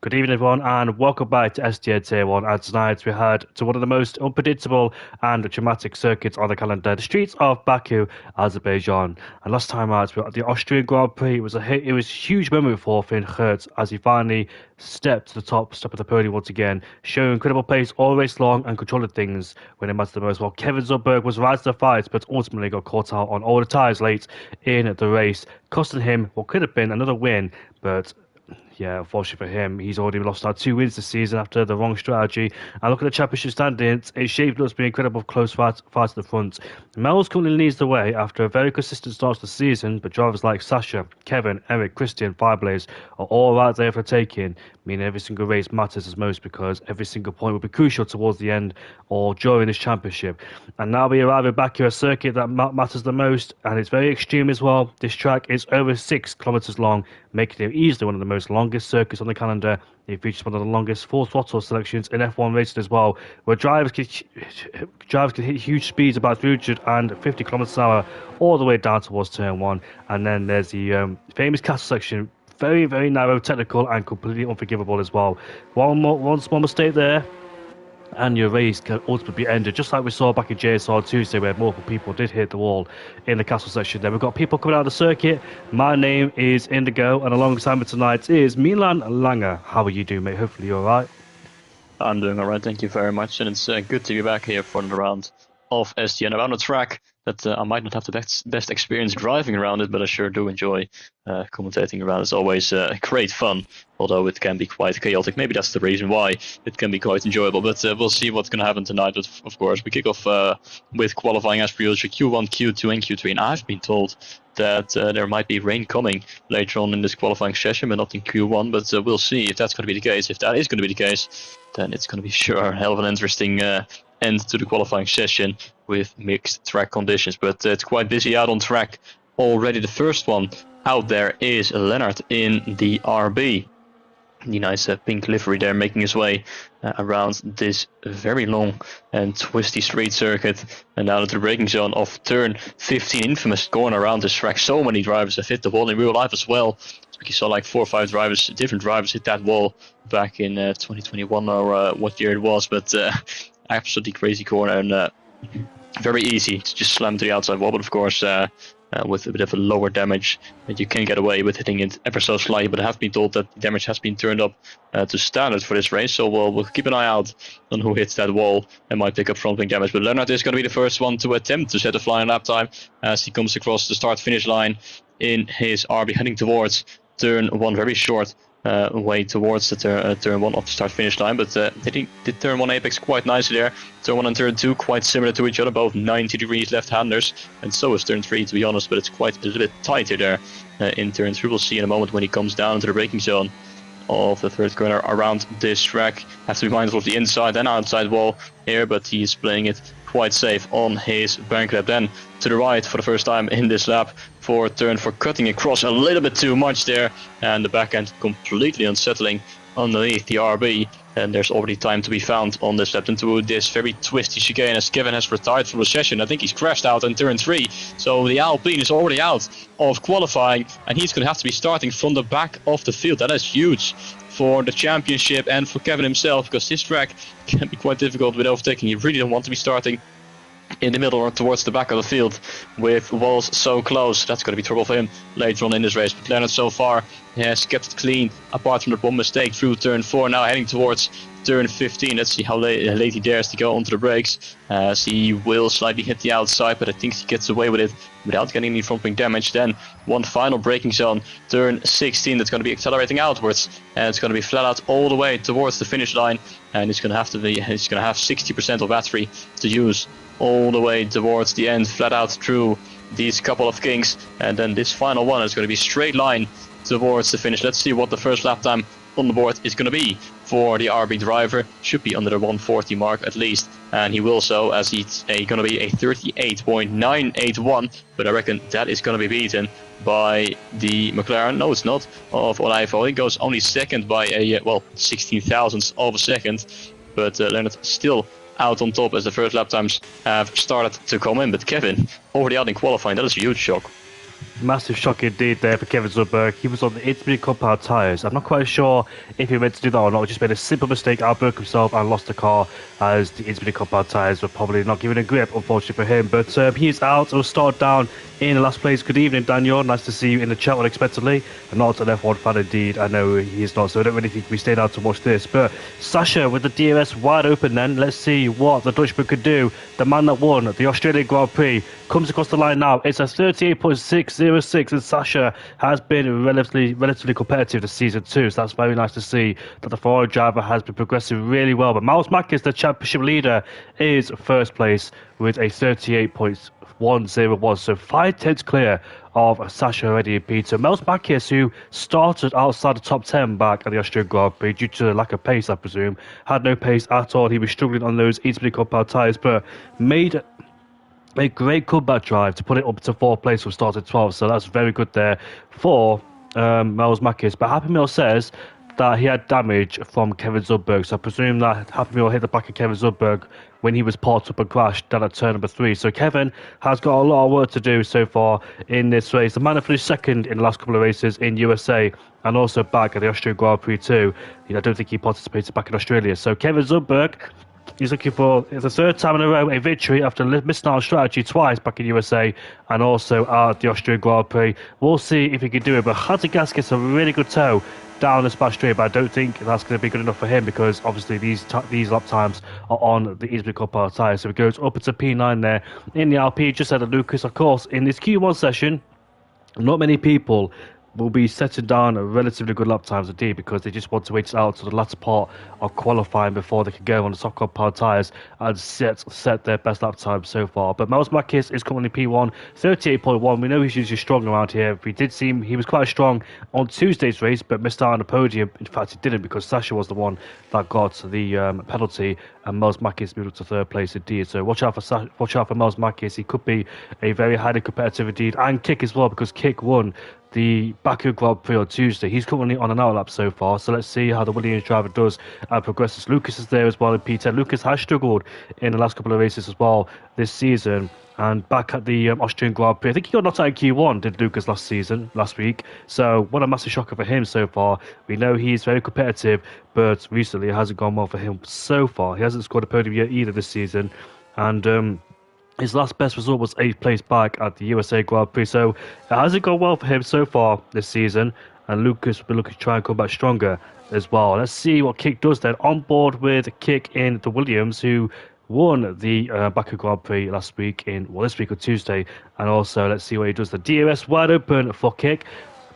Good evening, everyone, and welcome back to SDN Tier 1. And tonight we head to one of the most unpredictable and dramatic circuits on the calendar, the streets of Baku, Azerbaijan. And last time out, we were at the Austrian Grand Prix. It was a huge moment for Finn Hertz as he finally stepped to the top step of the podium once again, showing incredible pace all race long and controlling things when it mattered the most. While Kevin Zumberg was right to the fight, but ultimately got caught out on all the tyres late in the race, costing him what could have been another win, but yeah, unfortunately for him, he's already lost out 2 wins this season after the wrong strategy. And look at the championship standings. It's shaped up to be an incredible close fight at the front. Mel's currently leads the way after a very consistent start to the season, but drivers like Sasha, Kevin, Eric, Christian, Fireblaze are all right there for taking, meaning every single race matters as most because every single point will be crucial towards the end or during this championship. And now we arrive back here, a circuit that matters the most, and it's very extreme as well. This track is over 6 kilometers long, making it easily one of the most longest circuits on the calendar. It features one of the longest full throttle selections in F1 racing as well, where drivers can hit huge speeds, about 350 kilometers an hour, all the way down towards turn one. And then there's the famous castle section, very, very narrow, technical, and completely unforgivable as well. One small mistake there, and your race can ultimately be ended, just like we saw back in JSR Tuesday, where multiple people did hit the wall in the castle section. Then we've got people coming out of the circuit. My name is Indigo, and alongside me tonight is Milan Langer. How are you doing, mate? Hopefully you're all right. I'm doing all right, thank you very much, and it's good to be back here for another round of SDN around a track that I might not have the best experience driving around it, but I sure do enjoy commentating around. It's always great fun, although it can be quite chaotic. Maybe that's the reason why it can be quite enjoyable, but we'll see what's going to happen tonight. But of course, we kick off with qualifying as per usual, Q1, Q2, and Q3, and I've been told that there might be rain coming later on in this qualifying session, but not in Q1, but we'll see if that's going to be the case. If that is going to be the case, then it's going to be sure a hell of an interesting end to the qualifying session with mixed track conditions. But it's quite busy out on track already. The first one out there is Leonard in the RB. The nice pink livery there, making his way around this very long and twisty street circuit, and now to the braking zone of turn 15, infamous corner around this track. So many drivers have hit the wall in real life as well. You saw like 4 or 5 different drivers hit that wall back in 2021 or what year it was, but absolutely crazy corner, and very easy to just slam to the outside wall. But of course, with a bit of a lower damage, you can get away with hitting it ever so slightly. But I have been told that the damage has been turned up to standard for this race, so we'll keep an eye out on who hits that wall and might pick up front wing damage. But Leonard is going to be the first one to attempt to set a flying lap time as he comes across the start-finish line in his RB, heading towards turn 1, very short way towards the turn 1 of the start finish line, but did turn 1 apex quite nicely there. Turn 1 and turn 2 quite similar to each other, both 90 degrees left-handers, and so is turn 3 to be honest, but it's quite a little bit tighter there in turn 3. We'll see in a moment when he comes down into the braking zone of the third corner around this track. Have to be mindful of the inside and outside wall here, but he's playing it quite safe on his bank lap. Then to the right for the first time in this lap for turn 4, cutting across a little bit too much there, and the back end completely unsettling underneath the RB, and there's already time to be found on this lap into this very twisty chicane as Kevin has retired from the session. I think he's crashed out in turn 3, so the Alpine is already out of qualifying, and he's going to have to be starting from the back of the field. That is huge for the championship and for Kevin himself, because this track can be quite difficult with overtaking. You really don't want to be starting in the middle or towards the back of the field with walls so close. That's going to be trouble for him later on in this race. But Leonard so far has kept it clean apart from the bomb mistake through turn 4, now heading towards turn 15. Let's see how late he dares to go onto the brakes, as he will slightly hit the outside, but I think he gets away with it without getting any front wing damage. Then one final braking zone, turn 16, that's going to be accelerating outwards, and it's going to be flat out all the way towards the finish line, and he's going to have 60% of battery to use all the way towards the end, flat out through these couple of kinks, and then this final one is going to be straight line towards the finish. Let's see what the first lap time on the board is going to be for the RB driver. Should be under the 140 mark at least, and he will so, as he's going to be a 38.981, but I reckon that is going to be beaten by the McLaren. No, it's not, of Olivo. He goes only second by a 16 thousandths of a second, but Leonard still out on top as the first lap times have started to come in. But Kevin already out in qualifying, that is a huge shock. Massive shock indeed there for Kevin Zumberg. He was on the intermediate compound tyres. I'm not quite sure if he meant to do that or not. He just made a simple mistake, outbroke himself and lost the car as the intermediate compound tyres were probably not giving a grip, unfortunately for him. But he is out. It will start down in the last place. Good evening, Daniel. Nice to see you in the chat unexpectedly. And not an F1 fan indeed. I know he is not, so I don't really think we stayed out to watch this. But Sasha with the DRS wide open then. Let's see what the Dutchman could do. The man that won the Australian Grand Prix comes across the line now. It's a 38.606, and Sasha has been relatively competitive this season too. So that's very nice to see that the Ferrari driver has been progressing really well. But Miles Mackis, the championship leader, is first place with a 38.101, so 5 tenths clear of Sasha already in P2. Miles Mackis, who started outside the top 10 back at the Austrian Grand Prix due to lack of pace, I presume, had no pace at all. He was struggling on those intermediate compound tyres, but made a great comeback drive to put it up to 4th place from starting 12th, so that's very good there for Miles Mackis. But Happy Meal says that he had damage from Kevin Zumberg, so I presume that Happy Meal hit the back of Kevin Zumberg when he was parked up and crashed down at turn number 3. So Kevin has got a lot of work to do so far in this race. The man who finished second in the last couple of races in USA and also back at the Austrian Grand Prix too. I don't think he participated back in Australia. So Kevin Zumberg, he's looking for the 3rd time in a row a victory after missing out on strategy twice back in USA and also at the Austrian Grand Prix. We'll see if he can do it, but Hadzigas gets a really good toe down this back straight, but I don't think that's going to be good enough for him because obviously these lap times are on the easily compound tyres. So it goes up into P9 there in the LP, just ahead of Lucas. Of course, in this Q1 session, not many people will be setting down a relatively good lap times indeed because they just want to wait out to the latter part of qualifying before they can go on the soft compound tyres and set their best lap time so far. But Miles Mackis is currently P1, 38.1. We know he's usually strong around here. We did see him, he was quite strong on Tuesday's race but missed out on the podium. In fact, he didn't because Sasha was the one that got the penalty and Miles Mackis moved up to 3rd place indeed. So watch out for Miles Mackis. He could be a very highly competitive indeed, and Kick as well because Kick won the Baku Grand Prix on Tuesday. He's currently on an outlap so far, so let's see how the Williams driver does and progresses. Lucas is there as well in P10. Lucas has struggled in the last couple of races as well this season, and back at the Austrian Grand Prix, I think he got knocked out in Q1, did Lucas last week, so what a massive shocker for him so far. We know he's very competitive, but recently it hasn't gone well for him so far. He hasn't scored a podium yet either this season, and his last best result was 8th place back at the USA Grand Prix, so it hasn't gone well for him so far this season, and Lucas will be looking to try and come back stronger as well. Let's see what Kick does then. On board with Kick in the Williams, who won the Baku Grand Prix this week on Tuesday, and also let's see what he does. The DRS wide open for Kick,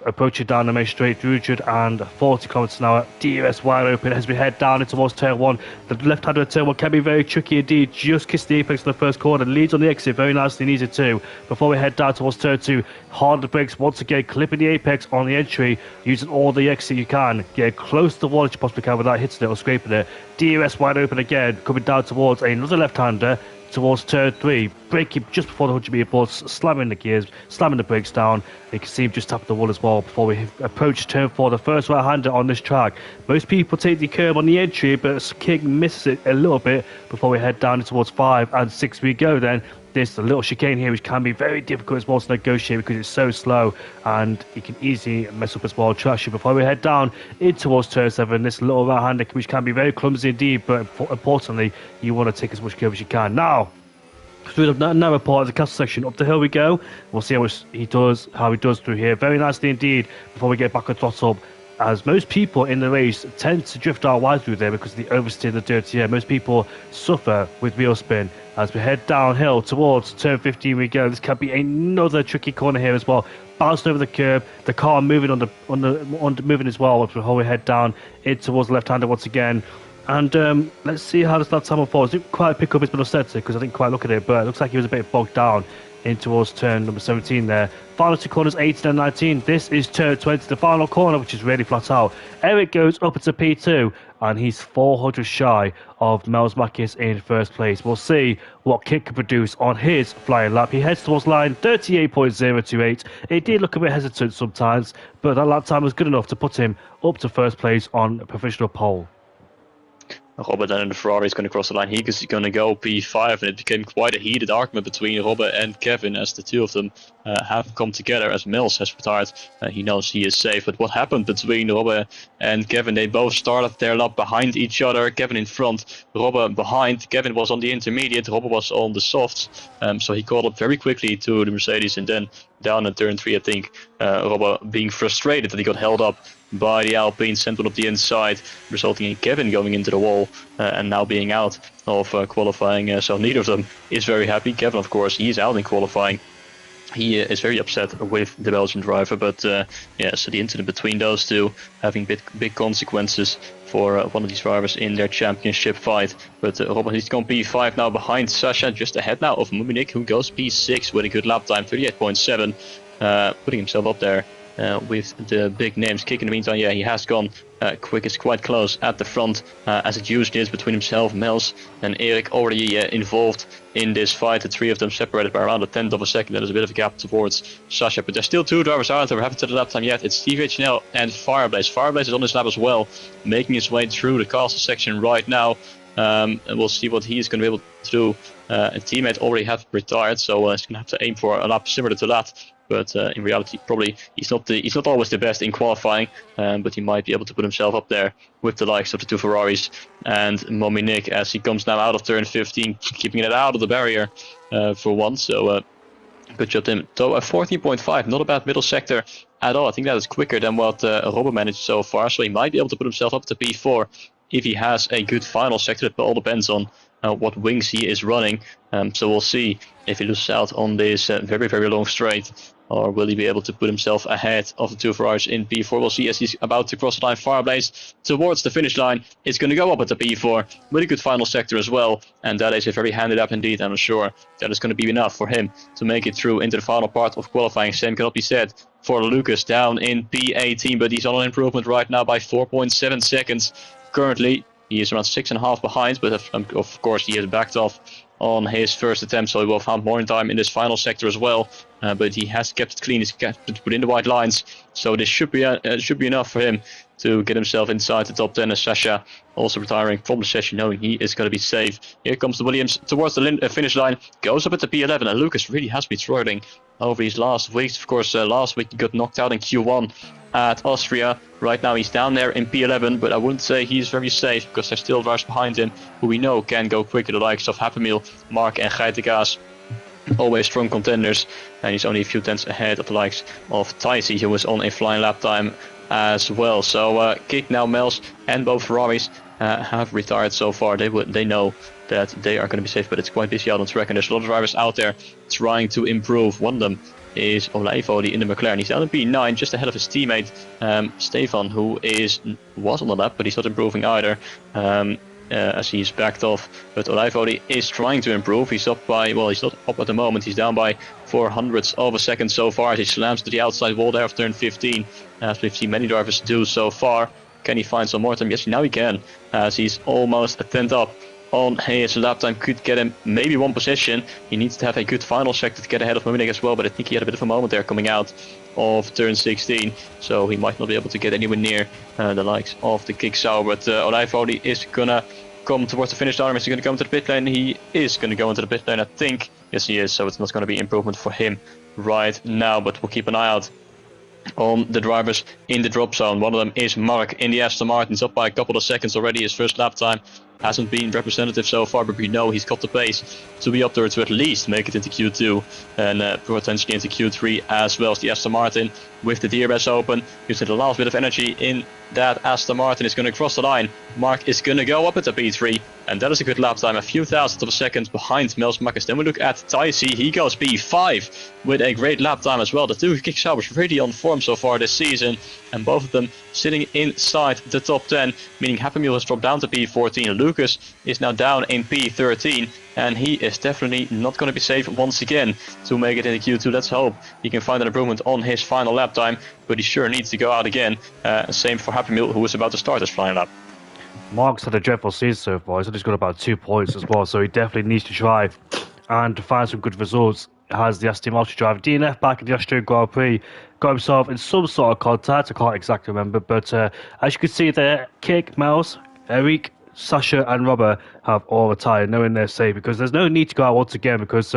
approaching down the main straight, 340 kilometers an hour. DRS wide open as we head down into towards turn 1. The left hand of turn 1 can be very tricky indeed. Just kissed the apex in the first corner, leads on the exit very nicely and easy too. Before we head down towards turn 2, hard on the brakes once again, clipping the apex on the entry, using all the exit you can. Get close to the wall as you possibly can without hitting it or scraping it. DRS wide open again, coming down towards another left-hander towards turn 3, braking just before the 100 metre boards, slamming the gears, slamming the brakes down. You can see him just tap the wall as well before we approach turn 4, the first right-hander on this track. Most people take the curb on the entry, but King misses it a little bit before we head down towards 5 and 6 we go then. There's a little chicane here which can be very difficult as well to negotiate because it's so slow and it can easily mess up as well traction. Before we head down in towards turn 7, this little right-hander which can be very clumsy indeed, but importantly you want to take as much curve as you can. Now through the narrow part of the castle section, up the hill we go. We'll see how he does through here. Very nicely indeed before we get back on throttle, as most people in the race tend to drift out wide through there because of the oversteer, the dirty air. Most people suffer with wheel spin. As we head downhill towards turn 15 we go. This can be another tricky corner here as well. Bouncing over the curb, the car moving moving as well before we head down in towards the left-hander once again. And let's see how this lap time unfolds. Didn't quite pick up his middle sector because I didn't quite look at it, but it looks like he was a bit bogged down in towards turn number 17 there. Final 2 corners, 18 and 19. This is turn 20, the final corner, which is really flat out. Eric goes up into P2, and he's 400 shy of Miles Mackis in first place. We'll see what Kick can produce on his flying lap. He heads towards line 38.028. It did look a bit hesitant sometimes, but that lap time was good enough to put him up to first place on a provisional pole. Robert then in the Ferrari is going to cross the line. He's going to go P5, and it became quite a heated argument between Robert and Kevin as the two of them have come together. As Mills has retired, he knows he is safe. But what happened between Robert and Kevin? They both started their lap behind each other. Kevin in front, Robert behind. Kevin was on the intermediate, Robert was on the softs. So he caught up very quickly to the Mercedes, and then down in turn 3, I think Robert being frustrated that he got held up by the Alpine, sent one up the inside, resulting in Kevin going into the wall and now being out of qualifying. So neither of them is very happy. Kevin, of course, he is out in qualifying. He is very upset with the Belgian driver, but yeah, so the incident between those two having big consequences for one of these drivers in their championship fight. But Robert he's gone P5 now behind Sasha, just ahead now of Muminik, who goes P6 with a good lap time, 38.7, putting himself up there with the big names. Kick in the meantime, yeah, he has gone quickest, quite close at the front, as it usually is between himself, Mels, and Eric, already involved in this fight. The three of them separated by around a tenth of a second. There's a bit of a gap towards Sasha, but there's still two drivers out there. We haven't set the lap time yet. It's Steve Chanel and Fireblaze. Fireblaze is on his lap as well, making his way through the castle section right now. And we'll see what he's going to be able to do. A teammate already have retired, so he's going to have to aim for a lap similar to that. But in reality, probably he's not always the best in qualifying, but he might be able to put himself up there with the likes of the two Ferraris and Mominik as he comes now out of turn 15, keeping it out of the barrier for once. So good job to him. So a 14.5, not a bad middle sector at all. I think that is quicker than what Robert managed so far, so he might be able to put himself up to P4 if he has a good final sector. It all depends on what wings he is running. So we'll see if he loses out on this very, very long straight, or will he be able to put himself ahead of the two Ferraris in P4. We'll see as he's about to cross the line. Fireblaze towards the finish line. It's going to go up at the P4 with a good final sector as well, and that is a very handy lap indeed. I'm sure that is going to be enough for him to make it through into the final part of qualifying. Same cannot be said for Lucas down in P18, but he's on an improvement right now by 4.7 seconds. Currently, he is around 6.5 behind, but of course he has backed off on his first attempt, so he will have found more in time in this final sector as well. But he has kept it clean, he's kept it within the white lines, so this should be enough for him to get himself inside the top 10. As Sasha also retiring from the session, knowing he is going to be safe. Here comes the Williams towards the finish line, goes up at the P11, and Lucas really has been struggling over these last weeks. Of course, last week he got knocked out in Q1 at Austria. Right now he's down there in P11, but I wouldn't say he's very safe because there's still drivers behind him who we know can go quicker, the likes of Happemil, Mark and Geitenkaas. Always strong contenders, and he's only a few tenths ahead of the likes of Tyson, who was on a flying lap time as well. So Kik, now Mels, and both Ferraris have retired so far. They know that they are going to be safe, but it's quite busy out on track, and there's a lot of drivers out there trying to improve. One of them is Olijfodi in the McLaren. He's down in P9, just ahead of his teammate Stefan, who was on the lap, but he's not improving either. As he's backed off, but Olijfodi is trying to improve. He's up by, well, he's not up at the moment, he's down by 0.04 of a second so far as he slams to the outside wall there of turn 15, as we've seen many drivers do so far. Can he find some more time? Yes, now he can, as he's almost a tenth up on his lap time. Could get him maybe one position. He needs to have a good final sector to get ahead of Muminik as well, but I think he had a bit of a moment there coming out of turn 16, so he might not be able to get anywhere near the likes of the Kik Sauer. But Olijfodi is gonna come towards the finish line. Is he going to come to the pit lane? He is going to go into the pit lane, I think. Yes, he is, so it's not going to be improvement for him right now, but we'll keep an eye out on the drivers in the drop zone. One of them is Mark in the Aston Martin. He's up by a couple of seconds already. His first lap time hasn't been representative so far, but we know he's got the pace to be up there to at least make it into Q2 and potentially into Q3 as well as the Aston Martin with the DRS open. Using the last bit of energy in that Aston Martin is going to cross the line. Mark is going to go up at the P3, and that is a good lap time, a few thousandths of a second behind Mels Marcus. Then we look at Tyson. He goes P5 with a great lap time as well. The two Kik Saubers really on form so far this season, and both of them sitting inside the top 10, meaning Happy Meal has dropped down to P14. Lucas is now down in P13, and he is definitely not going to be safe once again to make it into Q2. Let's hope he can find an improvement on his final lap time, but he sure needs to go out again. Same for Happy Meal, who is about to start his flying lap. Mark's had a dreadful season so far. He's only got about 2 points as well, so he definitely needs to try and find some good results. Has the Aston Martin driver DNF back in the Austrian Grand Prix, got himself in some sort of contact. I can't exactly remember, but as you can see there, Kik, Mels, Eric, Sasha and Robert have all retired, knowing they're safe, because there's no need to go out once again. Because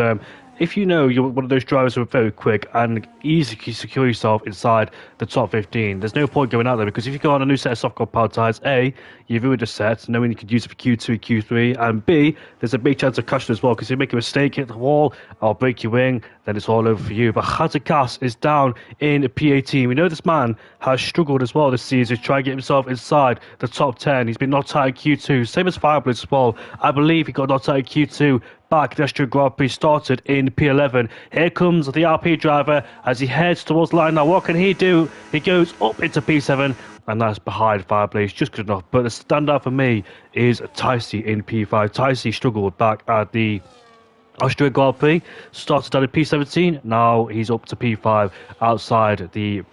if you know you're one of those drivers who are very quick and easily secure yourself inside the top 15, there's no point going out there. Because if you go on a new set of soft compound tyres, A, you've ruined a set, knowing you could use it for Q2, Q3, and B, there's a big chance of crashing as well. Because if you make a mistake, hit the wall, or break your wing, then it's all over for you. But Hazakas is down in P18. We know this man has struggled as well this season to try and get himself inside the top 10. He's been knocked out in Q2, same as Fireblitz as well. I believe he got knocked out in Q2 back. The Austrian Grand Prix started in P11. Here comes the RP driver as he heads towards the line. Now, what can he do? He goes up into P7, and that's behind Fireblaze, just good enough. But the standout for me is Ticey in P5. Ticey struggled back at the Austrian Grand Prix, started down in P17, now he's up to P5 outside the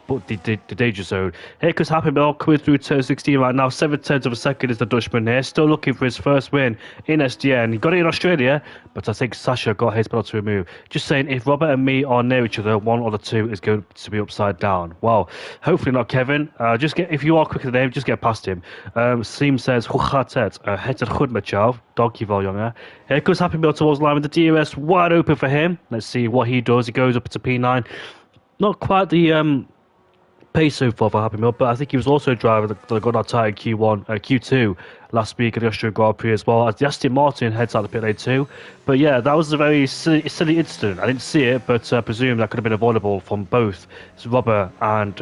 danger zone. Here comes Happy Mill coming through turn 16 right now, 7/10 of a second is the Dutchman here, still looking for his first win in SDN. He got it in Australia, but I think Sasha got his penalty removed. Just saying, if Robert and me are near each other, one or the two is going to be upside down. Well, hopefully not Kevin. If you are quicker than him, just get past him. Seam says, hoe gaat het? Het het goed met jou? Dankjewel, jongen. Here comes Happy Mill towards the line with the DRS wide open for him. Let's see what he does. He goes up to P9. Not quite the pace so far for Happy Mill, but I think he was also a driver that got our tire in Q2 last week at the Austrian Grand Prix as well. As the Aston Martin heads out the pit lane too. But yeah, that was a very silly incident. I didn't see it, but I presume that could have been avoidable from both Robert and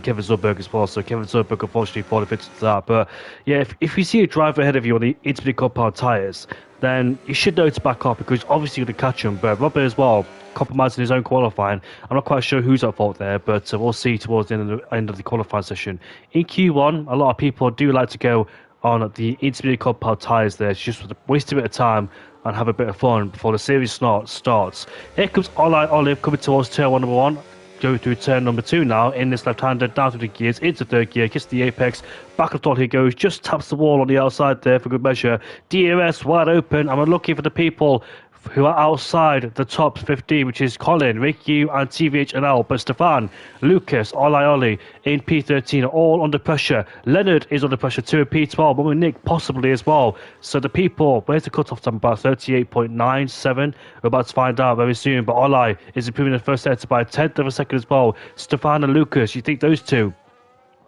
Kevin Zurberg as well. So Kevin Zurberg unfortunately falling into that. But yeah, if you see a driver ahead of you on the intermediate compound tyres, then you should know to back off, because obviously you're going to catch him. But Robert as well, compromising his own qualifying. I'm not quite sure who's at fault there, but we'll see towards the end of the qualifying session. In Q1, a lot of people do like to go on the intermediate compound tyres there. It's just waste a bit of time and have a bit of fun before the series starts. Here comes Olive coming towards turn number 1. Go through turn number 2 now in this left-hander, down through the gears, into third gear, kisses the apex, back of throttle he goes, just taps the wall on the outside there for good measure. DRS wide open, and we're looking for the people who are outside the top 15, which is Colin, Ricky, and TVHNL. But Stefan, Lucas, Oli in P13 are all under pressure. Leonard is under pressure too in P12, but Nick possibly as well. So the people, where's the cut-off time? About 38.97. We're about to find out very soon. But Oli is improving the first sector by a tenth of a second as well. Stefan and Lucas, you think those two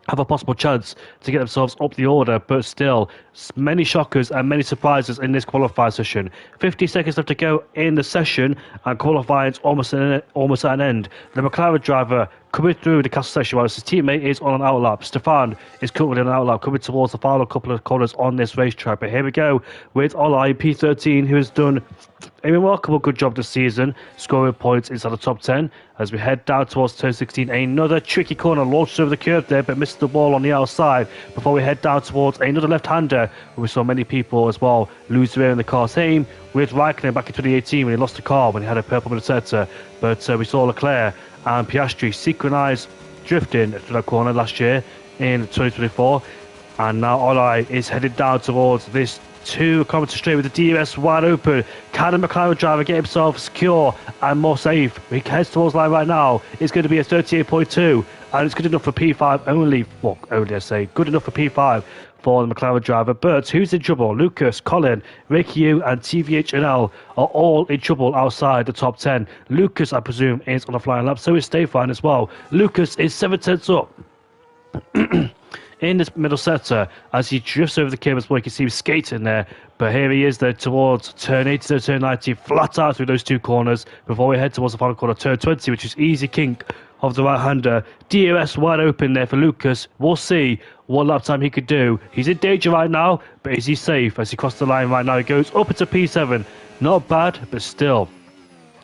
have a possible chance to get themselves up the order, but still, many shockers and many surprises in this qualifying session. 50 seconds left to go in the session, and qualifying is almost at an end. The McLaren driver coming through the castle section while his teammate is on an outlap. Stefan is currently on an outlap, coming towards the final couple of corners on this racetrack. But here we go with Oli P13, who has done a remarkable good job this season, scoring points inside the top 10. As we head down towards turn 16, another tricky corner launched over the curve there, but missed the ball on the outside before we head down towards another left-hander, where we saw many people as well lose their way in the car. Same with Raikkonen back in 2018 when he lost the car when he had a purple Minnesota. But we saw Leclerc and Piastri synchronise drifting through that corner last year in 2024. And now Oli is headed down towards this 2 kilometre straight with the DRS wide open. Can the McLaren driver get himself secure and more safe? He heads towards the line right now. It's going to be a 38.2, and it's good enough for P5 only. Well, only I say, good enough for P5 for the McLaren driver. But who's in trouble? Lucas, Colin, Ricky and TVHNL are all in trouble outside the top 10. Lucas, I presume, is on a flying lap. So is Stefan as well. Lucas is 7/10 up in this middle sector as he drifts over the cables. You can see him skating there, but here he is there towards turn 80 to turn 90, flat out through those 2 corners before we head towards the final corner, turn 20, which is easy kink of the right-hander. DRS wide open there for Lucas. We'll see what lap time he could do. He's in danger right now, but is he safe as he crosses the line right now? He goes up into P7. Not bad, but still,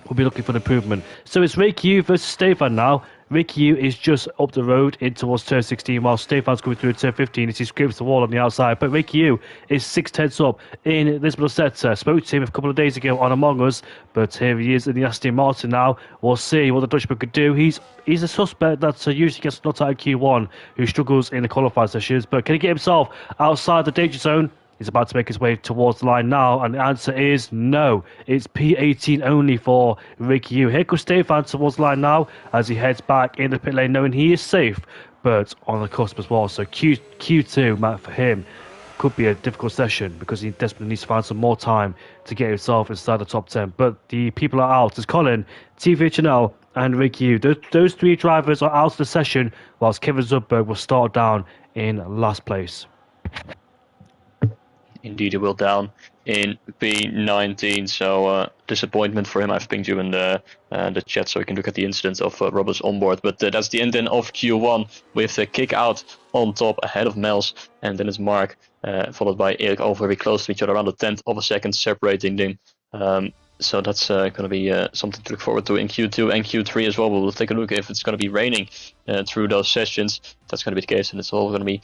we'll be looking for an improvement. So it's Ricky versus Stefan now. Ricky is just up the road in towards turn 16, while Stefan's coming through turn 15 as he scrapes the wall on the outside. But Ricky is 6/10 up in this middle sector. Spoke to him a couple of days ago on Among Us, but here he is in the Aston Martin now. We'll see what the Dutchman could do. He's a suspect that usually gets knocked out in Q1, who struggles in the qualifying sessions. But can he get himself outside the danger zone? He's about to make his way towards the line now, and the answer is no. It's P18 only for Ricky Yu. Here comes Stefan towards the line now as he heads back in the pit lane, knowing he is safe, but on the cusp as well. So Q2, Matt, for him. could be a difficult session because he desperately needs to find some more time to get himself inside the top 10. But the people are out. It's Colin, TVHNL, and Ricky Yu. Those three drivers are out of the session, whilst Kevin Zubberg will start down in last place. Indeed, he will down in P19. So disappointment for him. I've pinged you in the chat so we can look at the incident of Roberts on board. But that's the end then of Q1 with the kick out on top ahead of Mels, and then it's Mark followed by Erik Over, very close to each other, around a tenth of a second separating them. So that's going to be something to look forward to in Q2 and Q3 as well. We'll take a look if it's going to be raining through those sessions. That's going to be the case, and it's all going to be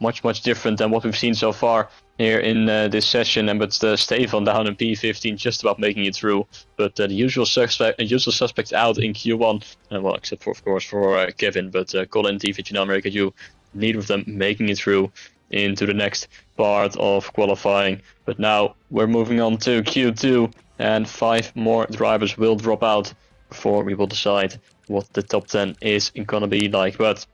much different than what we've seen so far here in this session. And but Stefan down in P15, just about making it through. But the usual suspects out in Q1, well, except for, of course, for Kevin. But Colin, TVHNL, America, neither of them making it through into the next part of qualifying. But now we're moving on to Q2. And 5 more drivers will drop out before we will decide what the top 10 is going to be like. But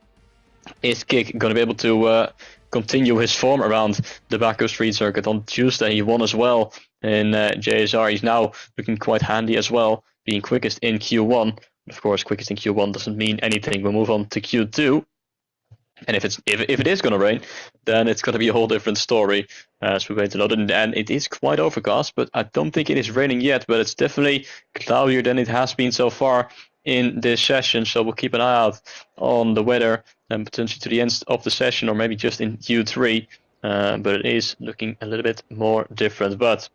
is Kik going to be able to continue his form around the Baku Street Circuit? On Tuesday he won as well in JSR. He's now looking quite handy as well, being quickest in Q1. Of course, quickest in Q1 doesn't mean anything. We'll move on to Q2. And if it is going to rain, then it's going to be a whole different story as we wait a lot. And it is quite overcast, but I don't think it is raining yet. But it's definitely cloudier than it has been so far in this session. So we'll keep an eye out on the weather and potentially to the end of the session, or maybe just in Q3. But it is looking a little bit more different. But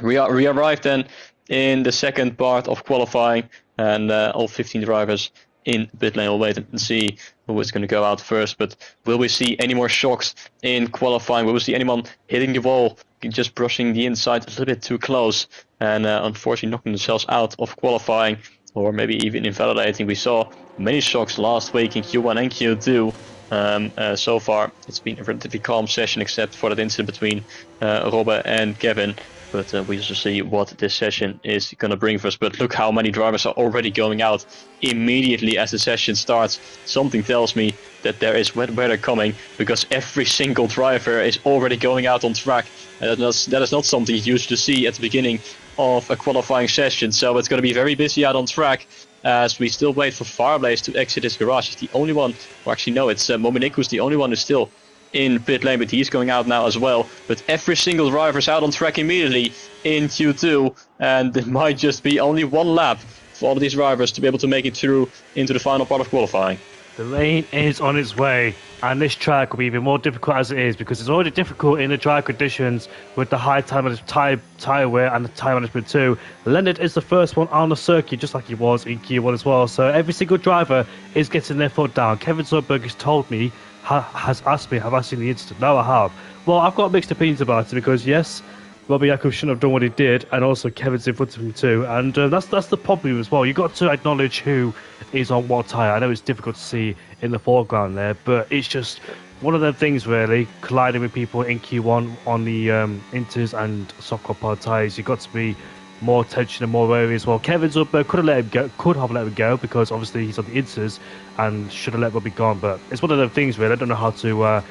we arrived then in the second part of qualifying, and all 15 drivers in pit lane. We'll wait and see who is going to go out first. But will we see any more shocks in qualifying? Will we see anyone hitting the wall, just brushing the inside a little bit too close, and unfortunately knocking themselves out of qualifying, or maybe even invalidating? We saw many shocks last week in Q1 and Q2. So far it's been a relatively calm session, except for that incident between Robbe and Kevin. But we also see what this session is going to bring for us. But look how many drivers are already going out immediately as the session starts. Something tells me that there is wet weather coming, because every single driver is already going out on track. And that is not something you usually see at the beginning of a qualifying session. So it's going to be very busy out on track as we still wait for Fireblaze to exit his garage. He's the only one, or actually no, it's Mominik who's the only one who's still in pit lane, but he's going out now as well. But every single driver is out on track immediately in Q2, and it might just be only one lap for all of these drivers to be able to make it through into the final part of qualifying. The rain is on its way, and this track will be even more difficult as it is, because it's already difficult in the dry conditions with the high tyre wear and the tyre management too. Leonard is the first one on the circuit, just like he was in Q1 as well. So every single driver is getting their foot down. Kevin Zubberg has told me, has asked me, have I seen the incident? No, I have. Well, I've got mixed opinions about it, because yes, Robbie Yacoub shouldn't have done what he did, and also Kevin's in front of him too. And that's the problem as well. You've got to acknowledge who is on what tyre. I know it's difficult to see in the foreground there, but it's just one of them things really, colliding with people in Q1 on the inters and soft compound tyres. You've got to be more attention and more wary as well. Kevin Zubberg could have let him go, because obviously he's on the inters and should have let Robbie go on. But it's one of them things really, I don't know how to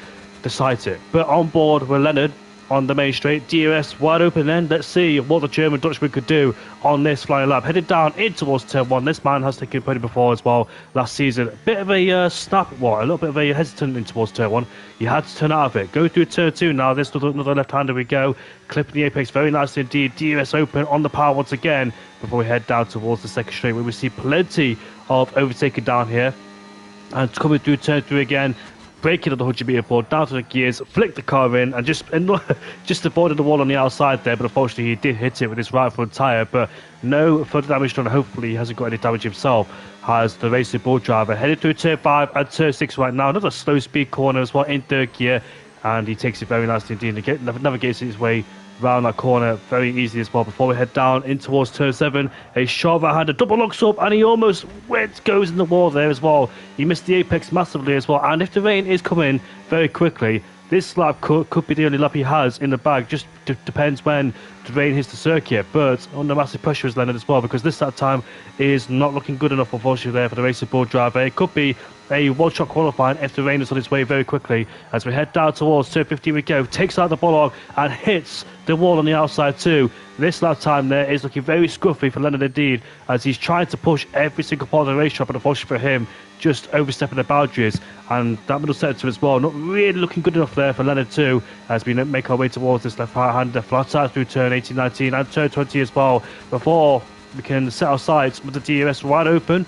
decide it. But on board with Leonard on the main straight, DRS wide open then. Let's see what the German Dutchman could do on this flying lap. Headed down in towards turn 1. This man has taken podium before as well last season. A bit of a a little bit of a hesitant in towards turn 1. You had to turn out of it. Go through turn 2 now. There's another left-hander we go. Clipping the apex very nicely indeed. DRS open on the power once again before we head down towards the second straight, where we see plenty of overtaking down here. And coming through turn 3 again, braking on the 100-meter board, down to the gears, flicked the car in, and just avoided the wall on the outside there. But unfortunately, he did hit it with his right front tyre. But no further damage done. Hopefully, he hasn't got any damage himself. Has the Racing Bull driver headed through turn 5 and turn 6 right now. Another slow speed corner as well in third gear, and he takes it very nicely indeed. Navigates his way round that corner very easily as well before we head down in towards turn 7. A short right-hander double locks up, and he almost goes in the wall there as well. He missed the apex massively as well, and if the rain is coming very quickly, this lap could be the only lap he has in the bag. Just depends when the rain hits the circuit. But under massive pressure is Leonard as well, because this lap time is not looking good enough, unfortunately, there for the Racing Bull driver. It could be a one-shot qualifying if the rain is on its way very quickly. As we head down towards turn 15 we go, takes out the Bullock and hits the wall on the outside too. This lap time there is looking very scruffy for Leonard indeed, as he's trying to push every single part of the racetrack, but unfortunately for him, just overstepping the boundaries. And that middle sector as well, not really looking good enough there for Leonard too, as we make our way towards this left-hander. Flat out through turn 18, 19 and turn 20 as well, before we can set our sights with the DRS wide open.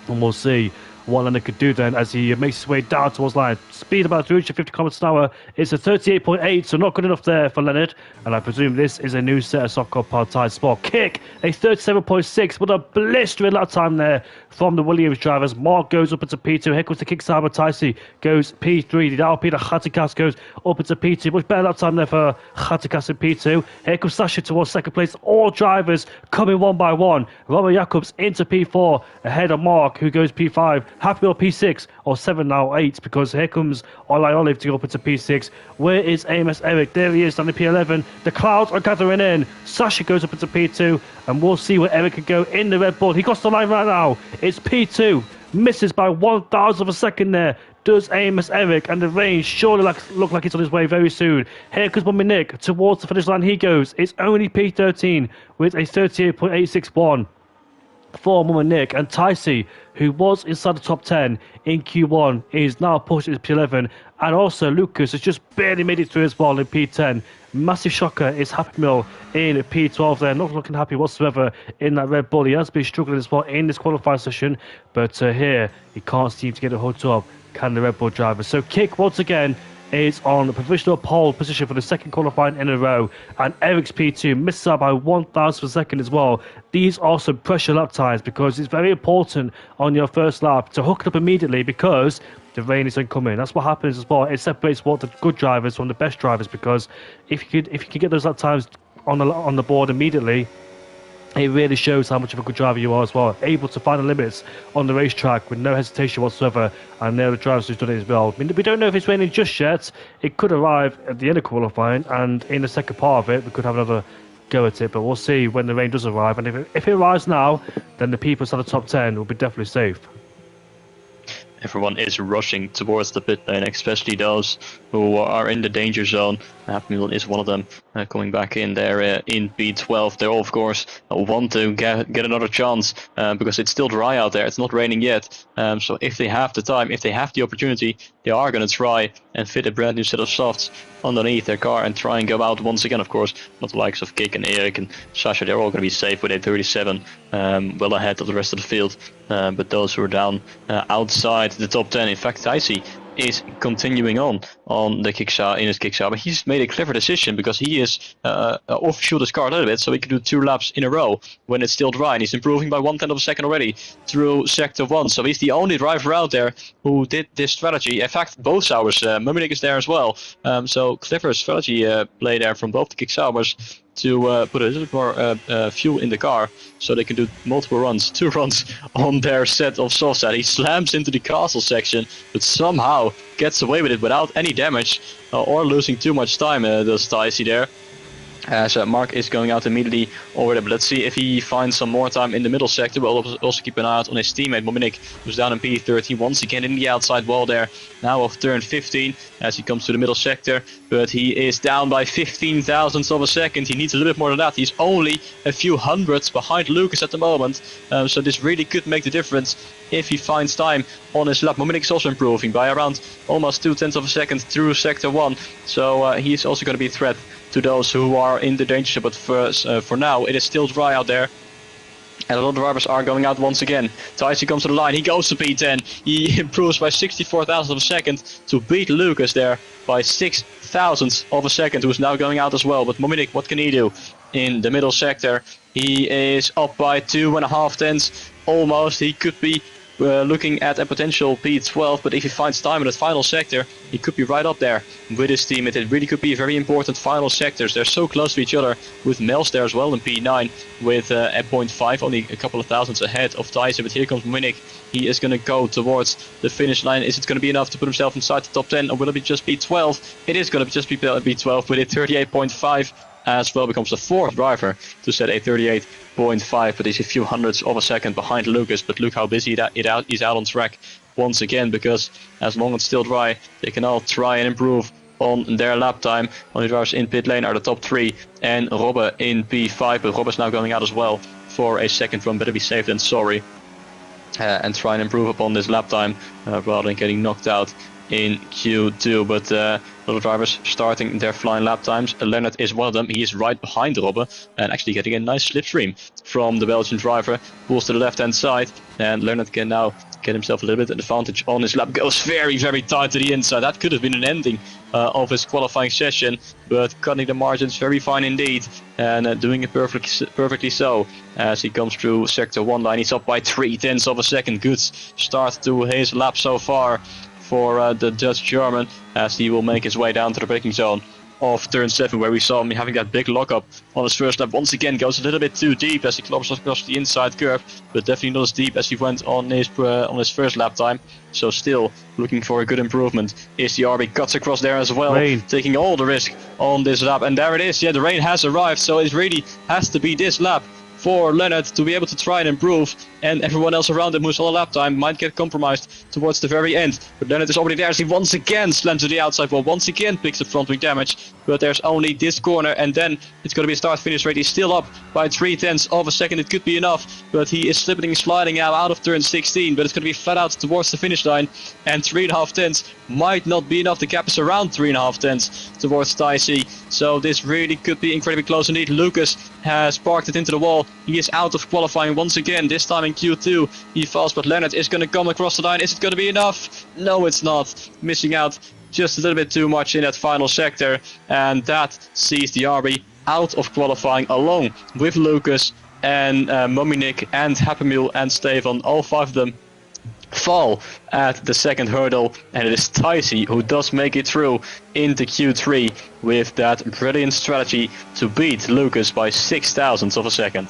And we'll see what Leonard could do then as he makes his way down towards line. Speed about 350 kilometers an hour. It's a 38.8, so not good enough there for Leonard. And I presume this is a new set of soft core tyre sport. Kick, a 37.6, but a blistering lap time there from the Williams drivers. Mark goes up into P2. Here comes the kickstart. Tyson goes P3. The Alpine Khatikas goes up into P2. Much better lap time there for Khatikas in P2. Here comes Sasha towards second place. All drivers coming one by one. Robert Jacobs into P4 ahead of Mark, who goes P5. Happy or P6 or 7 now 8, because here comes Olay Olive to go up into P6. Where is Amos Eric? There he is down to P11. The clouds are gathering in. Sasha goes up into P2, and we'll see where Eric can go in the Red Bull. He got the line right now. It's P2. Misses by 1,000 of a second there. Does Amos Eric, and the rain surely look like it's on his way very soon. Here comes Mummy Nick towards the finish line. He goes. It's only P13 with a 38.861. For Mummy Nick, and Tyson, who was inside the top 10 in Q1, is now pushed into P11, and also Lucas has just barely made it through as well in P10. Massive shocker is Happy Mill in P12 there, not looking happy whatsoever in that Red Bull. He has been struggling as well in this qualifying session, but here he can't seem to get a hold up, can the Red Bull driver. So Kick once again is on the provisional pole position for the second qualifying in a row, and Eric's P2 misses out by 1,000 per second as well. These are some pressure lap times, because it's very important on your first lap to hook it up immediately, because the rain is incoming. That's what happens as well. It separates what the good drivers from the best drivers, because if you could get those lap times on the board immediately, it really shows how much of a good driver you are as well. Able to find the limits on the racetrack with no hesitation whatsoever, and there are the drivers who've done it as well. I mean, we don't know if it's raining just yet. It could arrive at the end of qualifying, and in the second part of it, we could have another go at it, but we'll see when the rain does arrive. And if it arrives now, then the people inside the top 10 will be definitely safe. Everyone is rushing towards the pit lane, especially those who are in the danger zone. Happy is one of them, coming back in there in P12. They all, of course, want to get another chance, because it's still dry out there. It's not raining yet. So if they have the time, if they have the opportunity, they are going to try and fit a brand new set of softs underneath their car and try and go out once again. Of course, not the likes of Kik and Erik and Sasha. They're all going to be safe with a 37, well ahead of the rest of the field. But those who are down outside the top 10, in fact, Tyson is continuing on the kickstart in his kickstart, but he's made a clever decision, because he is offshore his car a little bit, so he can do 2 laps in a row when it's still dry, and he's improving by 1/10 of a second already through sector 1. So he's the only driver out there who did this strategy. In fact, both hours, Mumminik is there as well. So clever strategy play there from both the kickstars to put a little bit more fuel in the car, so they can do multiple runs, 2 runs on their set of softs. He slams into the castle section, but somehow gets away with it without any damage or losing too much time, does Tyson there. As Mark is going out immediately already, but let's see if he finds some more time in the middle sector. We'll also keep an eye out on his teammate Mumminik, who's down in P13 once again in the outside wall there, now of turn 15 as he comes to the middle sector, but he is down by 15 thousandths of a second. He needs a little bit more than that. He's only a few hundredths behind Lucas at the moment, so this really could make the difference if he finds time on his lap. Mumminik is also improving by around almost 0.2 of a second through sector 1, so he's also going to be a threat to those who are in the danger zone. But for now, it is still dry out there, and a lot of drivers are going out once again. Tyson comes to the line. He goes to P10. He improves by 64 thousandths of a second to beat Lucas there by 6 thousandths of a second, who's now going out as well. But Mumminik, what can he do in the middle sector? He is up by 2.5 tenths almost. He could be looking at a potential P12, but if he finds time in that final sector, he could be right up there with his team. It really could be a very important final sectors. They're so close to each other, with Mels there as well in P9 with a 0.5, only a couple of thousandths ahead of Tyson. But here comes Munich. He is going to go towards the finish line. Is it going to be enough to put himself inside the top 10, or will it be just P12? It is going to just be P12 with a 38.5 as well. Becomes the fourth driver to set a 38.5, but he's a few hundredths of a second behind Lucas. But look how busy he's out on track once again, because as long as it's still dry, they can all try and improve on their lap time. Only drivers in pit lane are the top 3 and Robbe in P5, but Robbe's now going out as well for a second run. Better be safe than sorry, and try and improve upon this lap time rather than getting knocked out in Q2. But little drivers starting their flying lap times. Leonard is one of them. He is right behind Robbe and actually getting a nice slipstream from the Belgian driver. Pulls to the left hand side, and Leonard can now get himself a little bit of advantage on his lap. Goes very, very tight to the inside. That could have been an ending of his qualifying session, but cutting the margins very fine indeed, and doing it perfectly so. As he comes through sector 1 line, he's up by 0.3 of a second. Good start to his lap so far for the Dutch German, as he will make his way down to the braking zone of turn 7, where we saw him having that big lockup on his first lap. Once again goes a little bit too deep as he clubs across the inside curve, but definitely not as deep as he went on his first lap time. So still looking for a good improvement. Is the RB, cuts across there as well, Rain. taking all the risk on this lap, and there it is. Yeah, the rain has arrived, so it really has to be this lap for Leonard to be able to try and improve, and everyone else around him who's on a lap time might get compromised towards the very end. But Leonard is already there as he once again slams to the outside wall, once again picks up front wing damage, but there's only this corner, and then it's going to be a start-finish rate. He's still up by 0.3 of a second. It could be enough, but he is slipping and sliding now out of turn 16, but it's going to be flat out towards the finish line, and 3.5 tenths might not be enough. The gap is around 3.5 tenths towards Tyson, so this really could be incredibly close indeed. Lucas has parked it into the wall. He is out of qualifying once again, this time in Q2. He falls, but Leonard is going to come across the line. Is it going to be enough? No, it's not. Missing out just a little bit too much in that final sector, and that sees the RB out of qualifying along with Lucas and Mominik and Happy Meal and Stefan. All 5 of them fall at the second hurdle, and it is Tyson who does make it through into Q3 with that brilliant strategy to beat Lucas by 0.006 of a second.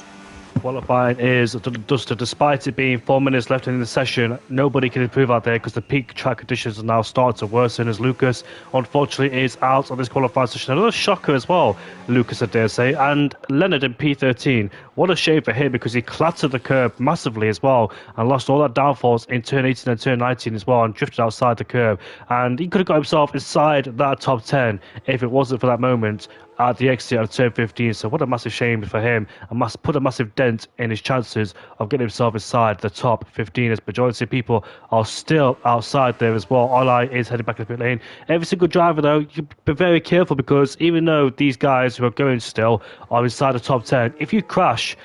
Qualifying is dusted. Despite it being 4 minutes left in the session, nobody can improve out there because the peak track conditions are now starting to worsen, as Lucas unfortunately is out of this qualifying session. Another shocker as well, Lucas, I dare say, and Leonard in P13. What a shame for him, because he clattered the curb massively as well and lost all that downforce in turn 18 and turn 19 as well, and drifted outside the curb, and he could have got himself inside that top 10 if it wasn't for that moment at the exit of turn 15. So what a massive shame for him, and must put a massive dent in his chances of getting himself inside the top 15, as majority of people are still outside there as well. Olai is heading back to the pit lane. Every single driver though, you be very careful, because even though these guys who are going still are inside the top 10, if you crash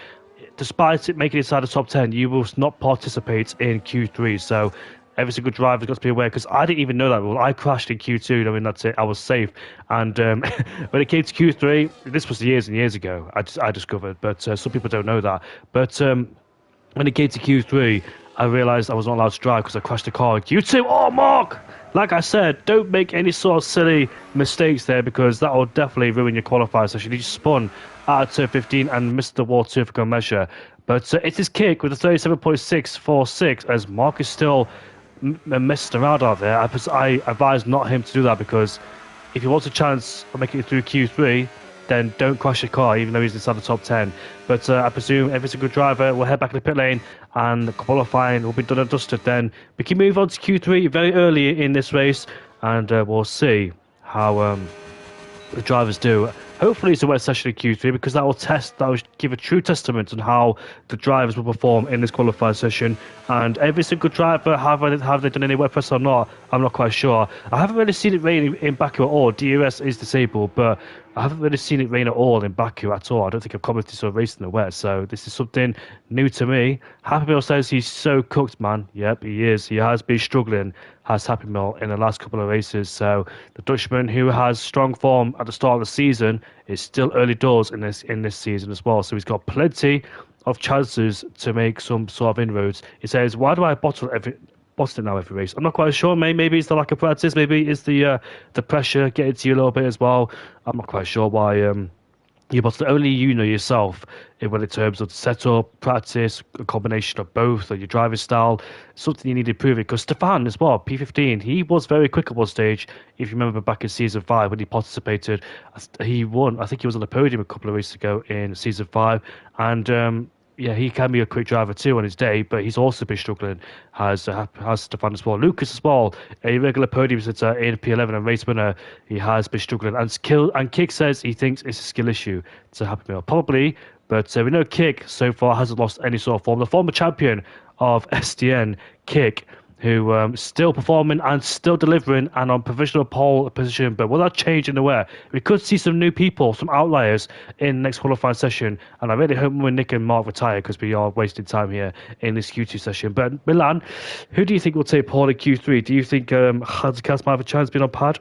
despite it making it inside the top 10, you will not participate in Q3. So every single driver's got to be aware, because I didn't even know that rule. I crashed in Q2, I mean, that's it, I was safe. And when it came to Q3, this was years and years ago, I discovered, but some people don't know that. But when it came to Q3, I realised I was not allowed to drive because I crashed the car in Q2. Oh, Mark! Like I said, don't make any sort of silly mistakes there, because that will definitely ruin your qualifier session. You just spun out of turn 15 and missed the wall to go measure. But it's his kick with a 37.646, as Mark is still messing around out there. I advise not him to do that, because if he wants a chance of making it through Q3, then don't crash your car, even though he's inside the top 10. But I presume every single driver will head back to the pit lane, and qualifying will be done and dusted then. We can move on to Q3 very early in this race, and we'll see how the drivers do. Hopefully it's a wet session in Q3, because that will give a true testament on how the drivers will perform in this qualifying session. And every single driver, have they done any wet press or not, I'm not quite sure. I haven't really seen it rain in Baku at all. DRS is disabled, but I haven't really seen it rain at all in Baku at all. I don't think I've commented so racing the wet, so this is something new to me. Happy Meal says he's so cooked, man. Yep, he is. He has been struggling, has Happy Meal, in the last couple of races. So the Dutchman, who has strong form at the start of the season, is still early doors in this season as well. So he's got plenty of chances to make some sort of inroads. He says, "Why do I bottle it now every race?" I'm not quite sure. Maybe it's the lack of practice. Maybe it's the pressure getting to you a little bit as well. I'm not quite sure why. But only you know yourself in terms of setup, practice, a combination of both, or your driving style, something you need to improve it. Because Stefan as well, P15, he was very quick at one stage. If you remember back in season 5 when he participated, he won. I think he was on the podium a couple of weeks ago in season 5, and yeah, he can be a quick driver too on his day, but he's also been struggling. Has Stefan as well. Lucas as well, a regular podium sitter in P11 and race winner. He has been struggling. And Kick says he thinks it's a skill issue to happen. Probably, but we know Kick so far hasn't lost any sort of form. The former champion of SDN, Kick, who still performing and still delivering and on provisional pole position, but without changing the way. We could see some new people, some outliers in the next qualifying session, and I really hope when Nick and Mark retire because we are wasting time here in this Q2 session. But Milan, who do you think will take pole in Q3? Do you think Hazikas might have a chance being on pad?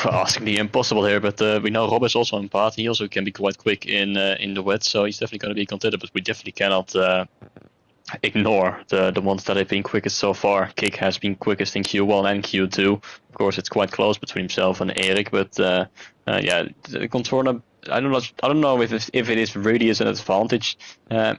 Asking the impossible here, but we know Rob is also on pad. He also can be quite quick in the wet, so he's definitely going to be a contender, but we definitely cannot ignore the ones that have been quickest so far. Kick has been quickest in Q1 and Q2. Of course, it's quite close between himself and Eric, but yeah, the Contorno, I don't know if it is really is an advantage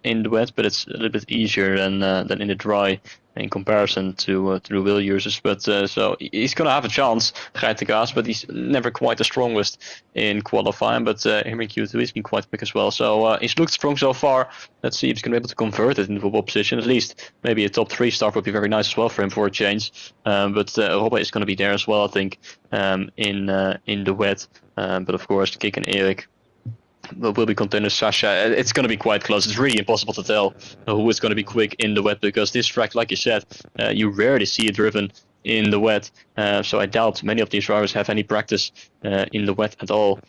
in the wet, but it's a little bit easier than in the dry in comparison to the wheel users. But so he's gonna have a chance, Geitenkaas, but he's never quite the strongest in qualifying. But him in Q2 he's been quite quick as well. So he's looked strong so far. Let's see if he's gonna be able to convert it into a pole position. At least maybe a top 3 start would be very nice as well for him for a change. But Robert is gonna be there as well, I think, in the wet. But of course, Kick and Eric will be contenders. Sasha, it's going to be quite close. It's really impossible to tell who is going to be quick in the wet, because this track, like you said, you rarely see it driven in the wet. So I doubt many of these drivers have any practice in the wet at all.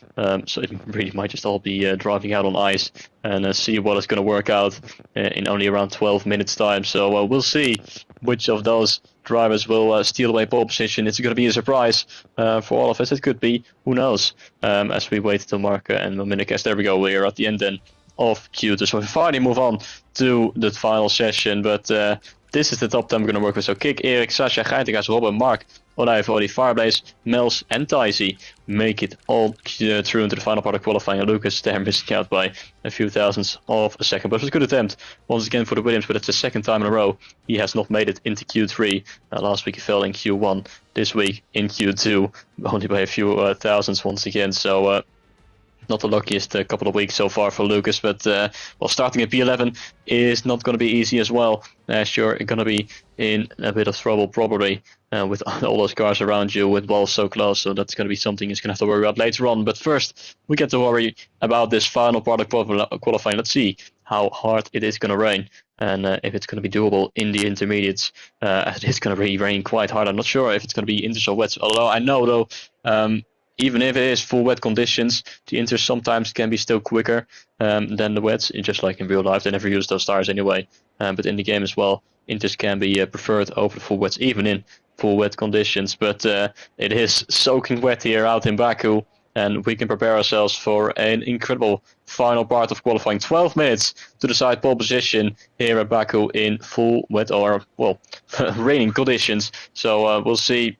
So it really might just all be driving out on ice and see what is going to work out in only around 12 minutes time. So we'll see which of those drivers will steal away pole position. It's going to be a surprise for all of us. It could be, who knows, as we wait till Mark and Dominicus. There we go, we're at the end then of Q2. So we finally move on to the final session, but this is the top 10 we're going to work with. So Kick, Eric, Sasha, Geitenkaas, Robin, Mark, Olijf, Oli, Fireblaze, Mels and Taisi make it all through into the final part of qualifying. Lucas there missing out by a few thousandths of a second. But it was a good attempt once again for the Williams, but it's the second time in a row he has not made it into Q3. Last week he fell in Q1, this week in Q2, only by a few thousandths once again. So not the luckiest couple of weeks so far for Lucas, but well, starting at P11 is not going to be easy as well. You're going to be in a bit of trouble probably with all those cars around you with balls so close, so that's going to be something he's going to have to worry about later on. But first, we get to worry about this final part of qualifying. Let's see how hard it is going to rain, and if it's going to be doable in the intermediates. It is going to really rain quite hard. I'm not sure if it's going to be inters or wets, although I know though, even if it is full wet conditions, the inters sometimes can be still quicker than the wets, just like in real life. They never use those tires anyway, but in the game as well, inters can be preferred over the full wets, even in full wet conditions. But it is soaking wet here out in Baku, and we can prepare ourselves for an incredible final part of qualifying. 12 minutes to decide pole position here at Baku in full wet, or, well, raining conditions. So we'll see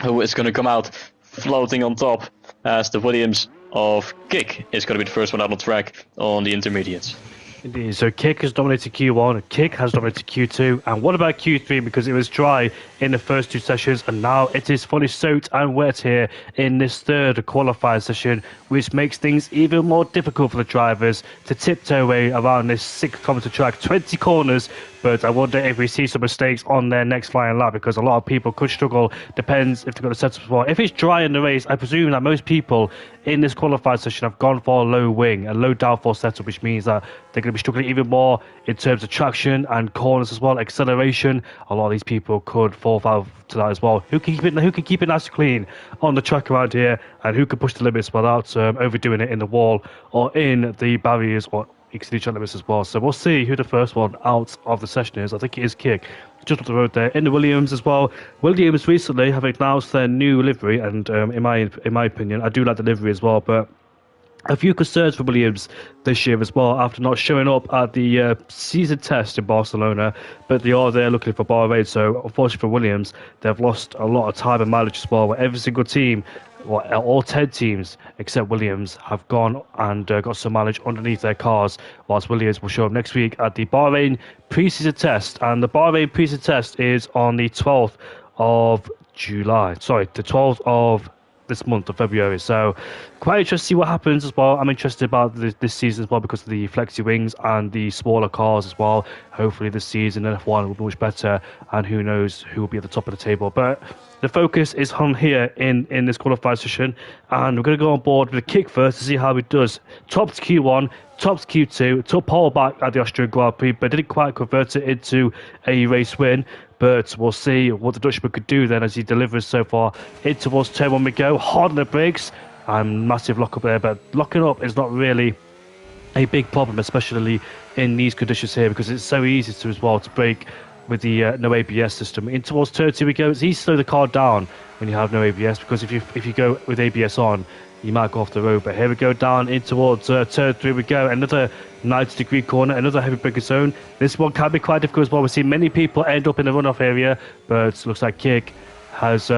who is going to come out floating on top, as the Williams of Kick is going to be the first one out on track on the intermediates. Indeed. So Kick has dominated Q1, Kick has dominated Q2, and what about Q3? Because it was dry in the first 2 sessions, and now it is fully soaked and wet here in this third qualifying session, which makes things even more difficult for the drivers to tiptoe away around this 6-kilometer track, 20 corners. But I wonder if we see some mistakes on their next flying lap, because a lot of people could struggle. Depends if they've got a setup as well. If it's dry in the race, I presume that most people in this qualifying session have gone for a low wing, a low downforce setup, which means that they're going to be struggling even more in terms of traction and corners as well, acceleration. A lot of these people could fall foul to that as well. Who can keep it nice and clean on the track around here, and who can push the limits without overdoing it in the wall or in the barriers or exceed each other limits as well. So we'll see who the first one out of the session is. I think it is Kick, just up the road there. In the Williams as well. Williams recently have announced their new livery, and in my opinion, I do like the livery as well, but A few concerns for Williams this year as well after not showing up at the season test in Barcelona, but they are there looking for Bahrain. So unfortunately for Williams, they've lost a lot of time and mileage as well. Where every single team, well, all 10 teams except Williams, have gone and got some mileage underneath their cars, whilst Williams will show up next week at the Bahrain preseason test. And the Bahrain preseason test is on the 12th of July. Sorry, the 12th of this month of February. So quite interested to see what happens as well. I'm interested about this season as well because of the flexi wings and the smaller cars as well. Hopefully this season F1 will be much better, and who knows who will be at the top of the table. But the focus is on here in this qualifying session, and we're going to go on board with a kick first to see how it does. Top to Q1, top to Q2, took pole back at the Austrian Grand Prix, but didn't quite convert it into a race win. But we'll see what the Dutchman could do then as he delivers so far. In towards turn one we go, hard on the brakes, and massive lock up there. But locking up is not really a big problem, especially in these conditions here, because it's so easy to as well to brake with the no ABS system. In towards turn two we go. It's easy to slow the car down when you have no ABS, because if you go with ABS on, you might go off the road. But here we go down in towards turn three we go. Another 90-degree corner, another heavy braking zone. This one can be quite difficult as well. We've seen many people end up in the runoff area, but it looks like Kick has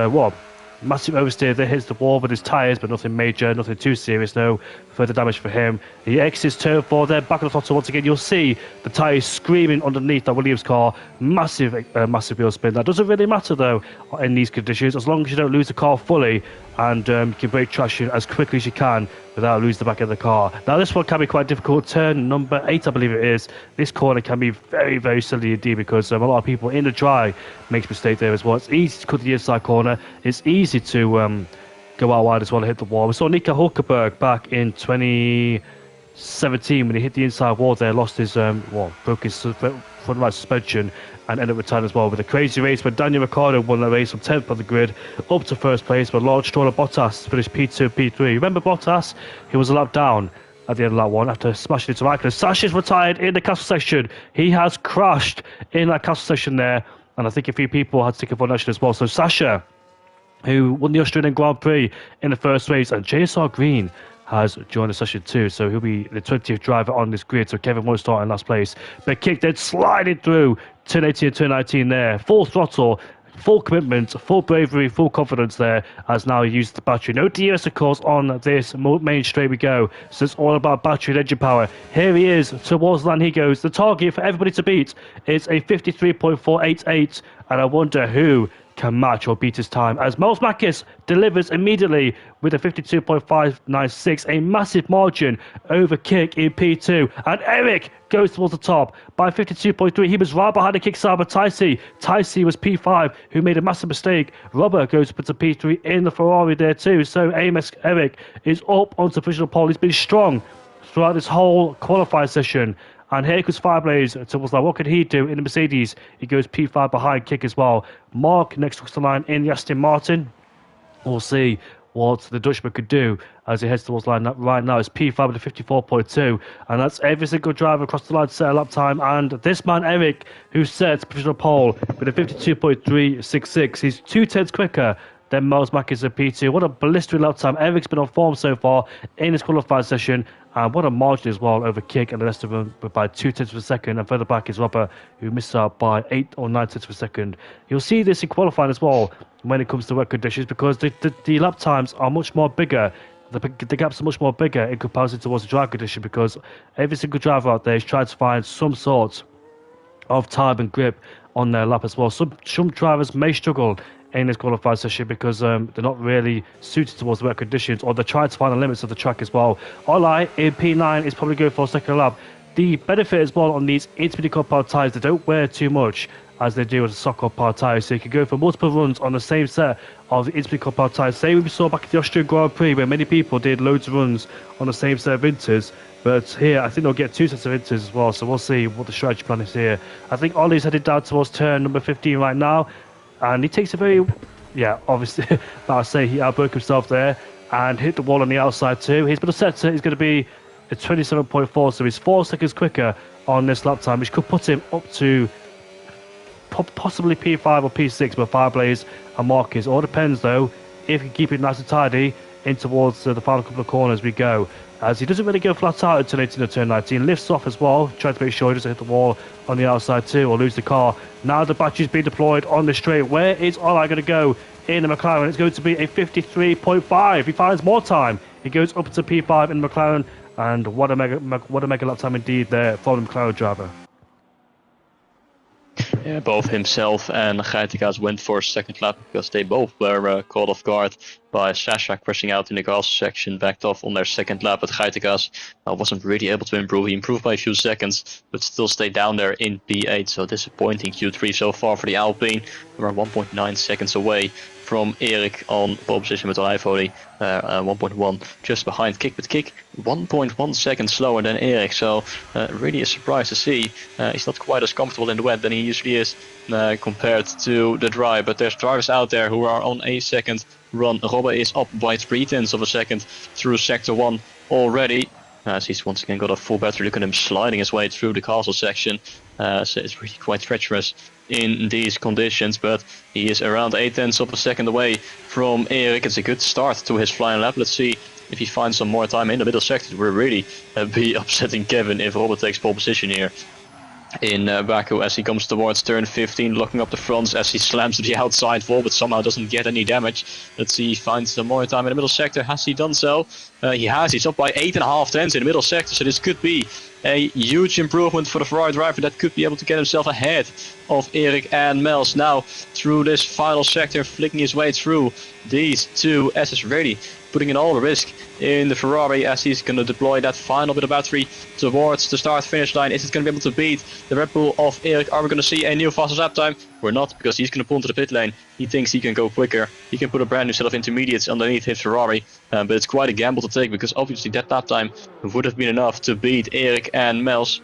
massive oversteer that hits the wall with his tyres, but nothing major, nothing too serious. No further damage for him. He exits turn four there, back on the throttle once again. You'll see the tyres screaming underneath that Williams car. Massive wheel spin. That doesn't really matter though in these conditions, as long as you don't lose the car fully and you can brake traction as quickly as you can without losing the back of the car. Now this one can be quite difficult. Turn number 8, I believe it is. This corner can be very, very silly indeed, because a lot of people in the dry makes mistake there as well. It's easy to cut the inside corner. It's easy to go out wide as well and hit the wall. We saw Nico Hulkenberg back in 2017 when he hit the inside wall there, lost his broke his front right suspension and ended up retiring as well with a crazy race when Daniel Ricciardo won the race from 10th on the grid up to first place, but Lawrence Stroll and Bottas finished P2 and P3. Remember Bottas? He was a lap down at the end of lap one after smashing into Raikkonen. Sasha's retired in the castle section. He has crashed in that castle section there, and I think a few people had to take a action as well. So Sasha, who won the Australian Grand Prix in the first race, and JSR Green has joined the session too, so he'll be the 20th driver on this grid. So Kevin won't start in last place, but Kick then sliding through turn 18 and turn 19 there, full throttle, full commitment, full bravery, full confidence there, as now he uses the battery. No DRS of course on this main straight we go, so it's all about battery and engine power. Here he is, towards the line he goes. The target for everybody to beat is a 53.488, and I wonder who can match or beat his time, as Miles Makis delivers immediately with a 52.596, a massive margin over Kick in P2, and Eric goes towards the top by 52.3. He was right behind the kick-start of Ticey. Ticey was P5, who made a massive mistake. Robert goes up to P3 in the Ferrari there too, so Amos Eric is up onto provisional pole. He's been strong throughout this whole qualifying session. And here comes Fireblaze towards like, what could he do in the Mercedes? He goes P5 behind Kick as well. Mark next to the line in the Aston Martin. We'll see what the Dutchman could do as he heads towards the line right now. It's P5 with a 54.2, and that's every single driver across the line to set a lap time. And this man Eric, who sets provisional pole with a 52.366, he's 2/10 quicker than Miles Makis at P2. What a blistering lap time. Eric's been on form so far in his qualifying session, and what a margin as well over Kick and the rest of them by 2/10 of a second. And further back is Robert, who missed out by 8 or 9/10 of a second. You'll see this in qualifying as well when it comes to wet conditions, because the lap times are much more bigger. The gaps are much more bigger in comparison towards the dry condition, because every single driver out there is trying to find some sort of time and grip on their lap as well. Some drivers may struggle in this qualifying session because they're not really suited towards the wet conditions, or they're trying to find the limits of the track as well. Olai in P9 is probably going for a second lap. The benefit as well on these intermediate compound tyres, they don't wear too much as they do with the soft compound tyres, so you can go for multiple runs on the same set of the intermediate compound tyres. Same we saw back at the Austrian Grand Prix, where many people did loads of runs on the same set of inters. But here, I think they'll get 2 sets of inters as well, so we'll see what the strategy plan is here. I think Ollie's headed down towards turn number 15 right now, and he takes a very, obviously, but I'll say he outbroke himself there and hit the wall on the outside too. His middle sector is going to be a 27.4, so he's 4 seconds quicker on this lap time, which could put him up to possibly P5 or P6 with Fireblaze and Marcus. All depends though, if he can keep it nice and tidy in towards the final couple of corners we go. As he doesn't really go flat out until it's in the turn 19, lifts off as well, trying to make sure he doesn't hit the wall on the outside too or lose the car. Now the battery's being deployed on the straight. Where is Ola going to go in the McLaren? It's going to be a 53.5. He finds more time. He goes up to P5 in the McLaren, and what a mega lap time indeed there for the McLaren driver. Yeah, both himself and Geitekaas went for a second lap because they both were caught off guard by Sasha crashing out in the gas section, backed off on their second lap. But Geitekaas wasn't really able to improve. He improved by a few seconds, but still stayed down there in P8. So disappointing Q3 so far for the Alpine. We're 1.9 seconds away from Erik on pole position with Olijfoli, 1.1 just behind Kik, but Kik 1.1 seconds slower than Erik, so really a surprise to see. He's not quite as comfortable in the wet than he usually is compared to the dry, but there's drivers out there who are on a second run. Robbe is up by 0.3 of a second through sector 1 already. As he's once again got a full battery. Look at him sliding his way through the castle section. So it's really quite treacherous in these conditions, but he is around 0.8 of a second away from Erik. It's a good start to his flying lap. Let's see if he finds some more time in the middle sector. It will really be upsetting Kevin if Robert takes pole position here in Baku as he comes towards turn 15, locking up the fronts as he slams to the outside wall, but somehow doesn't get any damage. Let's see, he finds some more time in the middle sector. Has he done so? He has. He's up by 8.5 tenths in the middle sector, so this could be a huge improvement for the Ferrari driver that could be able to get himself ahead of Erik and Mels. Now through this final sector, flicking his way through these two S's, really putting in all the risk in the Ferrari as he's going to deploy that final bit of battery towards the start-finish line. Is it going to be able to beat the Red Bull of Erik? Are we going to see a new fastest lap time? We're not, because he's going to pull into the pit lane. He thinks he can go quicker. He can put a brand new set of intermediates underneath his Ferrari, but it's quite a gamble to take because obviously that lap time would have been enough to beat Erik and Mels.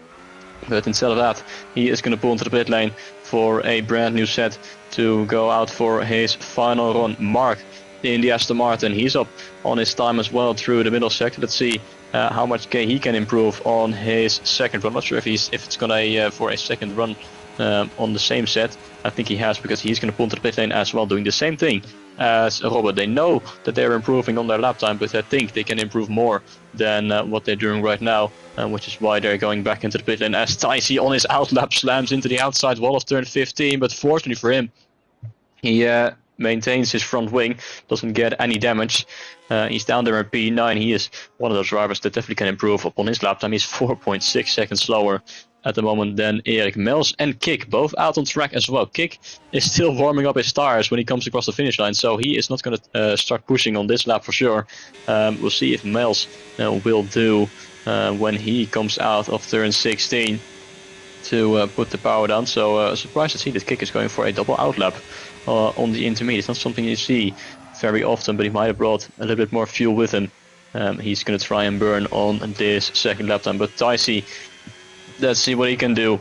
But instead of that, he is going to pull into the pit lane for a brand new set to go out for his final run. Mark in the Aston Martin, he's up on his time as well through the middle sector. Let's see how much he can improve on his second run. Not sure if it's gonna for a second run on the same set. I think he has, because he's gonna pull into the pit lane as well, doing the same thing as Robert. They know that they're improving on their lap time, but I think they can improve more than what they're doing right now, which is why they're going back into the pit lane as Taisi on his outlap slams into the outside wall of turn 15. But fortunately for him, he maintains his front wing, doesn't get any damage. He's down there in P9. He is one of those drivers that definitely can improve upon his lap time. He's 4.6 seconds slower at the moment than Erik. Mels and Kik both out on track as well. Kik is still warming up his tires when he comes across the finish line, so he is not going to start pushing on this lap for sure. We'll see if Mels will do when he comes out of turn 16 to put the power down. So surprised to see that Kik is going for a double outlap on the intermediate. It's not something you see very often, but he might have brought a little bit more fuel with him. He's going to try and burn on this second lap time. But Taisi, let's see what he can do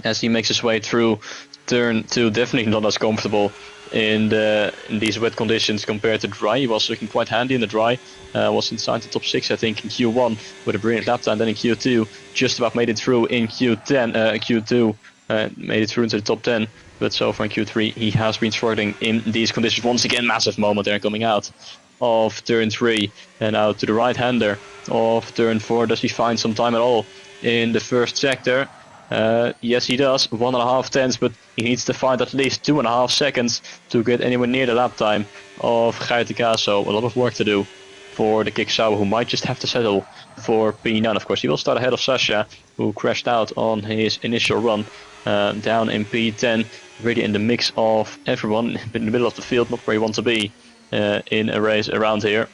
as he makes his way through turn 2. Definitely not as comfortable in these wet conditions compared to dry. He was looking quite handy in the dry. Was inside the top 6, I think, in Q1 with a brilliant lap time. Then in Q2, just about made it through in Q2, made it through into the top 10. But so far in Q3, he has been struggling in these conditions. Once again, massive moment there coming out of turn 3 and out to the right-hander of turn 4. Does he find some time at all in the first sector? Yes, he does. 1.5 tenths, but he needs to find at least 2.5 seconds to get anywhere near the lap time of Geitekaas. So a lot of work to do for the Kik Sauber, who might just have to settle for P9. Of course, he will start ahead of Sasha, who crashed out on his initial run down in P10. Really in the mix of everyone in the middle of the field, not where you want to be in a race around here,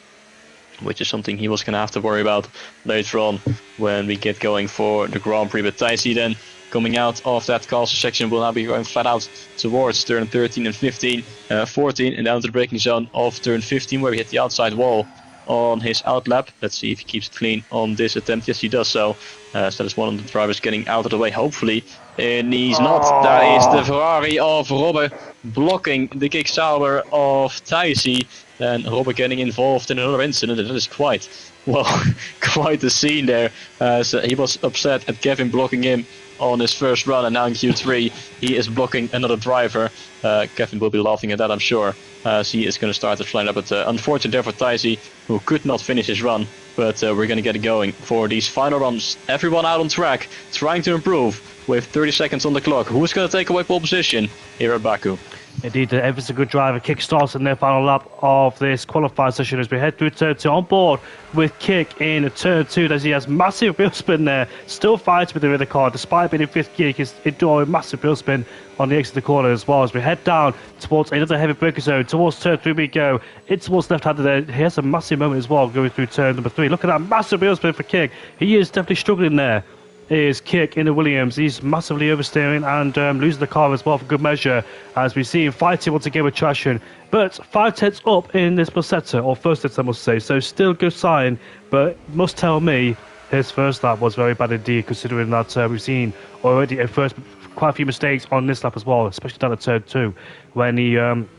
which is something he was going to have to worry about later on when we get going for the Grand Prix. But Taisi then coming out of that castle section will now be going flat out towards turn 13 and 15, 14 and down to the braking zone of turn 15 where we hit the outside wall on his outlap. Let's see if he keeps it clean on this attempt. Yes, he does so. So that's one of the drivers getting out of the way, hopefully. And he's not. That is the Ferrari of Robbe blocking the Kik Sauber of Taisi. And Robbe getting involved in another incident. And that is quite, well, quite the scene there. So he was upset at Kevin blocking him on his first run, and now in Q3 he is blocking another driver. Kevin will be laughing at that, I'm sure. as he is going to start the flying up. But unfortunately there for Taisi, who could not finish his run. But we're going to get it going for these final runs. Everyone out on track, trying to improve with 30 seconds on the clock. Who's going to take away pole position here at Baku? Indeed, every single driver kickstarts in their final lap of this qualifying session as we head through turn 2 on board with Kick in turn 2 as he has massive wheel spin there, still fighting with the rear of the car despite being in 5th gear. He's enduring massive wheel spin on the exit of the corner as well as we head down towards another heavy braking zone. Towards turn 3 we go. It's towards left-handed there. He has a massive moment as well going through turn number 3. Look at that massive wheel spin for Kick. He is definitely struggling there. Is Kick in the Williams. He's massively oversteering and losing the car as well for good measure as we see him fighting once again with traction. But 5/10 up in this Musetta, or first attempt I must say, so still good sign, but must tell me his first lap was very bad indeed considering that we've seen already quite a few mistakes on this lap as well, especially down at turn 2 when he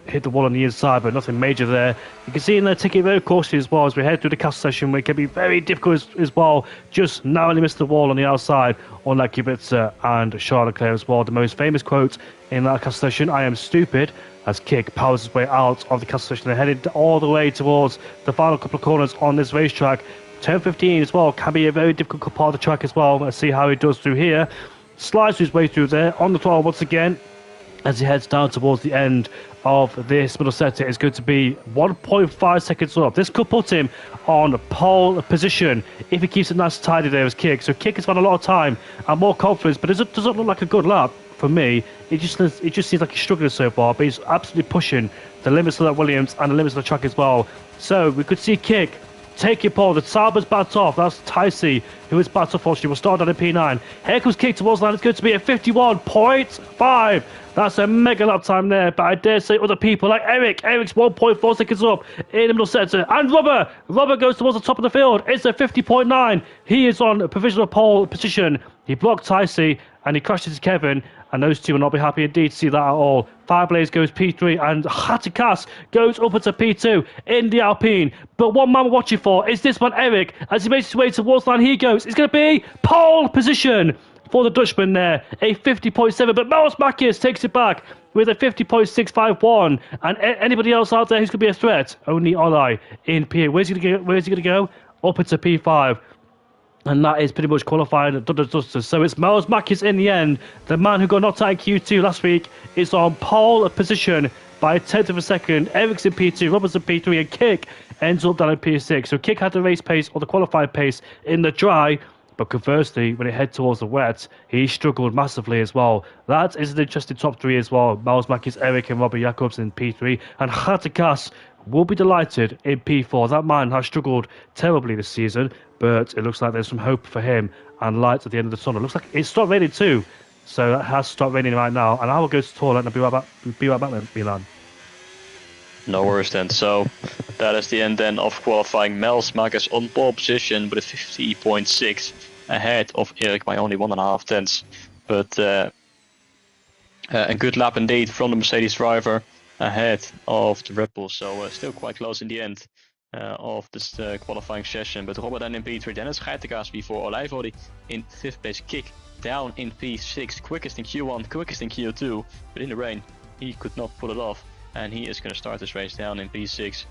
hit the wall on the inside, but nothing major there. You can see in there taking it very cautiously as well as we head through the castle session where it can be very difficult as well, just narrowly missed the wall on the outside on that Kubica and Charles Leclerc as well. The most famous quote in that castle session, "I am stupid," as Kick powers his way out of the castle session and headed all the way towards the final couple of corners on this racetrack. Turn 15 as well can be a very difficult part of the track as well. Let's see how he does through here. Slides his way through there on the throttle once again as he heads down towards the end of this middle sector. It's going to be 1.5 seconds up. This could put him on pole position if he keeps it nice and tidy there as Kick. So Kick has had a lot of time and more confidence, but it doesn't look like a good lap for me. It just seems like he's struggling so far, but he's absolutely pushing the limits of that Williams and the limits of the track as well. So we could see Kick take your pole. The Sauber's backed off. That's Taisi who is backed off. Fortunately, we'll start on a P9. Here comes Kick towards the line. It's going to be a 51.5. That's a mega lap time there. But I dare say other people like Eric. Eric's 1.4 seconds up in the middle sector. And Robert goes towards the top of the field. It's a 50.9. He is on a provisional pole position. He blocked Taisi and he crashed into Kevin. And those two will not be happy indeed to see that at all. Fireblaze goes P3 and Hatikas goes up into P2 in the Alpine. But what man we're watching for is this one, Eric. As he makes his way towards the line, he goes. It's going to be pole position for the Dutchman there. A 50.7. But Miles Makis takes it back with a 50.651. And anybody else out there who's going to be a threat? Only Olai in P8. Where's he going to go? Up into P5. And that is pretty much qualifying at Dusters. So it's Miles Makis in the end. The man who got knocked out in Q2 last week is on pole position by a tenth of a second. Eric's in P2, Roberts in P3, and Kick ends up down in P6. So Kick had the race pace or the qualifying pace in the dry. But conversely, when it head towards the wet, he struggled massively as well. That is an interesting top three as well. Miles Makis, Eric, and Robert Jacobs in P3. And Hatikas will be delighted in P4. That man has struggled terribly this season, but it looks like there's some hope for him and light at the end of the tunnel. It looks like it's stopped raining too, so that has stopped raining right now. And I will go to the toilet and be right back then, Milan. No worries then. So that is the end then of qualifying. Miles Makis on pole position with a 50.6 ahead of Erik by only 1.5 tenths. But a good lap indeed from the Mercedes driver ahead of the Red Bull. So still quite close in the end of this qualifying session. But Robert then in P3, Dennis Geitenkaas before Olijvori in 5th place. Kick down in P6, quickest in Q1, quickest in Q2. But in the rain, he could not pull it off. And he is going to start this race down in P6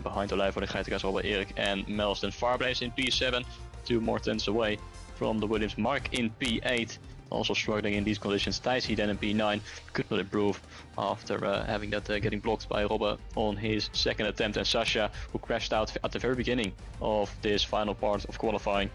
behind Olijvori, Geitenkaas, Robert, Erik and Mels. Then Fireblaze in P7, 2 more tenths away from the Williams. Mark in P8. Also struggling in these conditions. Thijs then in P9 could not improve after having that getting blocked by Robert on his second attempt. And Sasha, who crashed out at the very beginning of this final part of qualifying,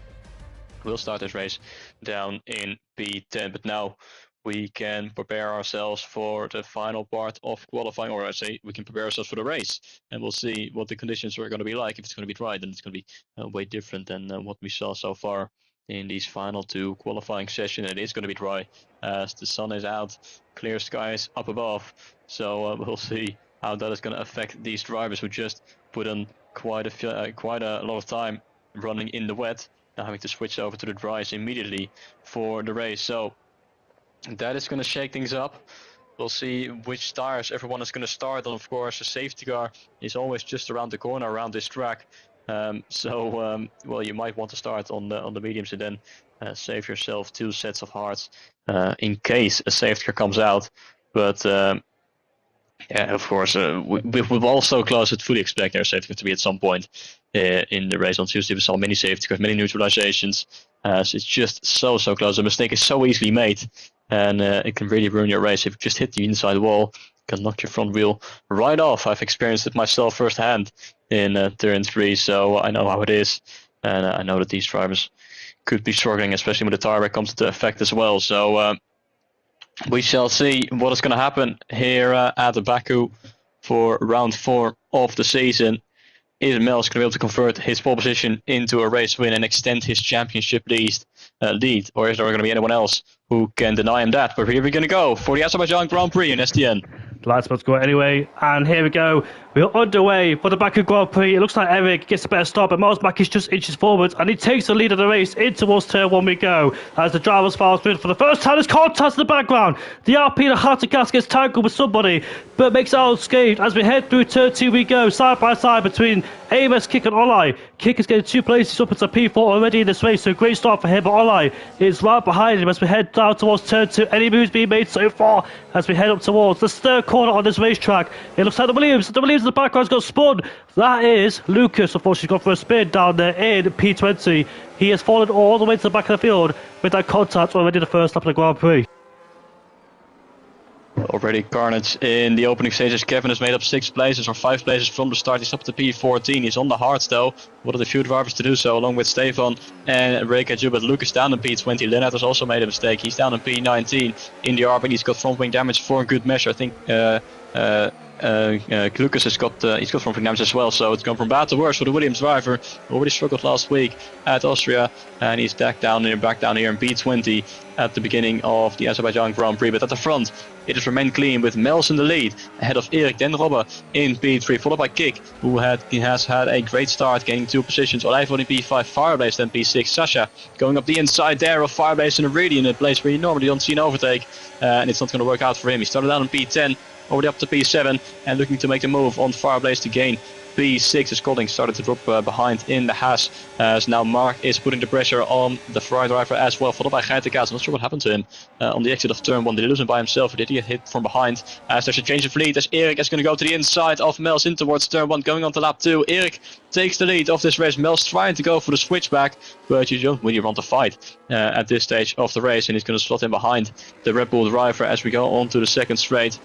will start this race down in P10. But now we can prepare ourselves for the final part of qualifying, or I say we can prepare ourselves for the race, and we'll see what the conditions are going to be like. If it's going to be dry, then it's going to be way different than what we saw so far in these final 2 qualifying sessions. It is going to be dry as the sun is out, clear skies up above. So we'll see how that is going to affect these drivers who just put in quite a lot of time running in the wet, now having to switch over to the dries immediately for the race. So that is going to shake things up. We'll see which tires everyone is going to start on. Of course, the safety car is always just around the corner around this track. Well, you might want to start on the mediums and then save yourself 2 sets of hards in case a safety car comes out. But Yeah, of course. We're all so close. I'd fully expect their safety car to be at some point in the race on Tuesday. We saw many safety cars, many neutralizations. So it's just so close. A mistake is so easily made, and it can really ruin your race. If you just hit the inside wall, it can knock your front wheel right off. I've experienced it myself firsthand in turn 3, so I know how it is, and I know that these drivers could be struggling, especially when the tire wear comes into effect as well. So we shall see what is going to happen here at the Baku for round 4 of the season. Is Mels going to be able to convert his pole position into a race win and extend his championship lead, or is there going to be anyone else who can deny him that? But here we're going to go for the Azerbaijan Grand Prix in SDN. The lights about to go anyway, and here we go. We're underway for the Baku Grand Prix. It looks like Eric gets a better start, but Miles Mack is just inches forward, and he takes the lead of the race. In towards turn 1 we go. As the driver's file spin for the first time, there's contact in the background. The RP, the Hartigas, gets tangled with somebody, but makes it unscathed. As we head through turn 2 we go, side by side between AMS, Kick and Olai. Kick is getting 2 places up into P4 already in this race, so great start for him, but Olai is right behind him as we head down towards turn 2. Any moves being made so far as we head up towards the third corner on this racetrack. It looks like the Williams in the background's got spun. That is Lucas. Unfortunately, gone for a spin down there in P20. He has fallen all the way to the back of the field with that contact already the first lap of the Grand Prix. Already carnage in the opening stages. Kevin has made up 6 places or 5 places from the start. He's up to P14. He's on the hards though. One of the few drivers to do so, along with Stefan and Reka Ju. But Lucas down in P20. Lennart has also made a mistake. He's down in P19 in the RB. He's got front wing damage for good measure. I think Lucas has got front wing damage as well. So it's gone from bad to worse for the Williams driver. Already struggled last week at Austria, and he's back down here in P20 at the beginning of the Azerbaijan Grand Prix. But at the front, it has remained clean with Mels in the lead, ahead of Erik, then Robbe in P3, followed by Kik, who has had a great start, gaining 2 positions. Olijvo in P5, Fireblaze then P6. Sasha going up the inside there of Fireblaze in a place where you normally don't see an overtake, and it's not going to work out for him. He started out in P10, already up to P7, and looking to make the move on Fireblaze to gain P6. As Colding started to drop behind in the Haas, as now Mark is putting the pressure on the Ferrari driver as well, followed by Geitenkaas. I'm not sure what happened to him on the exit of turn 1. Did he lose him by himself, or did he get hit from behind? As there's a change of lead, as Erik is going to go to the inside of Mels in towards turn 1, going on to lap 2. Erik takes the lead of this race. Mels trying to go for the switchback, but you don't really want to fight at this stage of the race, and he's going to slot in behind the Red Bull driver as we go on to the second straight.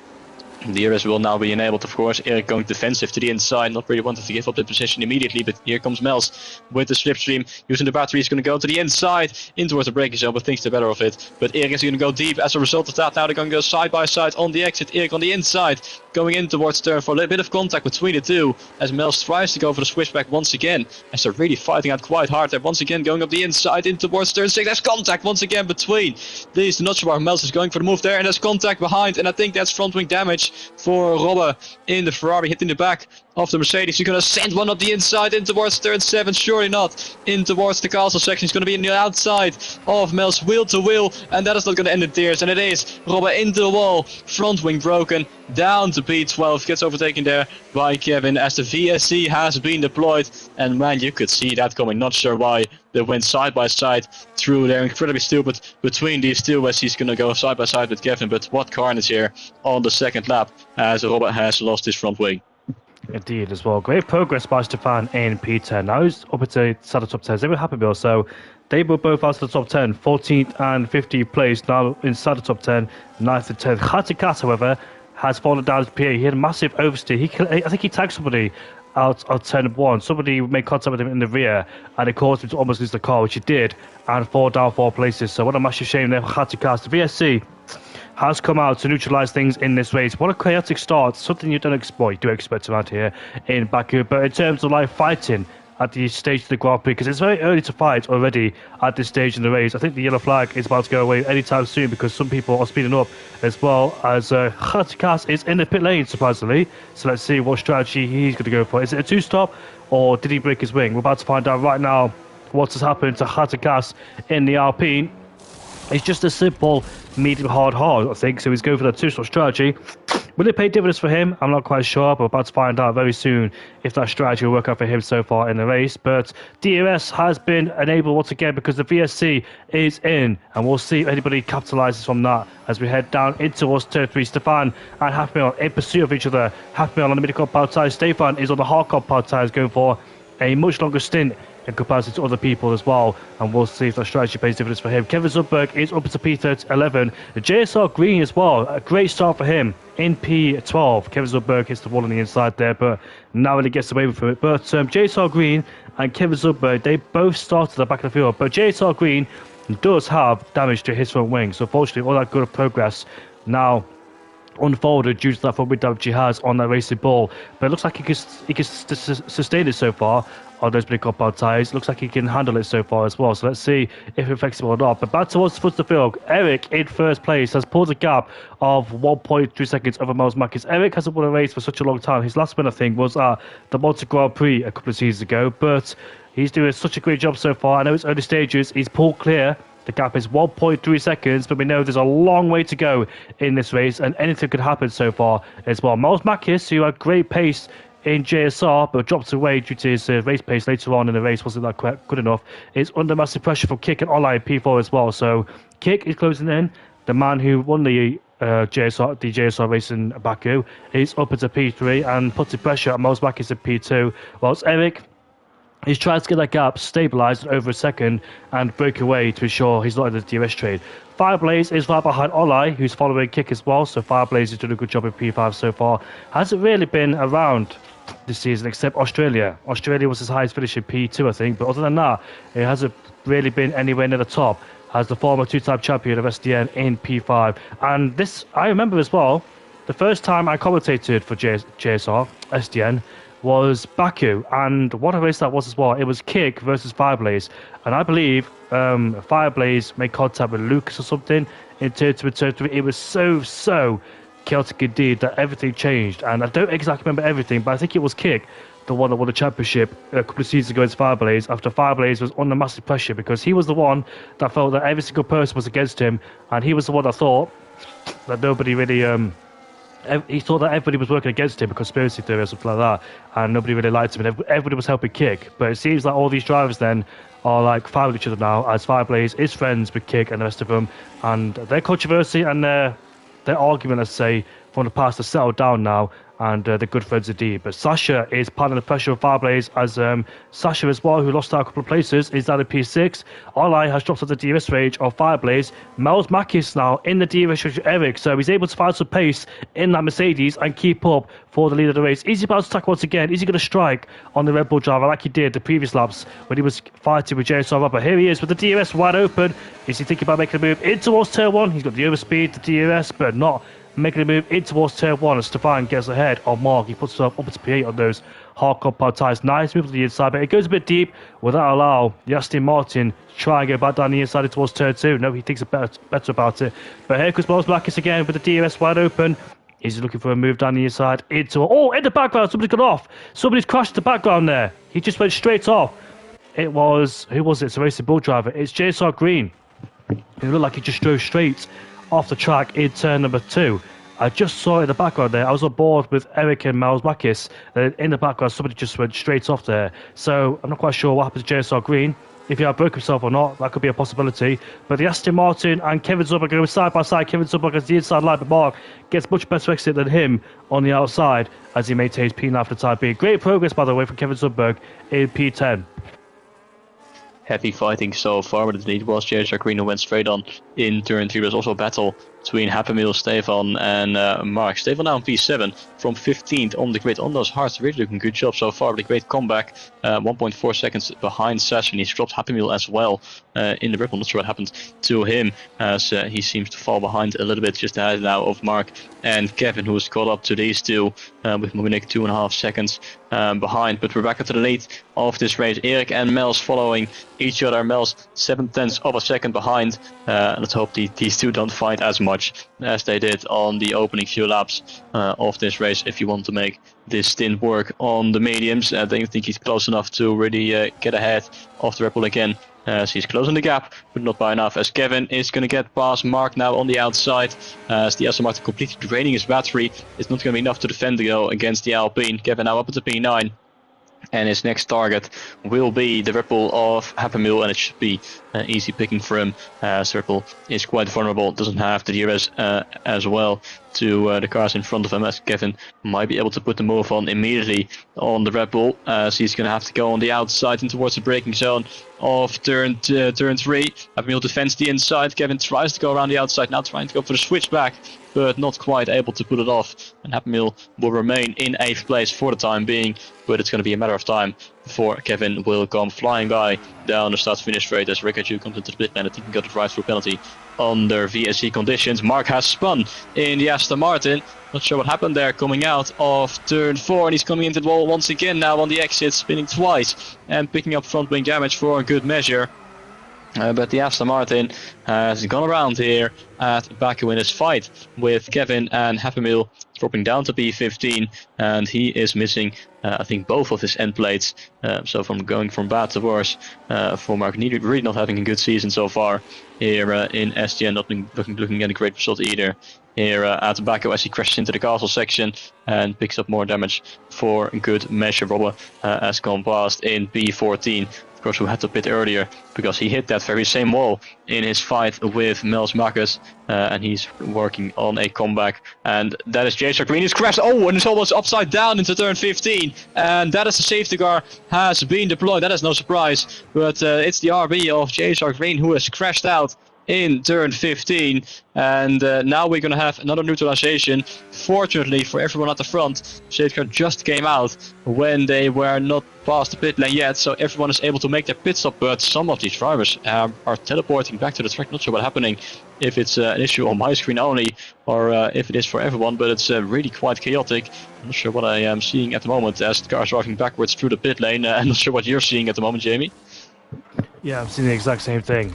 The ERS will now be enabled, of course. Erik going defensive to the inside, not really wanting to give up the position immediately, but here comes Mels with the slipstream, using the battery. He's going to go to the inside, in towards the braking zone, but thinks they're better of it. But Erik is going to go deep as a result of that. Now they're going to go side by side on the exit. Erik on the inside, going in towards turn 4. A little bit of contact between the two, as Mels tries to go for the switchback once again, as they're really fighting out quite hard. They're once again going up the inside, in towards turn 6. There's contact once again between these. Not sure why Mels is going for the move there, and there's contact behind, and I think that's front wing damage for Robbe in the Ferrari, hitting the back of the Mercedes. He's going to send one up the inside in towards turn 7. Surely not in towards the castle section. He's going to be in the outside of Mels, wheel to wheel, and that is not going to end in tears. And it is Robbe into the wall, front wing broken, down to P12. Gets overtaken there by Kevin as the VSC has been deployed. And man, you could see that coming. Not sure why they went side by side through there. Incredibly stupid between these two, as he's going to go side by side with Kevin. But what carnage here on the second lap, as Robbe has lost his front wing. Indeed, as well. Great progress by Stefan in P10. Now he's up into the top 10. They were happy, Bill. So they were both out of the top 10, 14th and 15th place. Now inside the top 10, 9th and 10th. Geitenkaas, however, has fallen down to PA. He had a massive oversteer. I think he tagged somebody out of turn 1. Somebody made contact with him in the rear, and it caused him to almost lose the car, which he did, and fall down 4 places. So what a massive shame there for Geitenkaas. The VSC has come out to neutralise things in this race. What a chaotic start. Something you do expect around here in Baku. But in terms of live fighting at the stage of the Grand Prix, because it's very early to fight already at this stage in the race. I think the yellow flag is about to go away anytime soon, because some people are speeding up, as well as Geitenkaas is in the pit lane, surprisingly. So let's see what strategy he's going to go for. Is it a 2-stop, or did he break his wing? We're about to find out right now what has happened to Geitenkaas in the Alpine. It's just a simple medium hard, I think. So he's going for that 2-stop strategy. Will it pay dividends for him? I'm not quite sure, but we're about to find out very soon if that strategy will work out for him so far in the race. But DRS has been enabled once again because the VSC is in, and we'll see if anybody capitalizes from that as we head down into towards turn 3. Stefan and Halfmil in pursuit of each other. Halfmil on the mid-comp power tires. Stefan is on the hard-comp power tires, going for a much longer stint in comparison to other people as well, and we'll see if that strategy pays dividends for him. Kevin Zundberg is up to P11. JSR Green as well, a great start for him in P12. Kevin Zundberg hits the wall on the inside there, but narrowly gets away from it. But JSR Green and Kevin Zundberg, they both started at the back of the field, but JSR Green does have damage to his front wing, so unfortunately all that good progress now unfolded due to that front wing damage he has on that racing ball. But it looks like he can sustain it so far on those big compound tyres. Looks like he can handle it so far as well. So let's see if it affects him or not. But back towards the front of the field, Eric in first place has pulled a gap of 1.3 seconds over Miles Mackis. Eric hasn't won a race for such a long time. His last win, I think, was at the Monte Grand Prix a couple of seasons ago. But he's doing such a great job so far. I know it's early stages. He's pulled clear. The gap is 1.3 seconds, but we know there's a long way to go in this race, and anything could happen so far as well. Miles Mackis, who had great pace in JSR, but dropped away due to his race pace later on in the race, wasn't that quite good enough, is under massive pressure from Kick and Ola in P4 as well. So Kick is closing in. The man who won the JSR race in Baku is up into P3 and putting pressure on Miles Mackis in P2, whilst Eric, he's trying to get that gap stabilised over a second and break away to ensure he's not in the DRS trade. Fireblaze is right behind Olai, who's following Kick as well, so Fireblaze is doing a good job in P5 so far. Hasn't really been around this season except Australia. Australia was his highest finish in P2, I think, but other than that, it hasn't really been anywhere near the top as the former two-time champion of SDN in P5. And this, I remember as well, the first time I commentated for JSR, SDN, was Baku, and what a race that was as well. It was Kick versus Fireblaze, and I believe Fireblaze made contact with Lucas or something in turn 2 and turn 3. It was so chaotic indeed that everything changed, and I don't exactly remember everything, but I think it was Kick, the one that won the championship a couple of seasons ago against Fireblaze, after Fireblaze was under massive pressure because he was the one that felt that every single person was against him, and he was the one that thought that nobody really he thought that everybody was working against him, a conspiracy theory or something like that, and nobody really liked him, and everybody was helping Kick. But it seems like all these drivers then are like fighting with each other now, as Fireblaze is friends with Kick and the rest of them, and their controversy and their argument, let's say, from the past has settled down now, and they're good friends indeed. But Sasha is piling the pressure of Fireblaze, as Sasha as well, who lost out a couple of places, is down in P6. Olai has dropped off the DRS range of Fireblaze. Miles Mackis now in the DRS range of Eric, so he's able to find some pace in that Mercedes and keep up for the lead of the race. Is he about to attack once again? Is he going to strike on the Red Bull driver like he did the previous laps when he was fighting with JSR Rubber? Here he is with the DRS wide open. Is he thinking about making a move in towards turn 1? He's got the overspeed, the DRS, but not making a move in towards turn 1, as Stefan gets ahead of Mark. He puts himself up to P8 on those hard compound tyres. Nice move to the inside, but it goes a bit deep. Will that allow the Aston Martin to try and go back down the inside towards turn 2? No, he thinks better about it. But here comes Miles Mackis again with the DRS wide open. He's looking for a move down the inside into... Oh, in the background, somebody's gone off. Somebody's crashed the background there. He just went straight off. It was... Who was it? It's a racing bull driver. It's JSR Green. It looked like he just drove straight off the track in turn number 2. I just saw it in the background there. I was on board with Eric and Miles Mackis. In the background, somebody just went straight off there. So I'm not quite sure what happened to JSR Green. If he had broke himself or not, that could be a possibility. But the Aston Martin and Kevin Zundberg go side by side. Kevin Zundberg has the inside line, but Mark gets much better exit than him on the outside as he maintains P9 for the time being. Great progress, by the way, from Kevin Zundberg in P10. Heavy fighting so far, but the lead was JSR Green, who went straight on in turn 3. There's also a battle between Happemil, Stefan and Mark. Stefan now on P7 from 15th on the grid on those hards. Really looking good job so far, but a great comeback. 1.4 seconds behind Sash, and he's dropped Happemil as well in the ripple. Not sure what happened to him, as he seems to fall behind a little bit just ahead now of Mark and Kevin, who's caught up to these two with Monique 2.5 seconds behind. But we're back up to the lead of this race. Eric and Mels following each other. Mels 7/10 of a second behind. Let's hope these two don't fight as much as they did on the opening few laps of this race if you want to make this stint work on the mediums. I don't think he's close enough to really get ahead of the Red Bull again as he's closing the gap, but not by enough, as Kevin is going to get past Mark now on the outside, as the Aston Martin completely draining his battery. It's not going to be enough to defend the goal against the Alpine. Kevin now up at the P9. And his next target will be the Ripple of Happy Meal, and it should be easy picking for him. Ripple is quite vulnerable, doesn't have the DRS as well to the cars in front of him, as Kevin might be able to put the move on immediately on the Red Bull, so he's going to have to go on the outside and towards the braking zone of turn 3. Happy Meal defends the inside. Kevin tries to go around the outside, now trying to go for the switchback, but not quite able to put it off. And Happy Meal will remain in 8th place for the time being, but it's going to be a matter of time before Kevin will come flying by down the start-finish straight as Rickardo comes into the pit lane and he can get the drive-through penalty under VSC conditions. Mark has spun in the Aston Martin. Not sure what happened there coming out of turn 4, and he's coming into the wall once again now on the exit, spinning twice and picking up front wing damage for a good measure. But the Aston Martin has gone around here at Baku in his fight with Kevin, and Happy Meal dropping down to P15, and he is missing I think both of his end plates, so from going from bad to worse for Mark, really not having a good season so far here in SDN, not looking at a great result either here at Baku as he crashes into the castle section and picks up more damage for good measure. Robber has gone past in P14, of course, who had to pit earlier because he hit that very same wall in his fight with Mels Marcus, and he's working on a comeback. And that is J-Star Green. He's crashed, and it's almost upside down into turn 15, and that is the safety car has been deployed. That is no surprise, but it's the RB of J-Star Green who has crashed out in turn 15, and now we're going to have another neutralization. Fortunately for everyone at the front, safety car just came out when they were not past the pit lane yet, so everyone is able to make their pit stop, but some of these drivers are teleporting back to the track. Not sure what's happening, if it's an issue on my screen only or if it is for everyone, but it's really quite chaotic. I'm not sure what I am seeing at the moment as the car is driving backwards through the pit lane. I'm not sure what you're seeing at the moment, Jamie. Yeah, I'm seeing the exact same thing.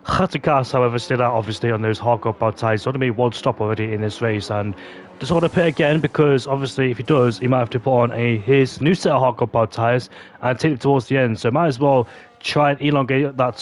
Hatakas, however, stood out obviously on those hardcore bad tyres. He's only made one stop already in this race, and doesn't want to pit again because obviously if he does, he might have to put on his new set of hardcore bad tyres and take it towards the end. So might as well try and elongate that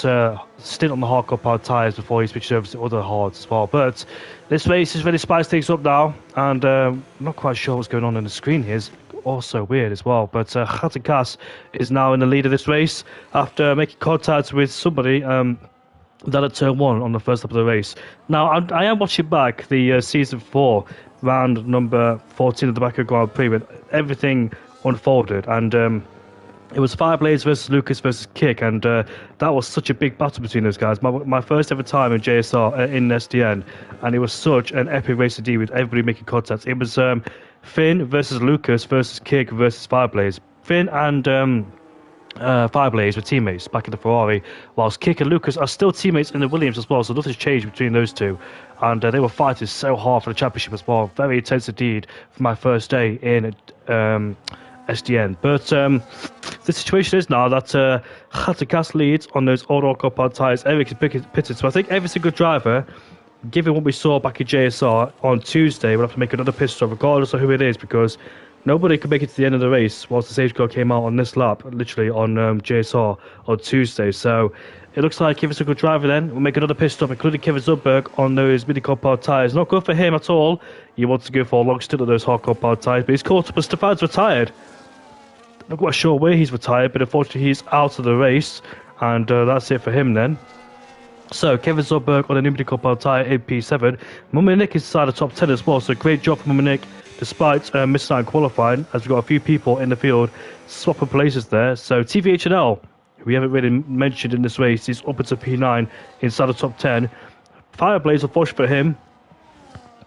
stint on the hardcore bad tyres before he switches over to other hards as well. But this race is really spiced things up now, and I'm not quite sure what's going on the screen here. It's also weird as well, but Hatakas is now in the lead of this race after making contact with somebody that at turn 1 on the first lap of the race. Now I am watching back the season 4 round number 14 of the Baku Grand Prix when everything unfolded, and it was Fireblades versus Lucas versus Kick, and that was such a big battle between those guys. My first ever time in JSR in SDN, and it was such an epic race indeed with everybody making contact. It was Finn versus Lucas versus Kick versus Fireblades. Finn and Fireblades were teammates back in the Ferrari, whilst Kick and Lucas are still teammates in the Williams as well, so nothing's changed between those two. And they were fighting so hard for the championship as well. Very intense indeed for my first day in SDN. But the situation is now that Hatakas leads on those old Orco pod tyres. Eric is pitted, so I think every single driver, given what we saw back in JSR on Tuesday, will have to make another pit stop regardless of who it is, because nobody could make it to the end of the race whilst the safety car came out on this lap, literally on JSR on Tuesday. So it looks like if it's a good driver then, we'll make another pit stop, including Kevin Zubberg on those mini-car pod tyres. Not good for him at all. He wants to go for a long stint of those hardcore pod tyres, but he's caught up, and Stefan's retired. Not quite sure where he's retired, but unfortunately he's out of the race, and that's it for him then. So Kevin Zubberg on a new mini-car pod tyre in P7. Muminick is inside the top 10 as well, so great job for Muminick, despite missing out in qualifying, as we've got a few people in the field swapping places there. So TVHNL, who we haven't really mentioned in this race, is up into P9 inside the top 10. Fireblades, unfortunately for him,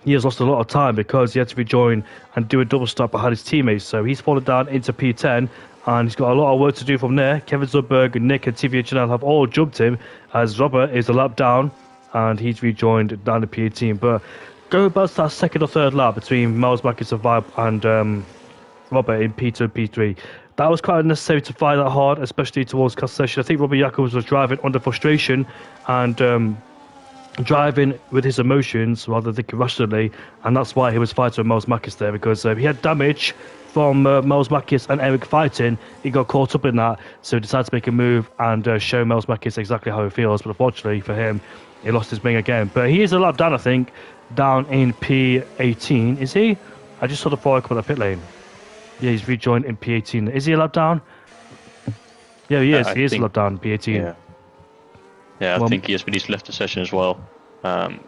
he has lost a lot of time because he had to rejoin and do a double stop behind his teammates. So he's fallen down into P10, and he's got a lot of work to do from there. Kevin Zubberg, Nick and TVHNL have all jumped him, as Robert is a lap down and he's rejoined down to P18. But going back to that second or third lap between Miles Marcus and Robert in P2 and P3, that was quite unnecessary to fight that hard, especially towards Castle Session. I think Robert Jacobs was driving under frustration, and driving with his emotions rather than thinking rationally, and that's why he was fighting with Miles Makis there because he had damage from Miles Makis and Eric fighting. He got caught up in that, so he decided to make a move and show Miles Makis exactly how he feels. But unfortunately for him, he lost his wing again. But he is a lap down, I think, down in P18. Is he? I just saw the before I come out the pit lane. Yeah, he's rejoined in P18. Is he a lap down? Yeah, he is. I He is a think, lap down in P18. yeah. Yeah, I Well, think he has, but he's left the session as well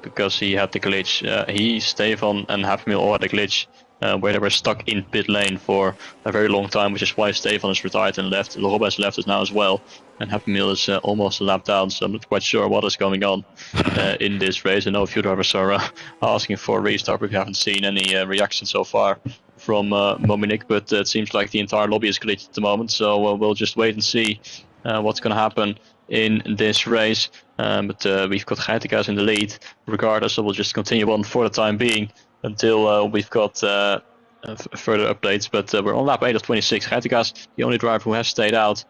because he had the glitch. He, Stefan, and Happy Meal all had the glitch where they were stuck in pit lane for a very long time, which is why Stefan is retired and left. Rob has left us now as well, and Happy Meal is almost a lap down, so I'm not quite sure what is going on in this race. I know a few drivers are asking for a restart, but we haven't seen any reaction so far from Mominik, but it seems like the entire lobby is glitched at the moment, so we'll just wait and see what's going to happen in this race. But we've got Geitikas in the lead regardless, so we'll just continue on for the time being until we've got further updates. But we're on lap 8 of 26. Geitikas, the only driver who has stayed out.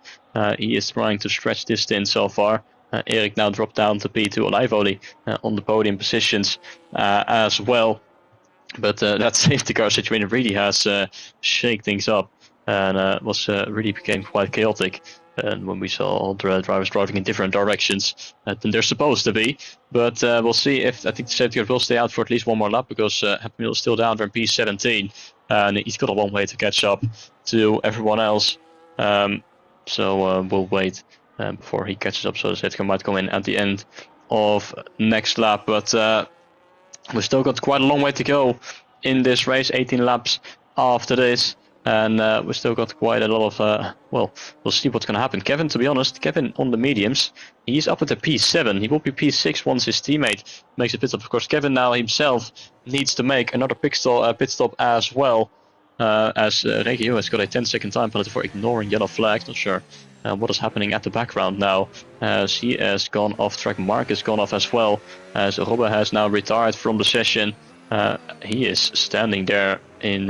He is trying to stretch this stint so far. Erik now dropped down to P2 Olivoli on the podium positions as well. But that safety car situation really has shaken things up and was really became quite chaotic. And when we saw all the drivers driving in different directions than they're supposed to be. But we'll see if I think the safety car will stay out for at least one more lap because Happy Meal is still down there in P17 and he's got a long way to catch up to everyone else. So we'll wait before he catches up. So the safety car might come in at the end of next lap. But we've still got quite a long way to go in this race, 18 laps after this. And we've still got quite a lot of, well, we'll see what's going to happen. Kevin, to be honest, Kevin on the mediums, he's up at the P7. He will be P6 once his teammate makes a pit stop. Of course, Kevin now himself needs to make another pit stop as well. As Regio has got a 10-second time penalty for ignoring yellow flags. Not sure what is happening at the background now. As he has gone off track, Mark has gone off as well. As Robbe has now retired from the session. He is standing there in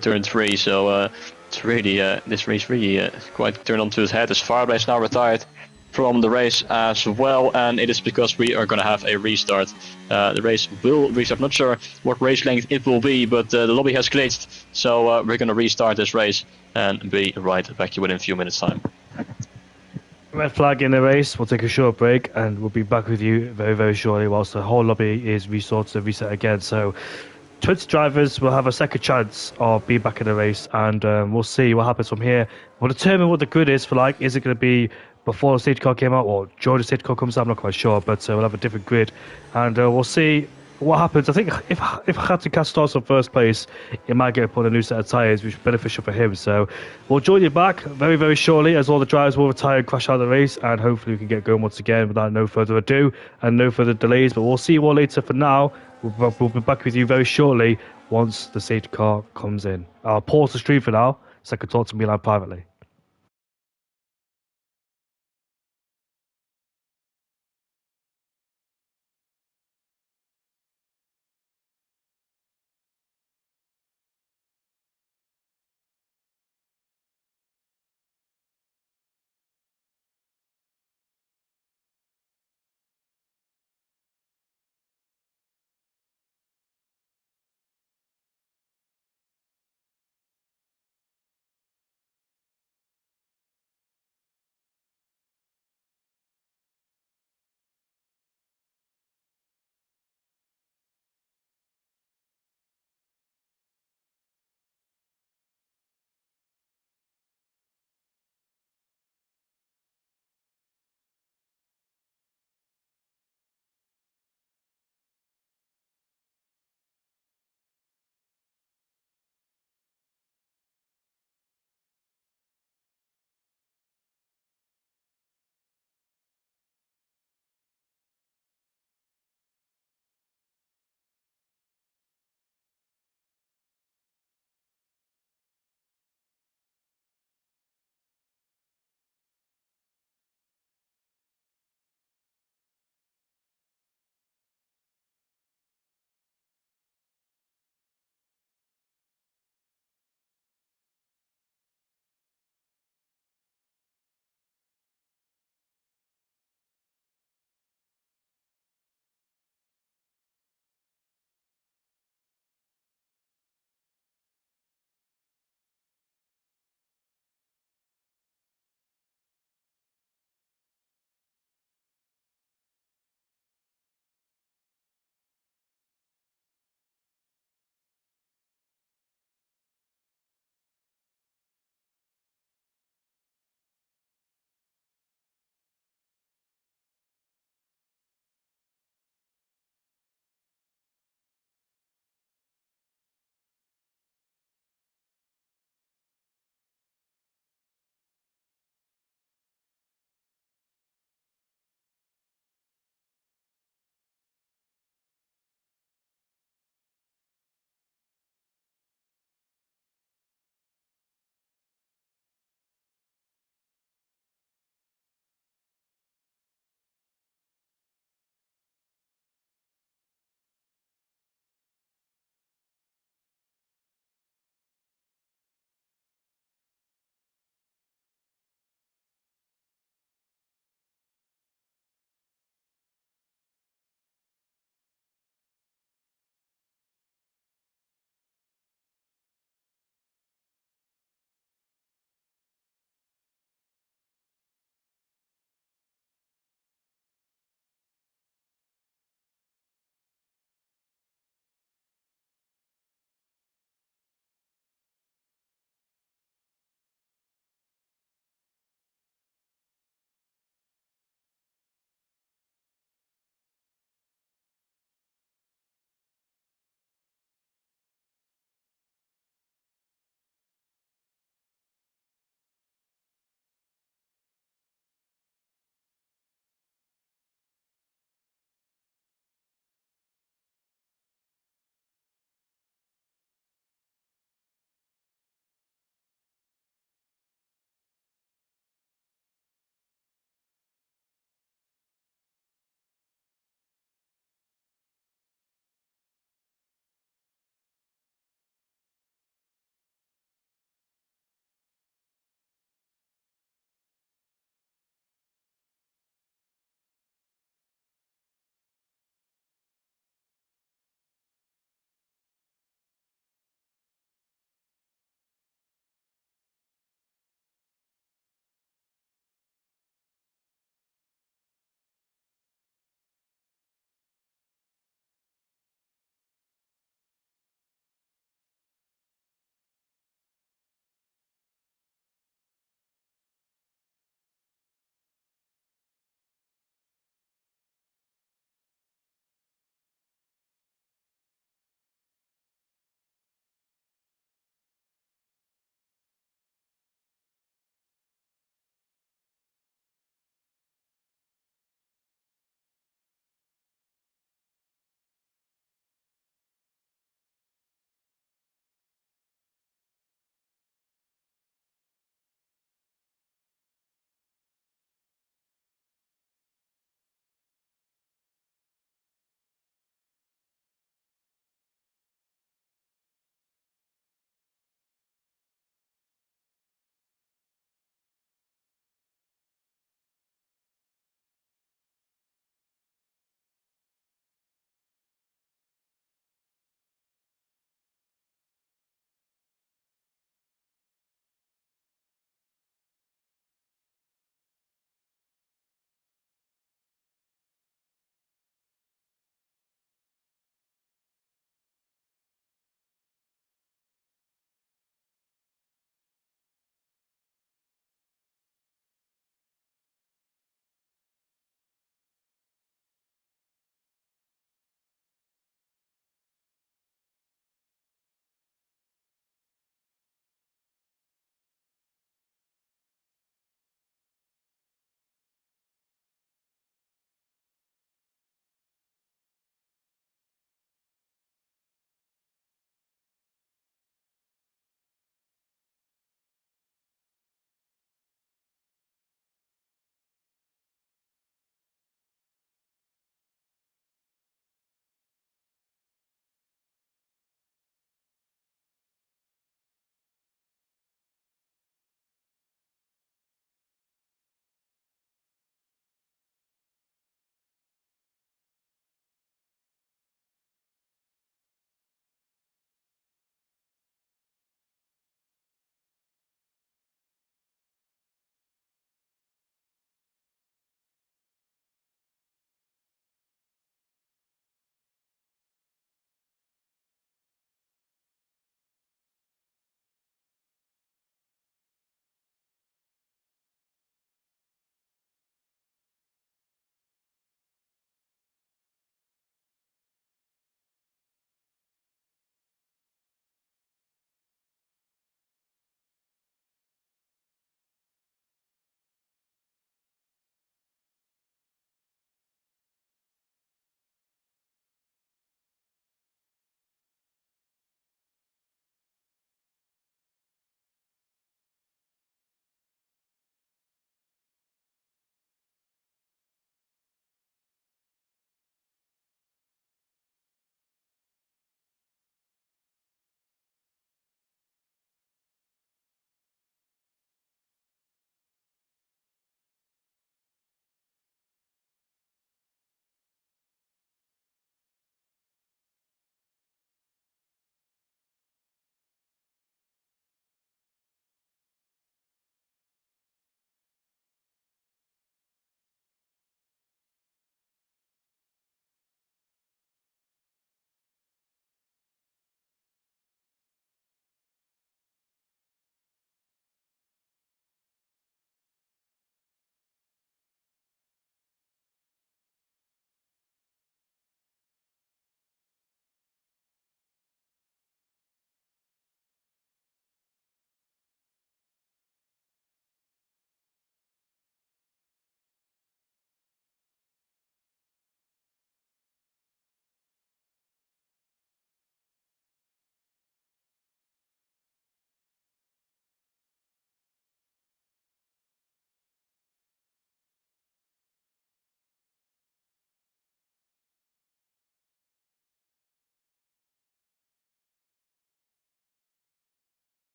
turn 3, so it's really this race really quite turned onto his head. As Farbe is now retired from the race as well, and it is because we are going to have a restart. The race will restart. Not sure what race length it will be, but the lobby has glitched, so we're going to restart this race and be right back here within a few minutes time. Red flag in the race. We'll take a short break and we'll be back with you very, very shortly whilst the whole lobby is resorted and reset again. So 20 drivers will have a second chance of being back in the race and we'll see what happens from here. We'll determine what the grid is for like. Is it going to be before the safety car came out or during the safety car comes out? I'm not quite sure, but we'll have a different grid and we'll see what happens. I think if Hatzika starts on first place, he might get upon a new set of tyres, which is beneficial for him. So we'll join you back very, very shortly as all the drivers will retire and crash out of the race, and hopefully we can get going once again without no further ado and no further delays. But we'll see you all later. For now, we'll be back with you very shortly once the safety car comes in. I'll pause the stream for now so I can talk to Milan privately.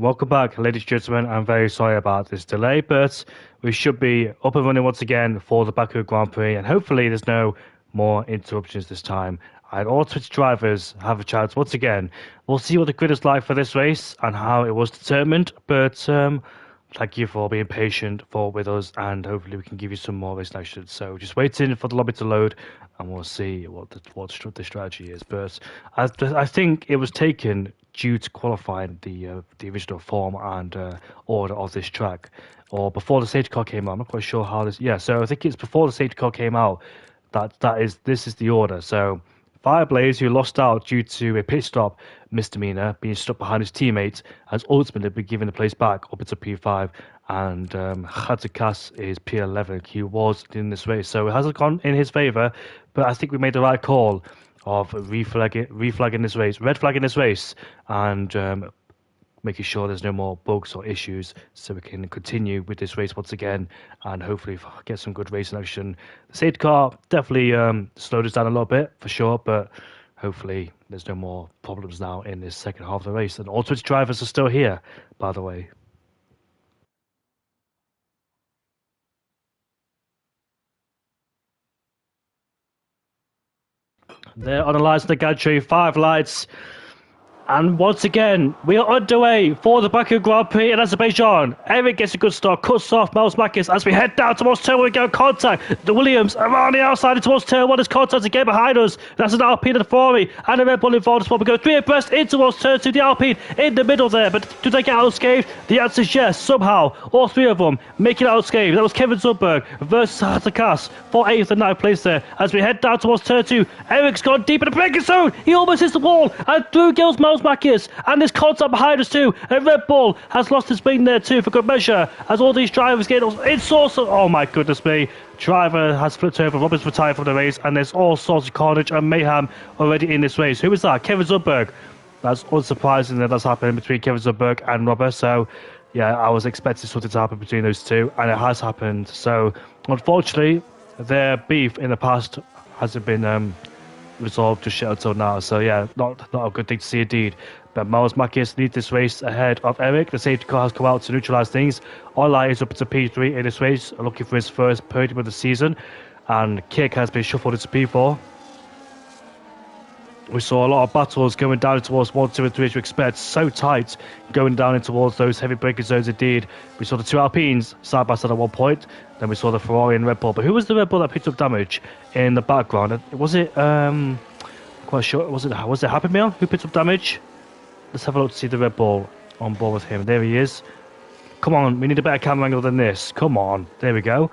Welcome back, ladies and gentlemen. I'm very sorry about this delay, but we should be up and running once again for the Baku Grand Prix, and hopefully there's no more interruptions this time. And all Twitch drivers have a chance once again. We'll see what the grid is like for this race and how it was determined, but thank you for being patient with us, and hopefully we can give you some more race action. So just waiting for the lobby to load, and we'll see what the strategy is. But I think it was taken due to qualifying the original form and order of this track, or before the safety car came out. I'm not quite sure how this. Yeah, so I think it's before the safety car came out. This is the order. So Fireblaze, who lost out due to a pit stop misdemeanor, being stuck behind his teammate, has ultimately been given the place back up into P5, and Hazukas is P11. He was in this race, so it hasn't gone in his favour, but I think we made the right call of reflagging this race, red flagging this race, and making sure there's no more bugs or issues, so we can continue with this race once again and hopefully get some good racing action. The safety car definitely slowed us down a little bit for sure, but hopefully there's no more problems now in this second half of the race. And all Twitch drivers are still here, by the way. There on the lights of the gantry, 5 lights. And once again, we are underway for the Baku Grand Prix in Azerbaijan. Eric gets a good start, cuts off Miles Makis as we head down towards turn 1. We go contact. The Williams around the outside and towards turn 1 is contact again behind us. That's an Alpine and a Ferrari and a Red Bull involved as well. We go 3 abreast in towards turn 2. The Alpine in the middle there, but do they get unscathed? The answer is yes, somehow. All 3 of them making it unscathed. That was Kevin Zumberg versus Hazakas for 8th and 9th place there. As we head down towards turn 2, Eric's gone deep in the braking zone. He almost hits the wall and through goes Miles Makis, and there's contact behind us too. And Red Bull has lost his speed there too for good measure, as all these drivers get in sorts of, oh my goodness me, driver has flipped over, Roberts retired from the race, and there's all sorts of carnage and mayhem already in this race. Who is that? Kevin Zumberg. That's unsurprising that that's happening between Kevin Zumberg and Robert. So yeah, I was expecting something to happen between those two, and it has happened. So unfortunately their beef in the past hasn't been resolved just yet until now. So yeah, not a good thing to see indeed. But Miles Makis leads this race ahead of Eric. The safety car has come out to neutralise things. Ola is up to P3 in this race, looking for his first podium of the season. And Kick has been shuffled into P4. We saw a lot of battles going down towards 1, 2 and 3 as you expect. So tight going down in towards those heavy braking zones indeed. We saw the 2 Alpines side by side at one point. Then we saw the Ferrari and Red Bull. But who was the Red Bull that picked up damage in the background? Was it, quite sure, was it Happy Meal who picked up damage? Let's have a look to see the Red Bull on board with him. There he is. Come on, we need a better camera angle than this. Come on. There we go.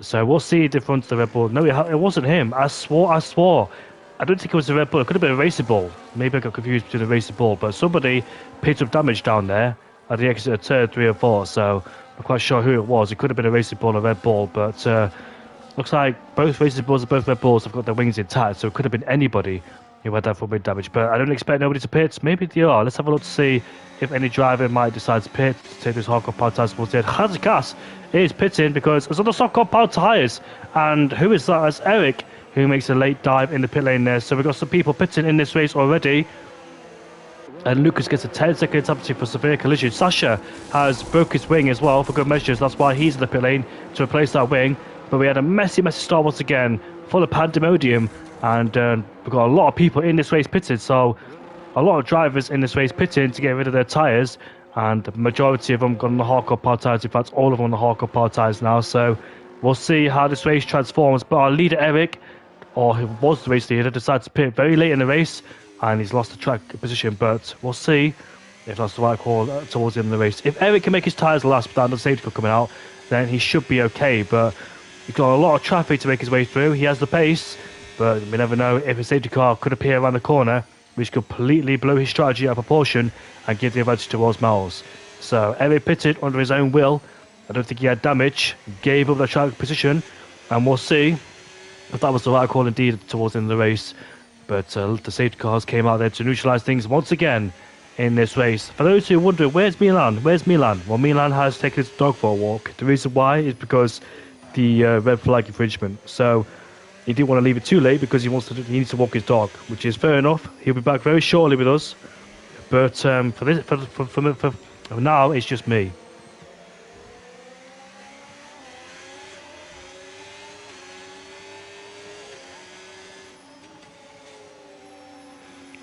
So we'll see the front of the Red Bull. No, it wasn't him. I swore. I don't think it was the Red Bull. It could have been a Racing Bull. Maybe I got confused between the Racing Bull. But somebody picked up damage down there at the exit of turn 3 and 4. So I'm quite sure who it was. It could have been a Racing Bull or a Red Bull. But looks like both Racing Bulls and both Red Bulls have got their wings intact. So it could have been anybody who had that full mid damage. But I don't expect nobody to pit. Maybe they are. Let's have a look to see if any driver might decide to pit to take this hard compound tyres towards the end. Hazakas is pitting because it's on the soft compound tyres. And who is that? It's Eric, who makes a late dive in the pit lane there. So we've got some people pitting in this race already. And Lucas gets a 10-second penalty for severe collision. Sasha has broke his wing as well for good measures. That's why he's in the pit lane to replace that wing. But we had a messy start once again, full of pandemonium. And we've got a lot of people in this race pitted. So a lot of drivers in this race pitting to get rid of their tyres. And the majority of them got on the hardcore power tyres. In fact, all of them on the hardcore power tyres now. So we'll see how this race transforms. But our leader, Eric, or who was the race leader, decided to pit very late in the race. And he's lost the track position. But we'll see if that's the right call towards the end of the race. If Eric can make his tyres last without the safety car coming out, then he should be okay. But he's got a lot of traffic to make his way through. He has the pace. But we never know if a safety car could appear around the corner, which could completely blow his strategy out of proportion and give the advantage towards Miles. So Eric pitted under his own will. I don't think he had damage, gave up the track position, and we'll see if that was the right call indeed towards the end of the race. But the safety cars came out there to neutralise things once again in this race. For those who wonder, where's Milan? Where's Milan? Well, Milan has taken his dog for a walk. The reason why is because the red flag infringement. So he didn't want to leave it too late because he needs to walk his dog, which is fair enough. He'll be back very shortly with us. But for Now it's just me.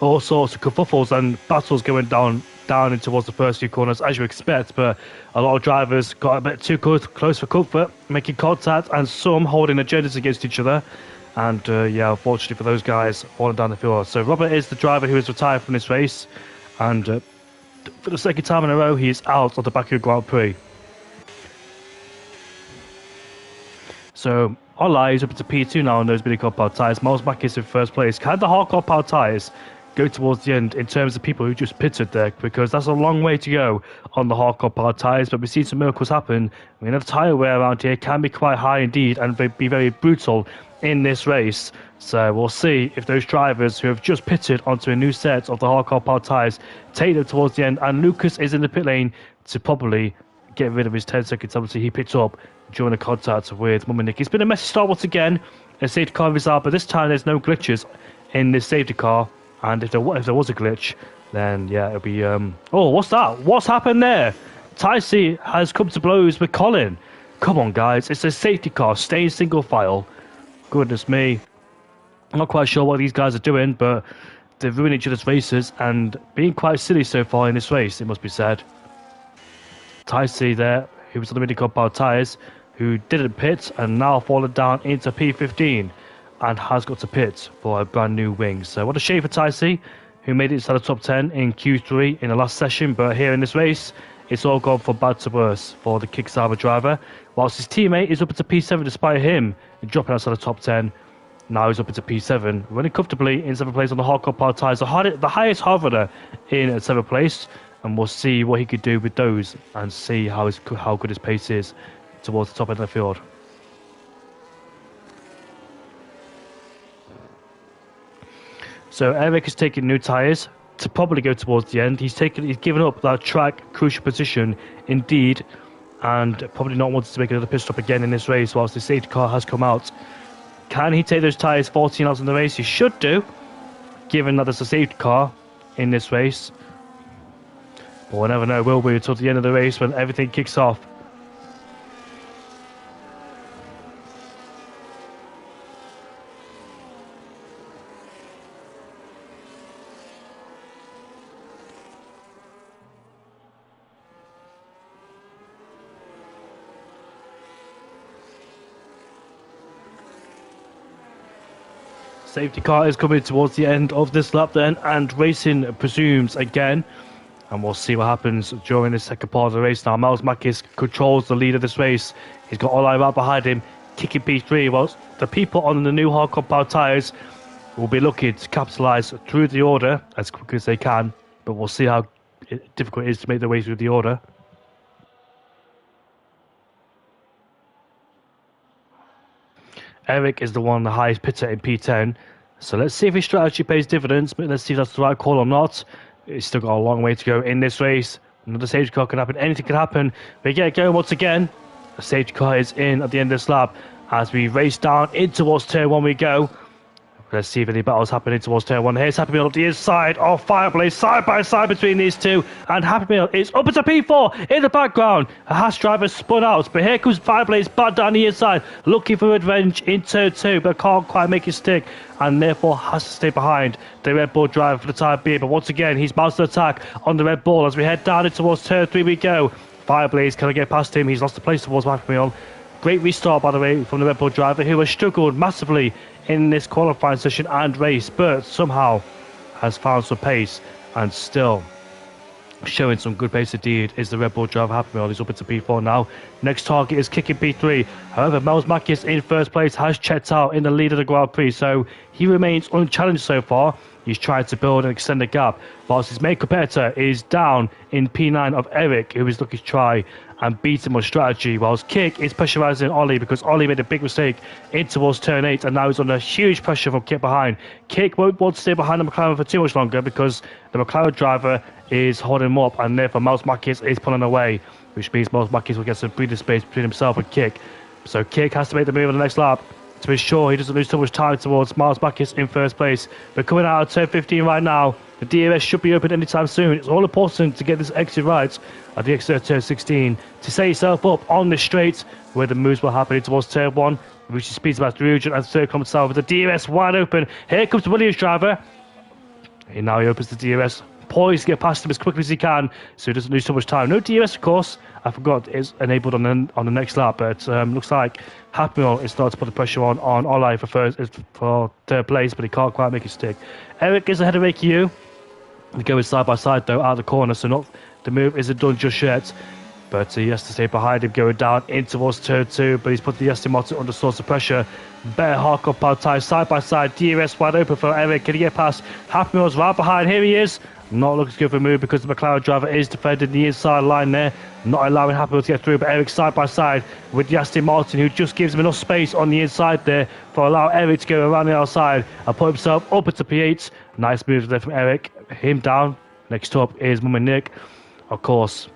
All sorts of kerfuffles and battles going down in towards the first few corners, as you expect, but a lot of drivers got a bit too close for comfort, making contact, and some holding agendas against each other. And yeah, unfortunately for those guys, falling down the field. So Robert is the driver who has retired from this race, and for the second time in a row, he is out of the Baku Grand Prix. So Ola is up to P2 now on those mini compound tyres. Miles Mackis in first place. Can the hard compound tyres go towards the end in terms of people who just pitted there? Because that's a long way to go on the hard compound tyres, but we've seen some miracles happen. I mean, the tyre wear around here can be quite high indeed and be very brutal in this race. So we'll see if those drivers who have just pitted onto a new set of the hard compound tyres take them towards the end. And Lucas is in the pit lane to probably get rid of his 10-second penalty he picked up during the contact with Muminick. It's been a messy start once again. A safety car is out, but this time there's no glitches in this safety car. And if there was a glitch, then yeah, it'll be... Oh, what's that? What's happened there? Ticey has come to blows with Colin. Come on, guys. It's a safety car. Stay in single file. Goodness me. I'm not quite sure what these guys are doing, but they're ruining each other's races and being quite silly so far in this race, it must be said. Ticey there, who was on the mini compound tyres, who didn't pit and now fallen down into P15 and has got to pit for a brand new wing. So what a shame for Ticey, who made it inside the top 10 in Q3 in the last session, but here in this race, it's all gone from bad to worse for the Kickstarter driver, whilst his teammate is up into P7 despite him dropping outside the top 10. Now he's up into P7, running comfortably in 7th place on the hard compound tyres, the highest hard runner in 7th place, and we'll see what he could do with those and see how good his pace is towards the top end of the field. So Eric is taking new tyres to probably go towards the end. He's given up that track crucial position indeed, and probably not wanting to make another pit stop again in this race whilst the safety car has come out. Can he take those tyres 14 out in the race? He should do, given that there's a safety car in this race. But we'll never know, will we, until the end of the race when everything kicks off. Safety car is coming towards the end of this lap then, and racing presumes again. And we'll see what happens during the second part of the race now. Miles Mackis controls the lead of this race. He's got Olai right behind him, kicking P3, whilst the people on the new hard compound tyres will be looking to capitalise through the order as quick as they can. But we'll see how difficult it is to make their way through the order. Eric is the one, the highest pitter in P10. So let's see if his strategy pays dividends, but let's see if that's the right call or not. It's still got a long way to go in this race. Another safety car can happen. Anything can happen. We get going once again. The safety car is in at the end of this lap. As we race down in towards turn 1 we go. Let's see if any battles happening towards turn 1. Here's Happy Meal up the inside of Fireblaze, side by side between these two. And Happy Meal is up into P4 in the background. A Haas driver spun out, but here comes Fireblaze back down the inside, looking for revenge in turn 2, but can't quite make it stick, and therefore has to stay behind the Red Bull driver for the time being. But once again, he's mounted attack on the Red Bull as we head down in towards turn 3 we go. Fireblaze, can I get past him? He's lost the place towards Happy Meal. Great restart, by the way, from the Red Bull driver, who has struggled massively in this qualifying session and race, but somehow has found some pace and still showing some good pace indeed is the Red Bull driver Happy Meal. He's up into P4 now. Next target is kicking P3. However, Miles Mackis in first place has checked out in the lead of the Grand Prix, so he remains unchallenged so far. He's trying to build and extend the gap, whilst his main competitor is down in P9 of Eric, who is looking to try and beat him on strategy, whilst Kick is pressurising Ollie because Ollie made a big mistake in towards turn 8 and now he's under huge pressure from Kick behind. Kick won't want to stay behind the McLaren for too much longer because the McLaren driver is holding him up, and therefore Miles Mackis is pulling away, which means Miles Mackis will get some breathing space between himself and Kick. So Kick has to make the move on the next lap. to ensure he doesn't lose too much time towards Miles Backus in first place. But coming out of turn 15 right now, the DRS should be open anytime soon. It's all important to get this exit right at the exit of turn 16 to set yourself up on the straight where the moves will happen towards turn 1, which speeds about 330 kilometers per hour with the DRS wide open. Here comes the Williams driver. And now he opens the DRS, poised to get past him as quickly as he can, so he doesn't lose too much time. No DRS, of course. I forgot it's enabled on the next lap, but looks like Happmill is starting to put the pressure on Olai for third place, but he can't quite make it stick. Eric is ahead of AQ. They're going side by side though, out of the corner, so the move isn't done just yet. But he has to stay behind him, going down in towards turn 2. But he's put the Aston Martin under source of pressure. Better hardcore power tyre side by side. DRS wide open for Eric. Can he get past? Happmill's right behind. Here he is. Not looking good for a move because the McLaren driver is defending the inside line there, not allowing Happmill to get through. But Eric side by side with the Aston Martin, who just gives him enough space on the inside there for allow Eric to go around the outside and put himself up into P8. Nice move there from Eric. Him down. Next up is Mummy Nick. Of course,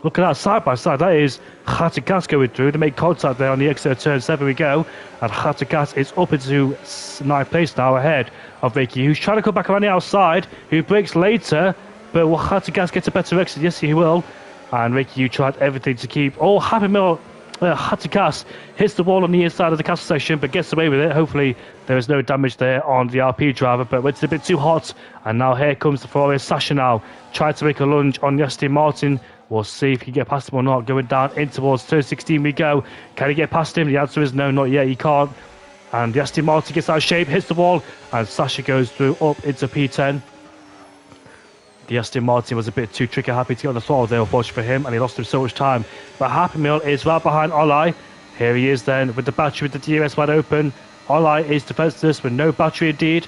look at that side by side. That is Khatikas going through. They make contact there on the exit of turn 7 we go. And Khatikas is up into 9th place now ahead of Ricky, who's trying to come back around the outside, who breaks later. But will Khatikas get a better exit? Yes, he will. And Ricky, you tried everything to keep. Oh, Happy Mill. Khatikas hits the wall on the inside of the castle section, but gets away with it. Hopefully, there is no damage there on the RP driver, but it's a bit too hot. And now here comes the Ferrari Sasha now, trying to make a lunge on the Aston Martin. We'll see if he can get past him or not. Going down in towards turn 16 we go. Can he get past him? The answer is no, not yet. He can't. And the Aston Martin gets out of shape, hits the wall, and Sasha goes through up into P10. The Aston Martin was a bit too trigger happy to get on the throttle there, unfortunately for him, and he lost him so much time. But Happy Meal is right behind Olai. Here he is then with the battery with the DRS wide open. Olai is defenseless with no battery indeed.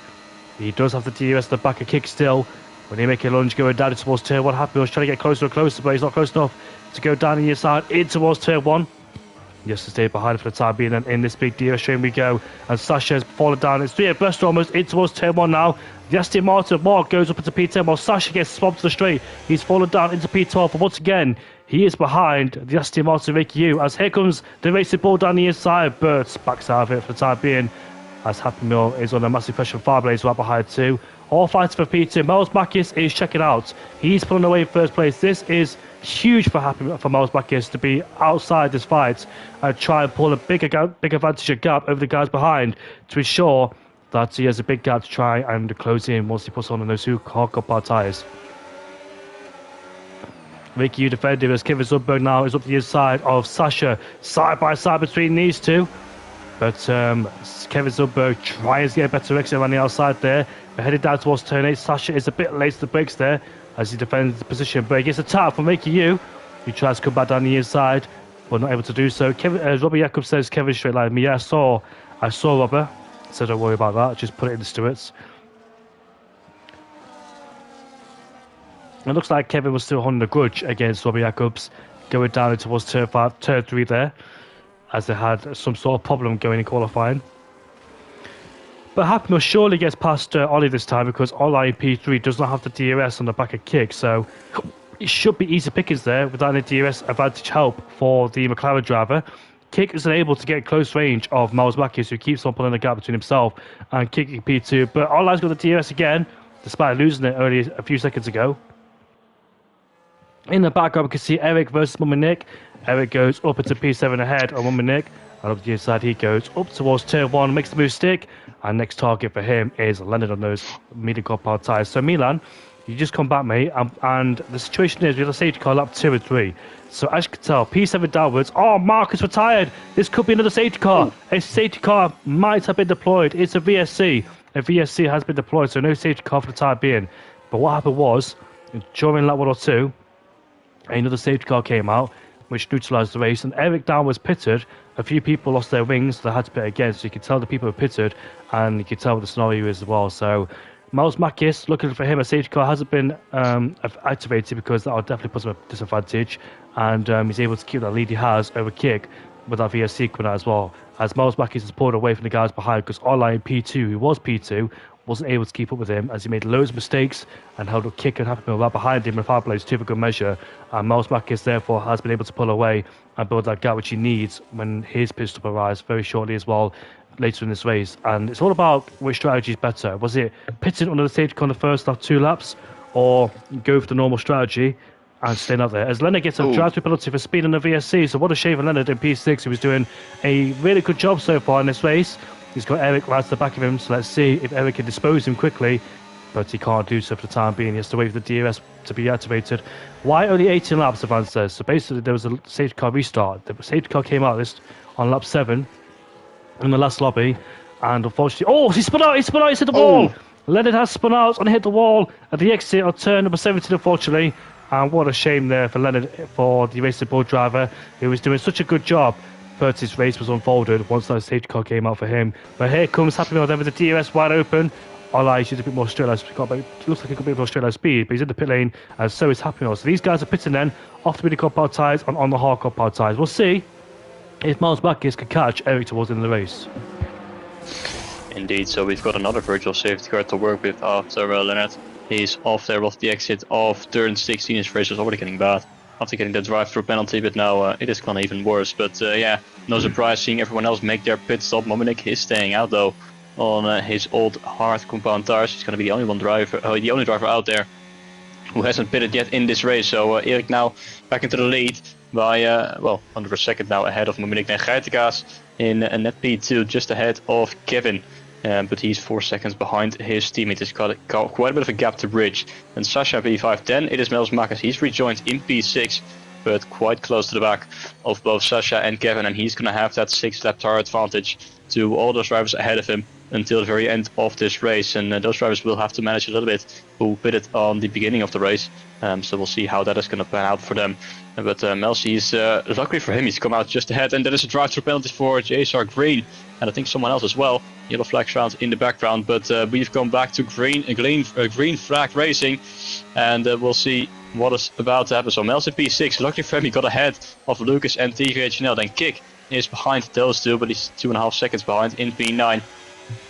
He does have the DRS at the back of kick still. When he make a lunge going down towards turn 1, Happy Meal's trying to get closer and closer, but he's not close enough to go down the inside in towards turn 1. Just to stay behind for the time being, and in this big DRS stream we go. And Sasha has fallen down. It's 3 abreast almost in towards turn 1 now. The Aston Martin Mark goes up into P10 while Sasha gets swamped to the straight. He's fallen down into P12, and once again, he is behind the Aston Martin Ricky U. As here comes the racing ball down the inside. Burt backs out of it for the time being, as Happy Meal is under massive pressure from Fireblades right behind too. All fighting for P2. Miles Backus is checking out. He's pulling away in first place. This is huge for Miles Backus to be outside this fight and try and pull a big advantage of gap over the guys behind to ensure that he has a big gap to try and close in once he puts on those two hardcore tyres. Ricky U defending as Kevin Sundberg now is up the inside of Sasha, side by side between these two. But Kevin Sundberg tries to get a better exit around the outside there. But headed down towards turn 8, Sasha is a bit late to the brakes there as he defends the position. But he gets a tap from Ricky U, who tries to come back down the inside, but not able to do so. Robert Jacob says Kevin straight line. Yeah, I saw Robert. So don't worry about that. Just put it in the stewards. It looks like Kevin was still holding a grudge against Robbie Jacobs, going down towards turn 3 there, as they had some sort of problem going in qualifying. But Happy surely gets past Ollie this time because Ollie in P3 does not have the DRS on the back of kick, so it should be easy pickings there without any DRS advantage help for the McLaren driver. Kick is unable to get close range of Miles Backus, who keeps on pulling the gap between himself and Kick in P2. But Ollie's got the DRS again, despite losing it only a few seconds ago. In the background, we can see Eric versus Mummy Nick. Eric goes up into P7 ahead of Mummy Nick. And up the inside, he goes up towards turn 1, makes the move stick. And next target for him is landed on those medium compound tyres. So Milan, you just come back, mate. And the situation is we have a safety car lap 2 and 3. So as you can tell, P7 downwards. Oh, Marcus retired. This could be another safety car. A safety car might have been deployed. It's a VSC. A VSC has been deployed, so no safety car for the time being. But what happened was, during lap 1 or 2, another safety car came out, which neutralised the race, and Eric Down was pitted. A few people lost their wings, so they had to pit again, so you could tell the people were pitted, and you could tell what the scenario is as well. So Miles Makis, looking for him, a safety car hasn't been activated because that will definitely put him at a disadvantage, and he's able to keep that lead he has over Kick with that VSC coming out as well. As Miles Makis is pulled away from the guys behind because Online P2, who was P2, wasn't able to keep up with him as he made loads of mistakes and held up kick and happy right behind him in power plays to a good measure. And Miles Marquez therefore has been able to pull away and build that gap which he needs when his pit stop arrives very shortly as well later in this race. And it's all about which strategy is better. Was it pitting under the safety car on the first lap 2 laps, or go for the normal strategy and staying out there? As Leonard gets a drive-through penalty for speed on the VSC, so what a shame for Leonard in P6, who was doing a really good job so far in this race. He's got Eric right to the back of him, so let's see if Eric can dispose him quickly, but he can't do so for the time being. He has to wait for the DRS to be activated. Why only 18 laps, Ivan says? So basically there was a safety car restart. The safety car came out this on lap 7 in the last lobby, and unfortunately, he spun out, he's hit the wall. Leonard has spun out and hit the wall at the exit on turn number 17, unfortunately. And what a shame there for Leonard, for the racing board driver, who was doing such a good job. But his race was unfolded once that safety car came out for him. But here comes Happy Meal there with the DRS wide open. Ola, he's a bit more straight line. Looks like he got a bit more straight line speed, but he's in the pit lane, and so is Happy Meal. So these guys are pitting then off the midi compound tyres and on the hard compound tyres. We'll see if Miles Marquez can catch Eric towards the end of the race. Indeed, so we've got another virtual safety car to work with after Leonard. He's off there off the exit of turn 16. His race was already getting bad after getting the drive-through penalty, but now it is gone even worse. But yeah, no surprise seeing everyone else make their pit stop. Mominick is staying out though on his old hard compound tires. He's going to be the only driver out there who hasn't pitted yet in this race. So Erik now back into the lead by under a second now ahead of Mominick and Geitegaas in net P2, just ahead of Kevin. But he's 4 seconds behind his teammate. He's got quite a bit of a gap to bridge. And Sasha P5, then it is Miles Marquez. He's rejoined in P6, but quite close to the back of both Sasha and Kevin. And he's going to have that 6-lap tire advantage to all those drivers ahead of him until the very end of this race. And those drivers will have to manage a little bit who pitted on the beginning of the race. So we'll see how that is going to pan out for them. But Melsi is, luckily for him, he's come out just ahead. And there is a drive-through penalty for JSR Green. And I think someone else as well. Yellow flag round in the background, but we've gone back to green flag racing, and we'll see what is about to happen. So Mel's in P6, luckily for him, he got ahead of Lucas and TVHNL. Then Kik is behind those two, but he's 2.5 seconds behind in P9,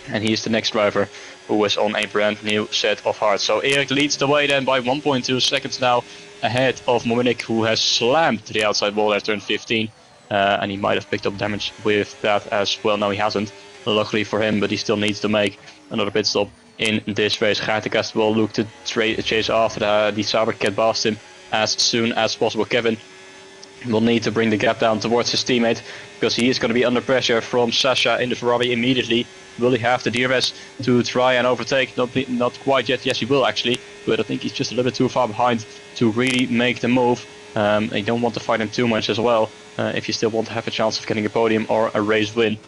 and he is the next driver who is on a brand new set of hards. So Erik leads the way then by 1.2 seconds now ahead of Mominick, who has slammed to the outside wall at turn 15, and he might have picked up damage with that as well. No, he hasn't. Luckily for him, but he still needs to make another pit stop in this race. Geitegaas will look to chase after the Sabercat past him as soon as possible. Kevin will need to bring the gap down towards his teammate, because he is going to be under pressure from Sasha in the Ferrari immediately. Will he have the DRS to try and overtake? Not quite yet. Yes, he will actually, but I think he's just a little bit too far behind to really make the move. You don't want to fight him too much as well if you still want to have a chance of getting a podium or a race win.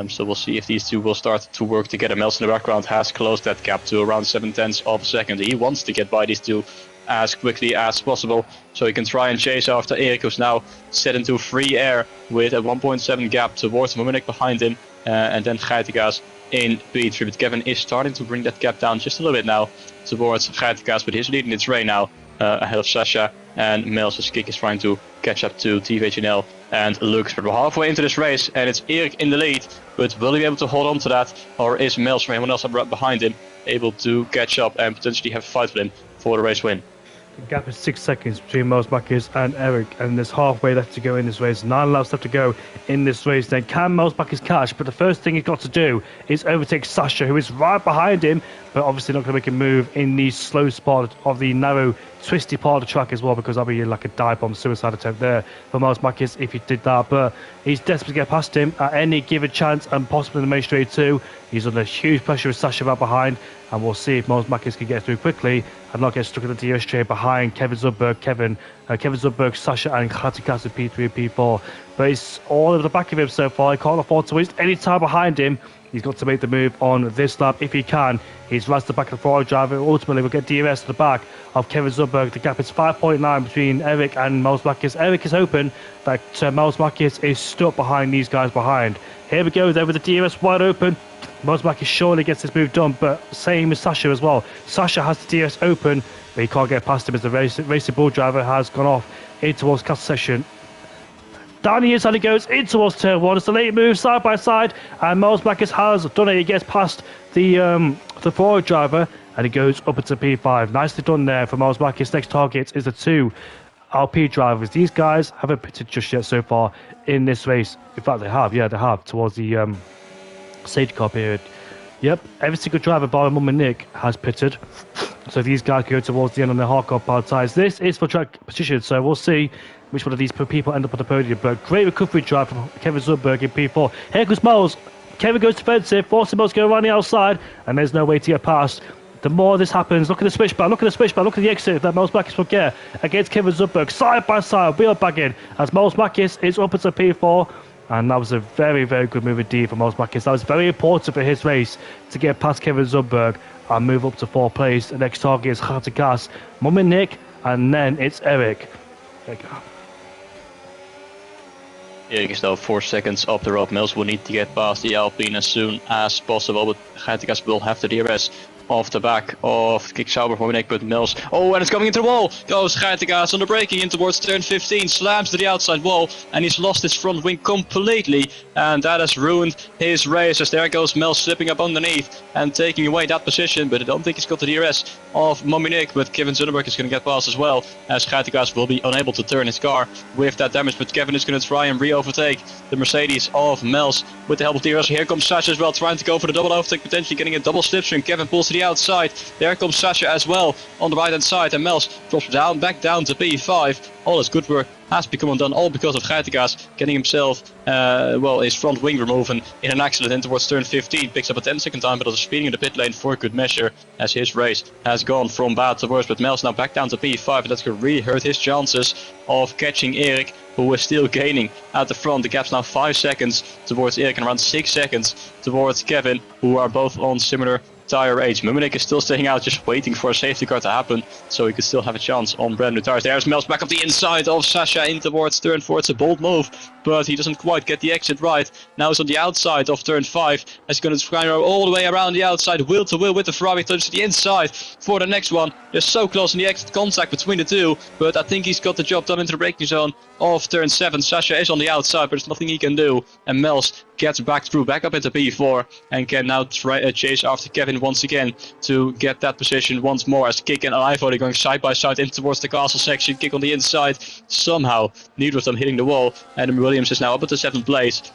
So we'll see if these two will start to work together. Mels in the background has closed that gap to around 0.7 of a second. He wants to get by these two as quickly as possible, so he can try and chase after Erik, who's now set into free air with a 1.7 gap towards Mominick behind him, and then Geitegaas in P3. But Kevin is starting to bring that gap down just a little bit now towards Geitegaas, but he's leading its race now ahead of Sasha, and Mels' kick is trying to catch up to TVHNL and Lucas. But we're halfway into this race, and it's Erik in the lead, but will he be able to hold on to that, or is Mels or anyone else behind him able to catch up and potentially have a fight with him for the race win? The gap is 6 seconds between Miles Marquez and Erik, and there's halfway left to go in this race. 9 laps left to go in this race. Then can Miles Marquez catch? But the first thing he's got to do is overtake Sasha, who is right behind him, but obviously not going to make a move in the slow spot of the narrow, twisty part of the track as well, because that'll be like a dive bomb suicide attempt there for Miles Marquez if he did that. But he's desperate to get past him at any given chance, and possibly in the main straight too. He's under huge pressure with Sasha right behind, and we'll see if Miles Marquez can get through quickly and not get stuck in the DRS straight behind Kevin Zubberg, Kevin Zubberg, Sasha and Geitegaas in P3 and P4. But it's all over the back of him so far. He can't afford to waste any time behind him. He's got to make the move on this lap if he can. He's right to the back of the Ferrari driver. Ultimately, we'll get DRS to the back of Kevin Zubberg. The gap is 5.9 between Erik and Miles Marquez. Erik is hoping that Miles Marquez is stuck behind these guys behind. Here we go there with the DRS wide open. Miles Marquez surely gets this move done, but same as Sasha as well. Sasha has the DRS open, but he can't get past him as the racing bull driver has gone off in towards castle section. Down he is, and he goes in towards turn 1. It's a late move, side by side, and Miles Marquez has done it. He gets past the forward driver, and he goes up into P5. Nicely done there for Miles Marquez. Next target is the 2 LP drivers. These guys haven't pitted just yet so far in this race. In fact, they have. Yeah, they have, towards the safety car period. Yep, every single driver bar Mum and Nick has pitted. So these guys go towards the end on their hardcore power tyres. This is for track position, so we'll see which one of these people end up on the podium. But great recovery drive from Kevin Zundberg in P4. Here goes Miles. Kevin goes defensive, forcing Miles to go around the outside, and there's no way to get past. The more this happens, look at the switchback, look at the switchback, look at the exit that Miles Marquez will get against Kevin Zundberg, side by side, wheel bagging, as Miles Marquez is up into P4. And that was a very, very good move indeed for Miles Marquez. That was very important for his race to get past Kevin Zundberg and move up to 4th place. The next target is Gas, Mum and Nick, and then it's Eric. There you go. Erik is now 4 seconds up the rope. Mills will need to get past the Alpine as soon as possible, but Geitengas will have the DRS off the back of Kick Sauber for Nick, but Mills. Oh, and it's coming into the wall. Goes Geitengas on the braking in towards turn 15. Slams to the outside wall, and he's lost his front wing completely. And that has ruined his race, as there goes Mills slipping up underneath and taking away that position. But I don't think he's got the DRS of Mommy Nick, but Kevin Zundberg is going to get past as well, as Geitengas will be unable to turn his car with that damage. But Kevin is going to try and re-overtake the Mercedes of Mills with the help of DRS. Here comes Sasha as well, trying to go for the double overtake, potentially getting a double slipstream. Kevin pulls to the outside. There comes Sasha as well on the right hand side, and Mels drops back down to P5. All his good work has become undone, all because of Geitengas getting himself, his front wing removing in an accident in towards turn 15. Picks up a 10-second time, but also speeding in the pit lane for good measure, as his race has gone from bad to worse. But Mels now back down to P5, and that's going to really hurt his chances of catching Erik, who is still gaining at the front. The gap's now 5 seconds towards Erik and around 6 seconds towards Kevin, who are both on similar tire age. Mumunik is still staying out, just waiting for a safety car to happen, so he could still have a chance on brand new tires. There's Mels back up the inside of Sasha in towards turn 4. It's a bold move, but he doesn't quite get the exit right. Now he's on the outside of turn 5, as he's going to try and go all the way around the outside, wheel to wheel with the Ferrari, touch to the inside for the next one. They're so close in the exit contact between the two, but I think he's got the job done into the braking zone of turn 7. Sasha is on the outside, but there's nothing he can do, and Mels gets back through, back up into P4, and can now try chase after Kevin once again to get that position once more, as Kick and Ivo are going side by side in towards the castle section. Kick on the inside, somehow neither of them hitting the wall, and Williams is now up at the 7th place.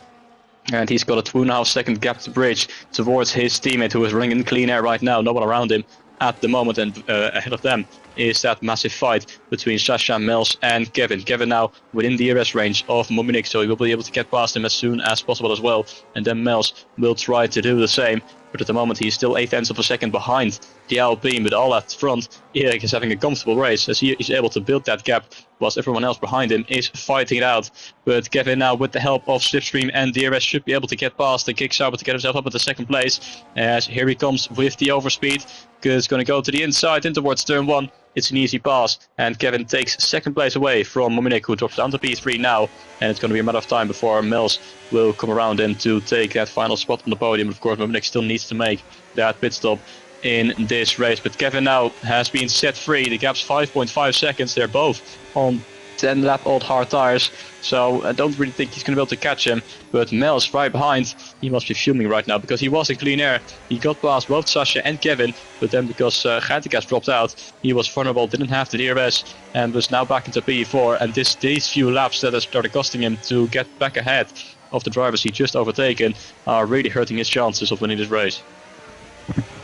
And he's got a 2.5 second gap to bridge towards his teammate, who is running in clean air right now. No one around him at the moment, and ahead of them is that massive fight between Sasha, Mels and Kevin. Kevin now within the DRS range of Mominik, so he will be able to get past him as soon as possible as well. And then Mels will try to do the same, but at the moment he's still 0.8 of a second behind the Alpine. But all at front, Erik is having a comfortable race, as he is able to build that gap, whilst everyone else behind him is fighting it out. But Kevin now, with the help of Slipstream and DRS, should be able to get past the Kick Sauber to get himself up at the 2nd place, as here he comes with the overspeed. Is going to go to the inside in towards turn 1. It's an easy pass, and Kevin takes 2nd place away from Mominik, who drops down to P3 now, and it's going to be a matter of time before Mels will come around him to take that final spot on the podium. Of course, Mominik still needs to make that pit stop in this race, but Kevin now has been set free. The gap's 5.5 seconds. They're both on 10 lap old hard tires, so I don't really think he's going to be able to catch him. But Mels right behind, he must be fuming right now, because he was in clean air. He got past both Sasha and Kevin, but then because Geitengas dropped out, he was vulnerable, didn't have the DRS, and was now back into P4. And these few laps that have started costing him to get back ahead of the drivers he just overtaken are really hurting his chances of winning this race.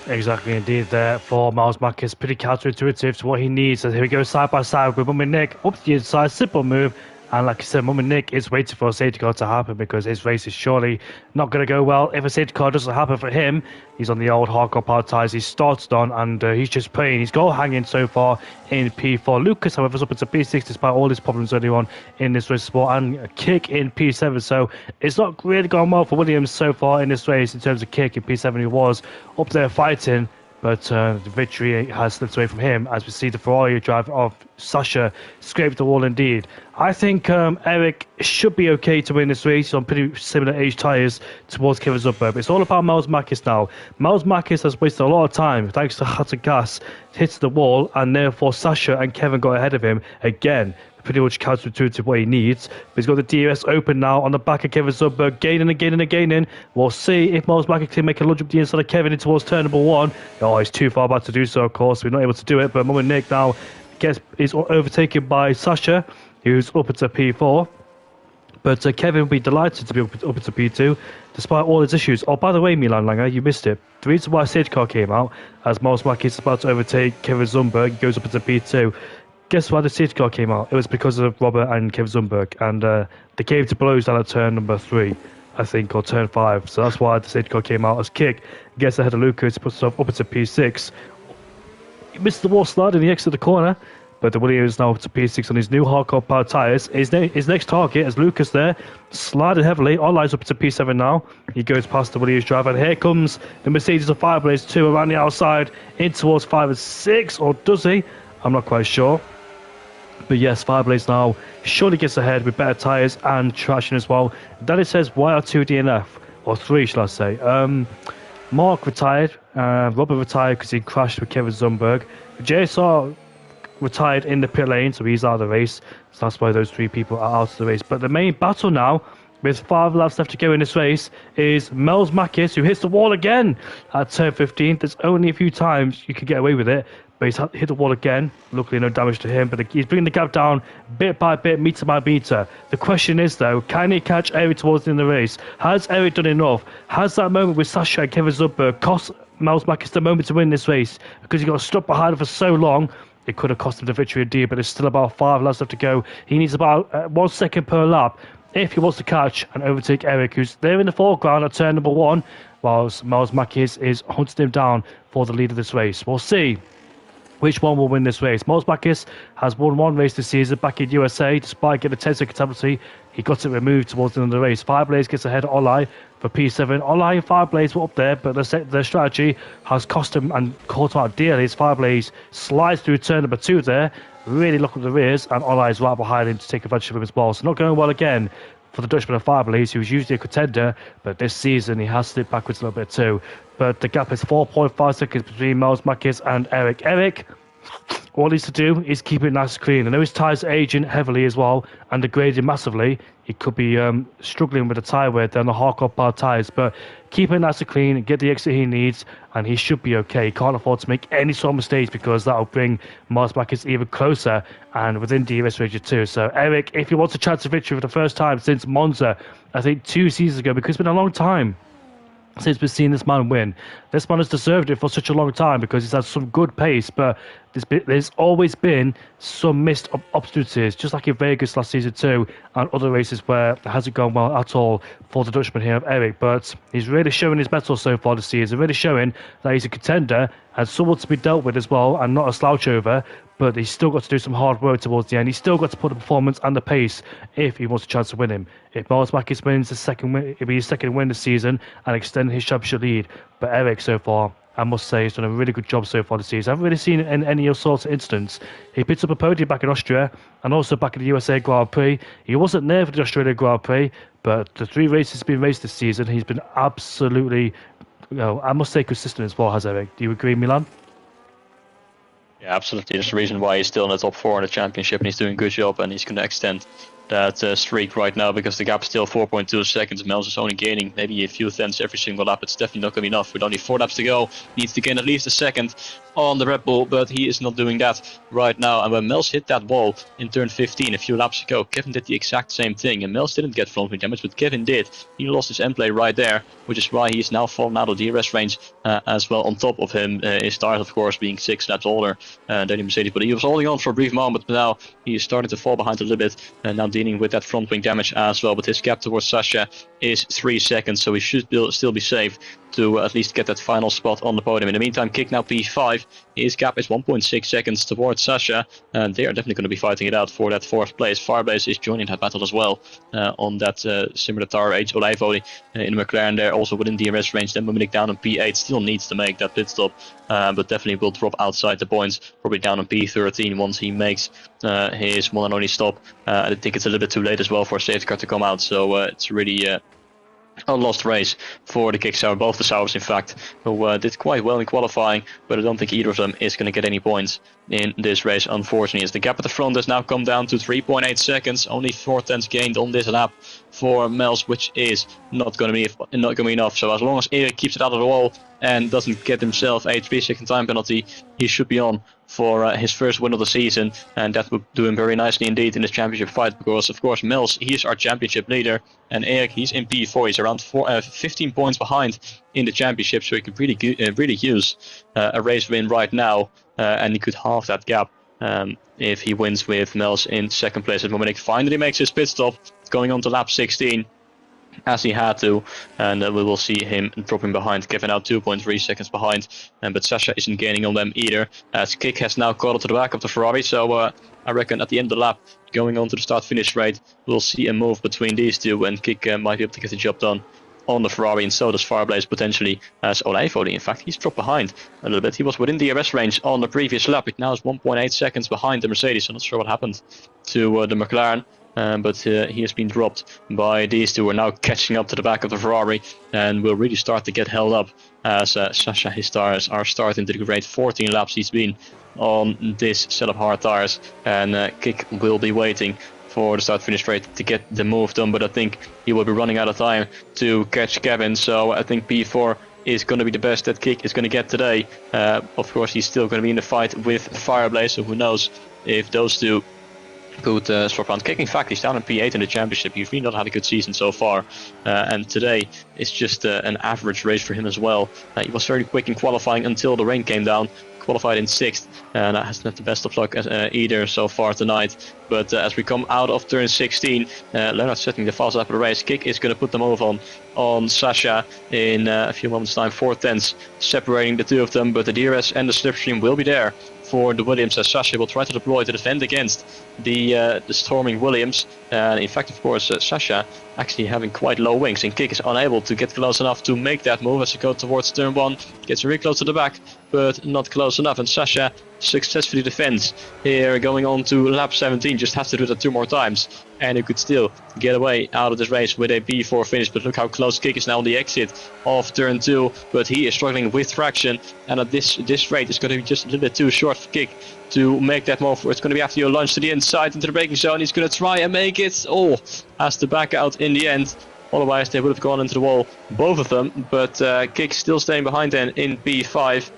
Exactly, indeed. There for Miles Marquez, pretty counterintuitive to what he needs. So here we go, side by side with Mum and Nick up the inside, simple move. And like I said, Mum and Nick is waiting for a safety car to happen, because his race is surely not going to go well. If a safety car doesn't happen for him, he's on the old hardcore power tyres he started on, and he's just playing. He's got hanging so far in P4. Lucas, however, is up into P6 despite all his problems early on in this race sport, and a Kick in P7. So it's not really gone well for Williams so far in this race in terms of Kick in P7. He was up there fighting, but the victory has slipped away from him, as we see the Ferrari drive of Sasha scrape the wall indeed. I think Erik should be okay to win this race. He's on pretty similar age tyres towards Kevin Zundberg. It's all about Miles Marquez now. Miles Marquez has wasted a lot of time thanks to hot gas hits the wall, and therefore Sasha and Kevin got ahead of him again. pretty much counterintuitive what he needs. But he's got the DRS open now on the back of Kevin Zumberg, gaining and gaining and gaining. We'll see if Miles Mackey can make a lunge up the inside of Kevin in towards turn number 1. Oh, he's too far back to do so, of course. We're not able to do it, but Moment Nick now is overtaken by Sasha, who's up into P4. But Kevin will be delighted to be up into P2, despite all his issues. Oh, by the way, Milan Langer, you missed it. The reason why safety car came out, as Miles Mackey is about to overtake Kevin Zumberg, he goes up into P2. Guess why the safety car came out? It was because of Robert and Kevin Zumberg, and they came to blows down at turn number 3, I think, or turn 5. So that's why the safety car came out as kick. Gets ahead of Lucas to put himself up into P6. He missed the wall slide in the exit of the corner. But the Williams is now up to P6 on his new hardcore power tyres. His next target is Lucas there, sliding heavily. Online's up to P7 now. He goes past the Williams driver, and here comes the Mercedes of Fireblaze 2 around the outside, in towards 5 and 6, or does he? I'm not quite sure. But yes, Fireblaze now surely gets ahead with better tyres and traction as well. Then it says YR2 DNF, or 3 shall I say. Mark retired, Robert retired because he crashed with Kevin Zumberg. JSR retired in the pit lane, so he's out of the race. So that's why those 3 people are out of the race. But the main battle now, with 5 laps left to go in this race, is Mels Mackis, who hits the wall again at turn 15. There's only a few times you can get away with it, but he's hit the wall again. Luckily, no damage to him, but he's bringing the gap down bit by bit, meter by meter. The question is, though, can he catch Eric towards the end of the race? Has Eric done enough? Has that moment with Sasha and Kevin Zumberg cost Mels Mackis the moment to win this race? Because he got stuck behind him for so long, it could have cost him the victory indeed, but there's still about 5 laps left to go. He needs about 1 second per lap if he wants to catch and overtake Eric, who's there in the foreground at turn number 1, whilst Miles Mackey is hunting him down for the lead of this race. We'll see which one will win this race. Miles Mackey has won 1 race this season back in USA, despite getting a 10-second penalty. He got it removed towards the end of the race. Fireblaze gets ahead of Olai for P7. Olai and Fireblaze were up there, but their strategy has cost him and caught him out dearly. His Fireblaze slides through turn number 2 there, really looking at the rears, and Olai is right behind him to take advantage of him as well. So not going well again for the Dutchman of Fireblaze, who was usually a contender, but this season he has slipped backwards a little bit too. But the gap is 4.5 seconds between Miles Mackis and Eric. Eric, all he needs to do is keep it nice and clean. I know his tyres are aging heavily as well and degrading massively. He could be struggling with the tyre wear down the hardcore bar tyres, but keep it nice and clean, get the exit he needs, and he should be okay. He can't afford to make any sort of mistakes because that'll bring Miles Mackis even closer and within DRS range too. So Eric, if you want a chance of victory for the first time since Monza, I think 2 seasons ago, because it's been a long time since we've seen this man win. This man has deserved it for such a long time because he's had some good pace, but there's always been some missed opportunities, just like in Vegas last season too, and other races where it hasn't gone well at all for the Dutchman here of Eric. But he's really showing his mettle so far this season, really showing that he's a contender and someone to be dealt with as well, and not a slouch over. But he's still got to do some hard work towards the end. He's still got to put the performance and the pace if he wants a chance to win him. If Miles Mackis wins the second win, it'll be his second win this season and extend his championship lead. But Eric, so far, I must say, he's done a really good job so far this season. I haven't really seen it in any sort of instance. He picked up a podium back in Austria and also back in the USA Grand Prix. He wasn't there for the Australia Grand Prix, but the 3 races he's been raced this season, he's been absolutely, I must say, consistent as well, has Eric. Do you agree, Milan? Yeah, absolutely. There's a reason why he's still in the top 4 in the championship, and he's doing a good job, and he's going to extend that streak right now because the gap is still 4.2 seconds. Mels is only gaining maybe a few tenths every single lap. It's definitely not going to be enough. With only 4 laps to go, he needs to gain at least a second on the Red Bull, but he is not doing that right now. And when Mels hit that wall in turn 15 a few laps ago, Kevin did the exact same thing, and Mels didn't get front wing damage, but Kevin did. He lost his end play right there, which is why he's now fallen out of DRS range as well. On top of him, his tires, of course, being 6 laps older than the Mercedes, but he was holding on for a brief moment, but now he is starting to fall behind a little bit, and now dealing with that front wing damage as well. But his gap towards Sasha is 3 seconds, so he should still be safe to at least get that final spot on the podium. In the meantime, Kick now P5. His gap is 1.6 seconds towards Sasha, and they are definitely going to be fighting it out for that 4th place. Fireblaze is joining that battle as well on that similar tire age. Olivoli in the McLaren there, also within DRS range. Then Dominic down on P8, still needs to make that pit stop, but definitely will drop outside the points, probably down on P13 once he makes his one and only stop. I think it's a little bit too late as well for a safety car to come out, so it's really a lost race for the kick sour, both the sours in fact, who did quite well in qualifying, but I don't think either of them is going to get any points in this race, unfortunately, as the gap at the front has now come down to 3.8 seconds, only 4 tenths gained on this lap for Mels, which is not going to be enough. So as long as Erik keeps it out of the wall and doesn't get himself a 3-second time penalty, he should be on for his first win of the season, and that would do him very nicely indeed in this championship fight, because of course Mels, he's our championship leader, and Erik, he's in P4, he's around 15 points behind in the championship, so he could really use a race win right now, and he could halve that gap if he wins with Mels in second place. And Dominic finally makes his pit stop, going on to lap 16, as he had to, and we will see him dropping behind. Kevin out 2.3 seconds behind, but Sasha isn't gaining on them either, as Kik has now caught up to the back of the Ferrari. So I reckon at the end of the lap, going on to the start-finish straight, we'll see a move between these two, and Kik might be able to get the job done on the Ferrari, and so does Fireblaze potentially, as Olijfoli, in fact, he's dropped behind a little bit. He was within the DRS range on the previous lap. It now is 1.8 seconds behind the Mercedes. I'm not sure what happened to the McLaren, but he has been dropped by these two. Are now catching up to the back of the Ferrari, and will really start to get held up, as Sasha, his tires are starting to degrade. 14 laps he's been on this set of hard tires, and Kik will be waiting for the start-finish straight to get the move done, but I think he will be running out of time to catch Kevin, so I think P4 is going to be the best that Kik is going to get today. Of course, he's still going to be in the fight with Fireblaze, so who knows if those two could swap around. Kik, in fact, he's down in P8 in the championship. He's really not had a good season so far, and today it's just an average race for him as well. He was very quick in qualifying until the rain came down. Qualified in 6th, and that hasn't had the best of luck either so far tonight. But as we come out of turn 16, Leonard setting the fast lap of the race. Kik is going to put them over on Sasha in a few moments' time. 4 tenths separating the two of them, but the DRS and the slipstream will be there for the Williams, as Sasha will try to deploy to defend against the storming Williams. In fact, of course, Sasha actually having quite low wings, and Kik is unable to get close enough to make that move as he goes towards turn 1. Gets really close to the back, but not close enough, and Sasha successfully defends here, going on to lap 17. Just has to do that 2 more times, and he could still get away out of this race with a P4 finish. But look how close Kik is now on the exit of turn 2, but he is struggling with traction, and at this rate it's going to be just a little bit too short for Kik to make that move. It's going to be after your lunge to the inside into the braking zone. He's going to try and make it. Has to back out in the end. Otherwise they would have gone into the wall, both of them. But Kik still staying behind then in P5,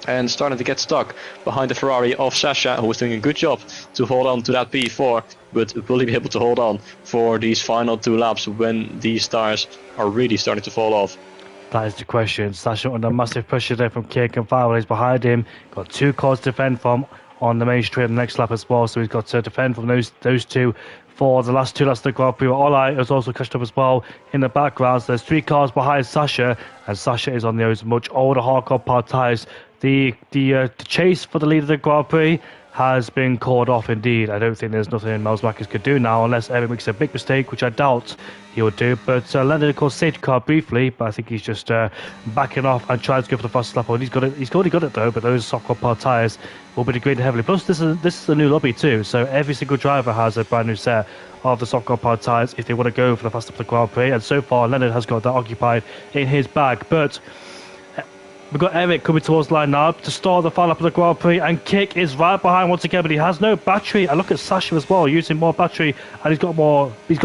and starting to get stuck behind the Ferrari of Sasha, who was doing a good job to hold on to that P4. But will he be able to hold on for these final 2 laps when these tires are really starting to fall off? That is the question. Sasha under massive pressure there from Kik, and Fireblaze behind him. Got 2 cars to defend from on the main straight in the next lap as well, so he's got to defend from those two for the last 2 laps of the Grand Prix. Olai has also catched up as well in the background. So there's 3 cars behind Sasha, and Sasha is on those much older hardcore power tyres. The chase for the lead of the Grand Prix has been called off indeed. I don't think there's nothing Miles Marquez could do now, unless Evan makes a big mistake, which I doubt he would do. But Leonard, of course, safety car briefly, but I think he's just backing off and trying to go for the fastest lap. And he's already got it though, but those soft core tires will be degraded heavily. Plus, this is a new lobby too, so every single driver has a brand new set of the soft core tires if they want to go for the fastest lap of the Grand Prix. And so far, Leonard has got that occupied in his bag. But we've got Erik coming towards the line now to start the final lap of the Grand Prix, and Kik is right behind once again, but he has no battery. And look at Sasha as well, using more battery, and he's got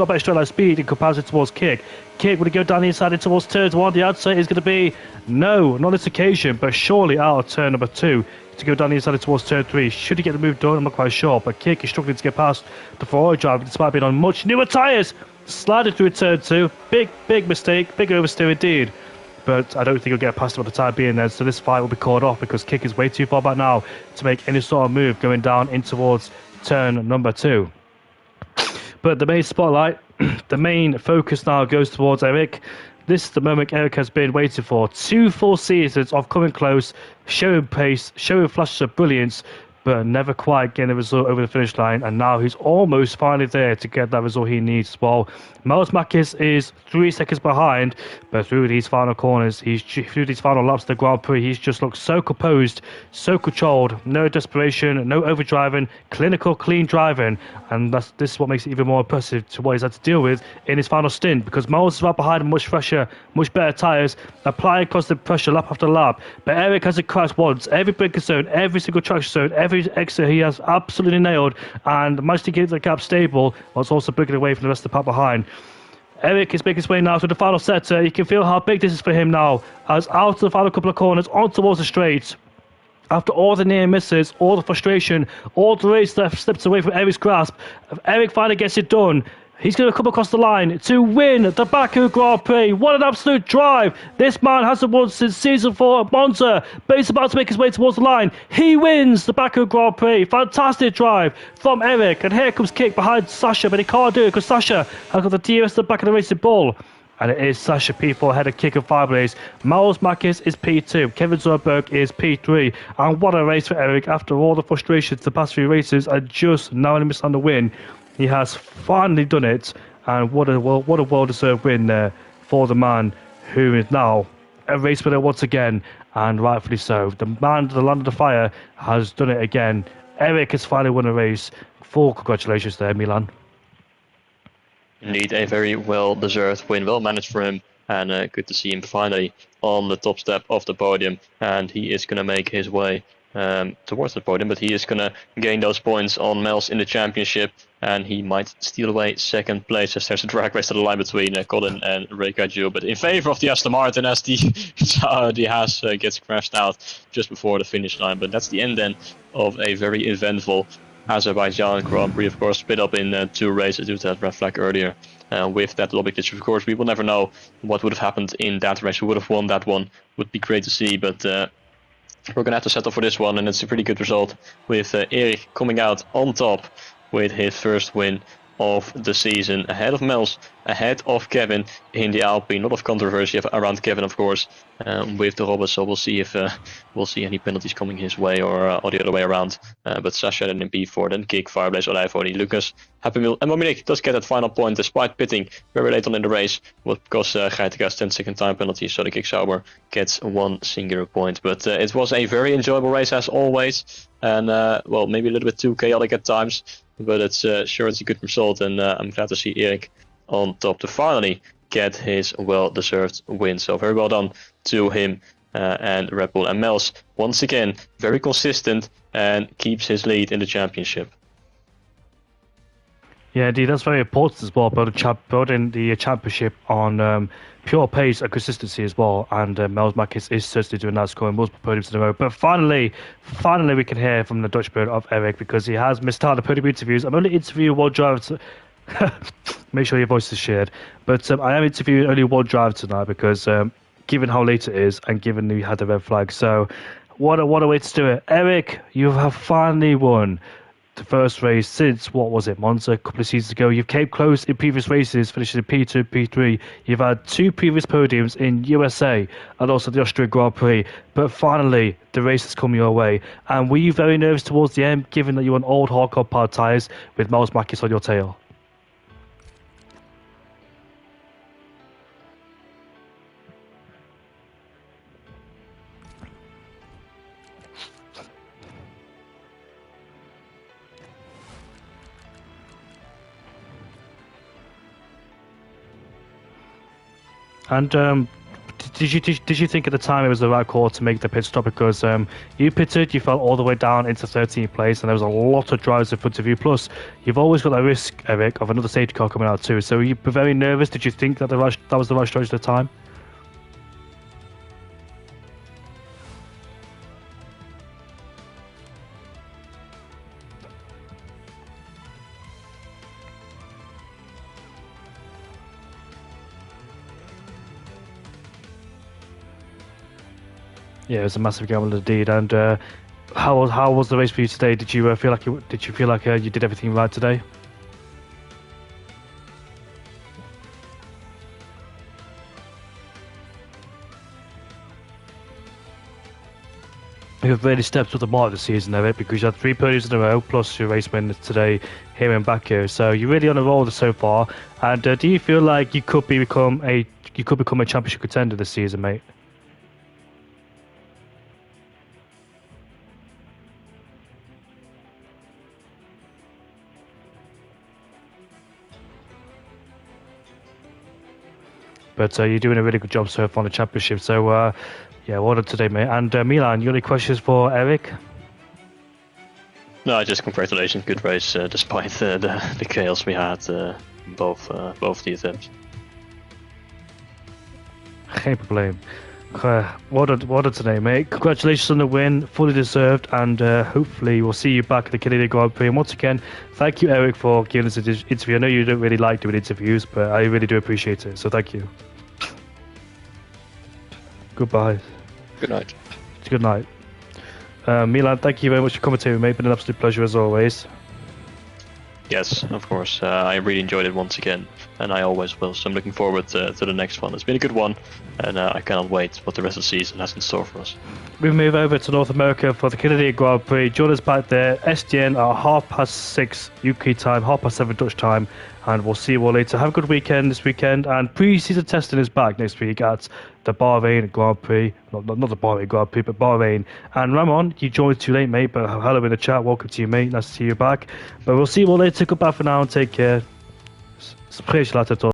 better straight line speed in comparison towards Kik. Kik, would he go down the inside into towards turn 1? The answer is going to be no, not on this occasion, but surely out of turn number 2 to go down the inside towards turn 3. Should he get the move done? I'm not quite sure, but Kik is struggling to get past the Ferrari driver despite being on much newer tyres. Sliding through turn 2, big mistake, big oversteer indeed. But I don't think he'll get past him at the time being there, so this fight will be called off because Kik is way too far back now to make any sort of move going down in towards turn number 2. But the main spotlight, the main focus now goes towards Erik. This is the moment Erik has been waiting for. 2 full seasons of coming close, showing pace, showing flashes of brilliance, but never quite getting the result over the finish line. And now he's almost finally there to get that result he needs. Well, Miles Makis is 3 seconds behind, but through these final corners, through these final laps of the Grand Prix, he's just looked so composed, so controlled, no desperation, no overdriving, clinical, clean driving, and this is what makes it even more impressive to what he's had to deal with in his final stint, because Miles is right behind him, much fresher, much better tyres, applying constant pressure lap after lap. But Eric hasn't crashed once. Every braking zone, every single traction zone, every exit he has absolutely nailed, and managed to get the gap stable whilst also breaking away from the rest of the pack behind. Eric is making his way now to the final sector. You can feel how big this is for him now, as out of the final couple of corners, on towards the straight. After all the near misses, all the frustration, all the race that slipped away from Eric's grasp, Eric finally gets it done. He's going to come across the line to win the Baku Grand Prix. What an absolute drive. This man hasn't won since season 4 at Monza, but he's about to make his way towards the line. He wins the Baku Grand Prix. Fantastic drive from Eric. And here comes Kick behind Sasha, but he can't do it because Sasha has got the DRS at the back of the racing bull. And it is Sasha P4 ahead of Kick and Fireblaze. Miles Makis is P2. Kevin Zurberg is P3. And what a race for Eric after all the frustrations the past few races and just narrowly missed on the win. He has finally done it, and what a well-deserved win there for the man who is now a race winner once again, and rightfully so. The man, the Land of the Fire, has done it again. Eric has finally won a race. Full congratulations there, Milan. Indeed, a very well-deserved win, well managed for him, and good to see him finally on the top step of the podium. And he is going to make his way towards the podium, but he is going to gain those points on Mels in the championship, and he might steal away second place as there's a drag race to the line between Colin and Rekaju, but in favor of the Aston Martin as the Haas gets crashed out just before the finish line. But that's the end then of a very eventful Azerbaijan Grand Prix, of course, split up in 2 races due to that red flag earlier. With that lobby glitch, of course, we will never know what would have happened in that race. Who would have won that one would be great to see, but we're going to have to settle for this one, and it's a pretty good result with Erik coming out on top with his first win of the season, ahead of Mels, ahead of Kevin in the Alpine. A lot of controversy around Kevin, of course, with the robots, so we'll see if we'll see any penalties coming his way or the other way around. But Sasha then in P4, then Kick, Fireblaze, Olijfoni, Lucas, Happy Meal, and Mominik does get that final point despite pitting very late on in the race, because Geitega's 10-second time penalty, so the Kick Sauber gets 1 singular point. But it was a very enjoyable race as always, and well, maybe a little bit too chaotic at times, but it's sure it's a good result, and I'm glad to see Erik on top to finally get his well-deserved win. So very well done to him and Red Bull. And Mels, once again, very consistent and keeps his lead in the championship. Yeah, indeed, that's very important as well, building the championship on pure pace and consistency as well. And Miles Makis is certainly doing that, scoring multiple podiums in a row. But finally, we can hear from the Dutchman of Eric, because he has missed out on the podium interviews. I'm only interviewing one driver. Make sure your voice is shared. But I am interviewing only one driver tonight because given how late it is and given we had the red flag. So what a way to do it. Eric, you have finally won the first race since, what was it, Monza, a couple of seasons ago. You've came close in previous races, finishing in P2, P3. You've had 2 previous podiums in USA and also the Austrian Grand Prix. But finally, the race has come your way. And were you very nervous towards the end, given that you were on old hardcore pad tyres with Miles Makis on your tail? And did you think at the time it was the right call to make the pit stop? Because you pitted, you fell all the way down into 13th place, and there was a lot of drivers in front of you. Plus, you've always got that risk, Eric, of another safety car coming out too. So you were very nervous. Did you think that that was the right strategy at the time? Yeah, it was a massive gamble indeed. And how was the race for you today? Did you feel like you did everything right today? you've really stepped up the mark this season, Eric, because you had 3 podiums in a row, plus your race win today here in Baku. So you're really on a roll so far. And do you feel like you could become a championship contender this season, mate? But you're doing a really good job so far on the championship. So, yeah, well done today, mate. And Milan, you got any questions for Eric? No, just congratulations, good race despite the chaos we had both the attempts. No problem. Well done today, mate. Congratulations on the win, fully deserved, and hopefully we'll see you back at the Canadian Grand Prix. And once again, thank you, Eric, for giving us this interview. I know you don't really like doing interviews, but I really do appreciate it. So thank you. Goodbye. Good night. Good night. Milan, thank you very much for coming to me, mate. It's been an absolute pleasure as always. Yes, of course. I really enjoyed it once again, and I always will. So I'm looking forward to the next one. It's been a good one, and I cannot wait what the rest of the season has in store for us. We move over to North America for the Canadian Grand Prix. Join us back there, SDN at 6:30 UK time, 7:30 Dutch time, and we'll see you all later. Have a good weekend this weekend, and pre-season testing is back next week at the Bahrain Grand Prix. Not the Bahrain Grand Prix, but Bahrain. And Ramon, you joined too late, mate, but hello in the chat. Welcome to you, mate. Nice to see you back. But we'll see you all later. Goodbye for now and take care. Spreek je later tot.